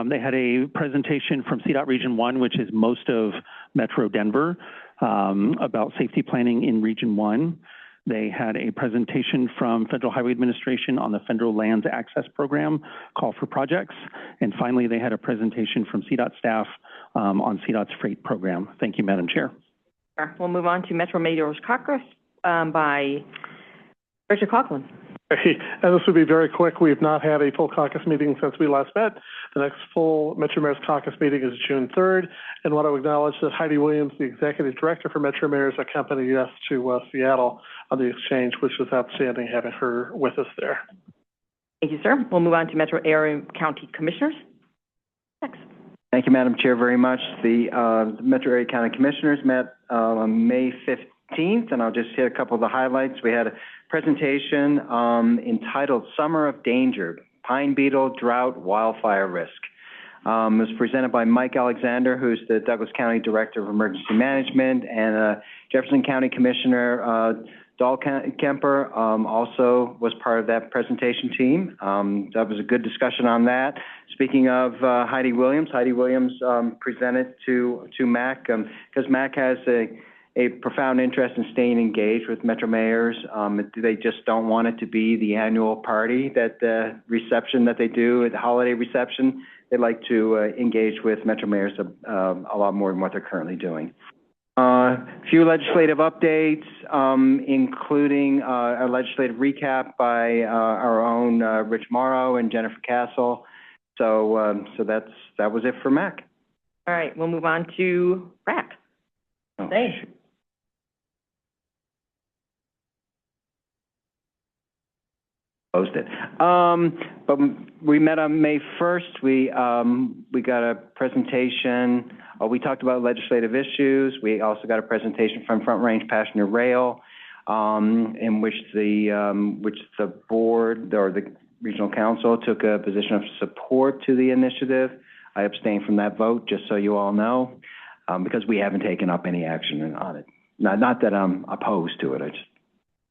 They had a presentation from CDOT Region 1, which is most of Metro Denver, about safety planning in Region 1. They had a presentation from Federal Highway Administration on the Federal Lands Access Program, Call for Projects. And finally, they had a presentation from CDOT staff on CDOT's freight program. Thank you, Madam Chair. We'll move on to Metro Mayor's Caucus by Richard Coughlin. Hey, and this will be very quick. We have not had a full caucus meeting since we last met. The next full Metro Mayor's Caucus meeting is June 3rd. And want to acknowledge that Heidi Williams, the Executive Director for Metro Mayor's, accompanied us to Seattle on the exchange, which was outstanding having her with us there. Thank you, sir. We'll move on to Metro Area County Commissioners. Next. Thank you, Madam Chair, very much. The Metro Area County Commissioners met on May 15th, and I'll just hit a couple of the highlights. We had a presentation entitled Summer of Danger, Pine Beetle, Drought, Wildfire Risk. It was presented by Mike Alexander, who's the Douglas County Director of Emergency Management, and Jefferson County Commissioner Dahl Kemper also was part of that presentation team. That was a good discussion on that. Speaking of Heidi Williams presented to MAC because MAC has a profound interest in staying engaged with Metro Mayors. They just don't want it to be the annual party, that the reception that they do, the holiday reception. They like to engage with Metro Mayors a lot more than what they're currently doing. A few legislative updates, including a legislative recap by our own Rich Morrow and Jennifer Castle. So that was it for MAC. All right, we'll move on to RAC. Oh, Thanks. Closed it. But we met on May 1st. We got a presentation. We talked about legislative issues. We also got a presentation from Front Range Passenger Rail, in which the board or the regional council took a position of support to the initiative. I abstained from that vote, just so you all know, because we haven't taken up any action on it. Not that I'm opposed to it.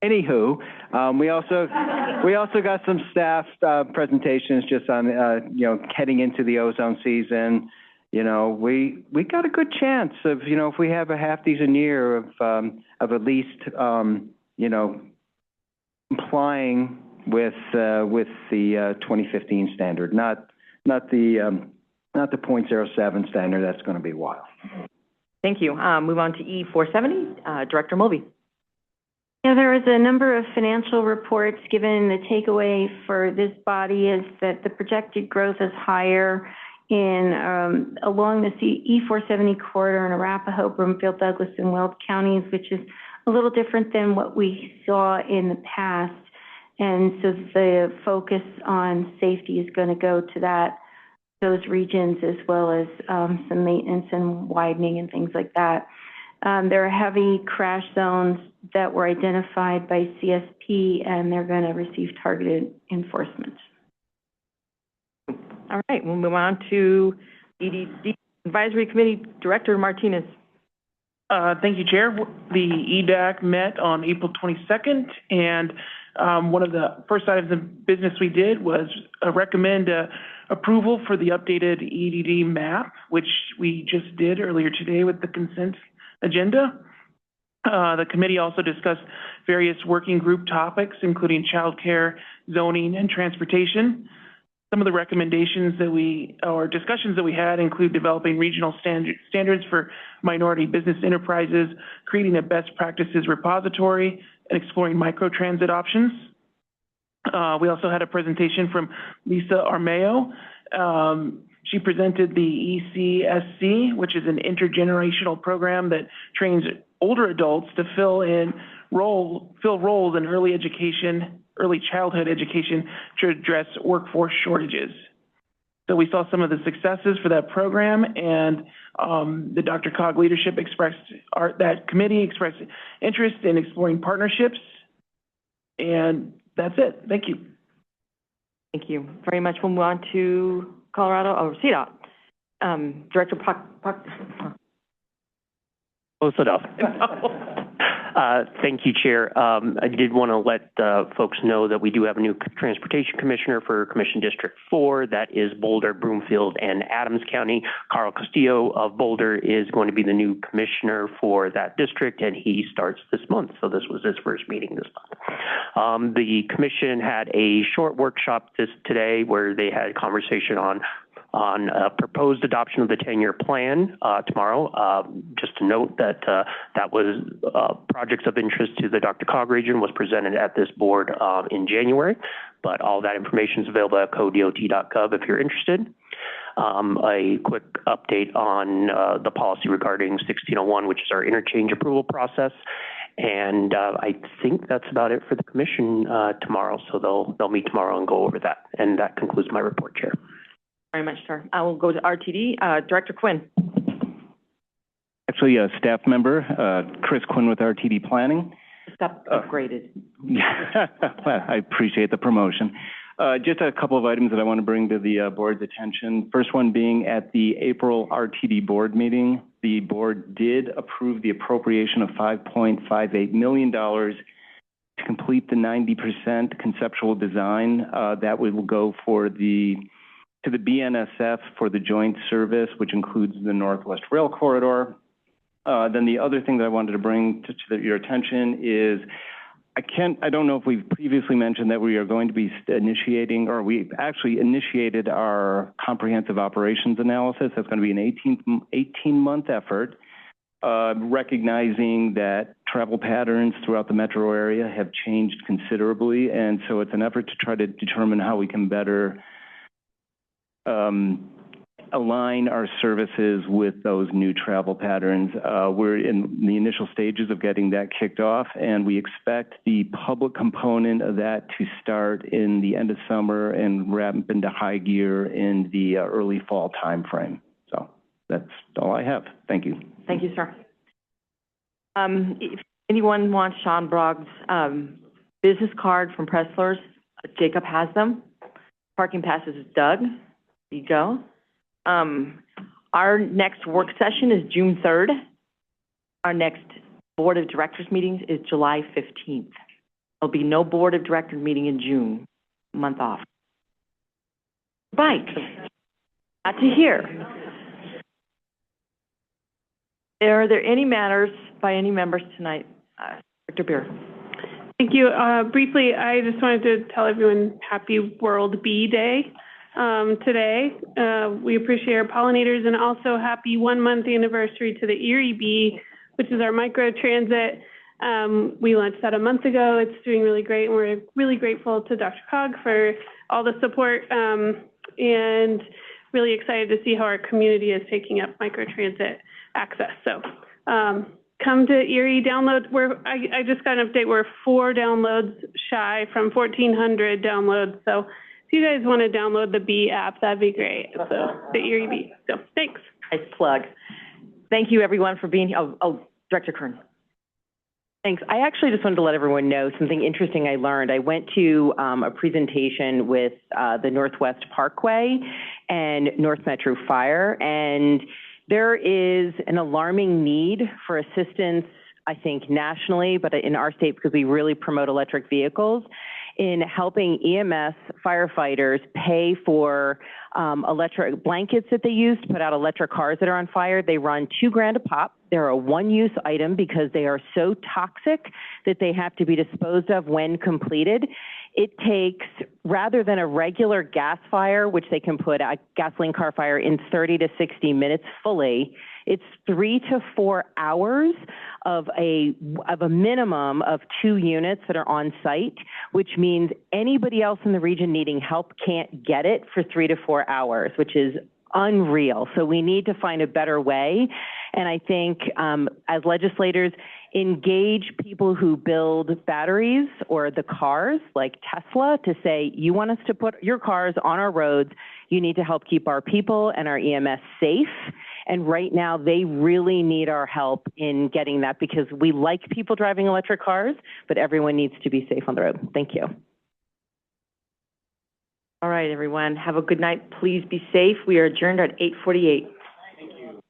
Anywho, we also got some staff presentations just on heading into the ozone season. We got a good chance of if we have a half decent year of at least complying with the 2015 standard, not the 0.07 standard. That's going to be wild. Thank you. Move on to E470, Director Mulvey. Yeah, there was a number of financial reports given. The takeaway for this body is that the projected growth is higher in along the E470 corridor in Arapahoe, Broomfield, Douglas, and Weld counties, which is a little different than what we saw in the past. And so the focus on safety is going to go to those regions, as well as some maintenance and widening and things like that. There are heavy crash zones that were identified by CSP, and they're going to receive targeted enforcement. All right, we'll move on to EDC Advisory Committee Director Martinez. Thank you, Chair. The EDAC met on April 22nd, and one of the first items of business we did was recommend approval for the updated EDD map, which we just did earlier today with the consent agenda. The committee also discussed various working group topics, including childcare, zoning, and transportation. Some of the recommendations or discussions that we had include developing regional standards for minority business enterprises, creating a best practices repository, and exploring microtransit options. We also had a presentation from Lisa Armeo. She presented the ECSC, which is an intergenerational program that trains older adults to fill roles in early childhood education to address workforce shortages. So we saw some of the successes for that program, and the DRCOG leadership that committee expressed interest in exploring partnerships. And that's it. Thank you. Thank you very much. We'll move on to CDOT. Director Close enough. Thank you, Chair. I did want to let folks know that we do have a new transportation commissioner for Commission District 4. That is Boulder, Broomfield, and Adams County. Carl Castillo of Boulder is going to be the new commissioner for that district, and he starts this month. So this was his first meeting this month. The commission had a short workshop today where they had a conversation on proposed adoption of the 10-year plan tomorrow. Just to note that that was projects of interest to the DRCOG region was presented at this board in January, but all that information is available at codot.gov if you're interested. A quick update on the policy regarding 1601, which is our interchange approval process. And I think that's about it for the commission tomorrow. So they'll meet tomorrow and go over that. And that concludes my report, Chair. Very much, sir. I will go to RTD. Director Quinn. Actually, a staff member, Chris Quinn with RTD Planning. Got upgraded. Well, I appreciate the promotion. Just a couple of items that I want to bring to the board's attention. First one being at the April RTD board meeting, the board did approve the appropriation of $5.58 million to complete the 90% conceptual design that will go to the BNSF for the joint service, which includes the Northwest Rail Corridor. Then the other thing that I wanted to bring to your attention is, I don't know if we've previously mentioned that we are going to be initiating, or we actually initiated our comprehensive operations analysis. That's going to be an 18-month effort, recognizing that travel patterns throughout the metro area have changed considerably. And so it's an effort to try to determine how we can better align our services with those new travel patterns. We're in the initial stages of getting that kicked off, and we expect the public component of that to start in the end of summer and wrap into high gear in the early fall timeframe. So that's all I have. Thank you. Thank you, sir. If anyone wants Sean Brogg's business card from Presslers, Jacob has them. Parking passes is Doug. There you go. Our next work session is June 3rd. Our next Board of Directors meetings is July 15th. There'll be no Board of Directors meeting in June, a month off. Bike. Not to hear. Are there any matters by any members tonight? Dr. Beer. Thank you. Briefly, I just wanted to tell everyone Happy World Bee Day today. We appreciate our pollinators, and also happy 1 month anniversary to the Erie Bee, which is our micro transit. We launched that a month ago. It's doing really great, and we're really grateful to DRCOG for all the support, and really excited to see how our community is taking up micro transit access. So come to Erie, download. I just got an update. We're 4 downloads shy from 1,400 downloads. So if you guys want to download the Bee app, that'd be great. So the Erie Bee. So thanks. Nice plug. Thank you, everyone, for being here. Director Kern. Thanks. I actually just wanted to let everyone know something interesting I learned. I went to a presentation with the Northwest Parkway and North Metro Fire, and there is an alarming need for assistance, I think, nationally, but in our state, because we really promote electric vehicles, in helping EMS firefighters pay for electric blankets that they use to put out electric cars that are on fire. They run $2,000 a pop. They're a one-use item because they are so toxic that they have to be disposed of when completed. It takes, rather than a regular gas fire, which they can put a gasoline car fire in 30 to 60 minutes fully, it's 3 to 4 hours of a minimum of 2 units that are on site, which means anybody else in the region needing help can't get it for 3 to 4 hours, which is unreal. So we need to find a better way. And I think as legislators, engage people who build batteries or the cars like Tesla to say, you want us to put your cars on our roads, you need to help keep our people and our EMS safe. And right now they really need our help in getting that, because we like people driving electric cars, but everyone needs to be safe on the road. Thank you. All right, everyone. Have a good night. Please be safe. We are adjourned at 8:48. Thank you.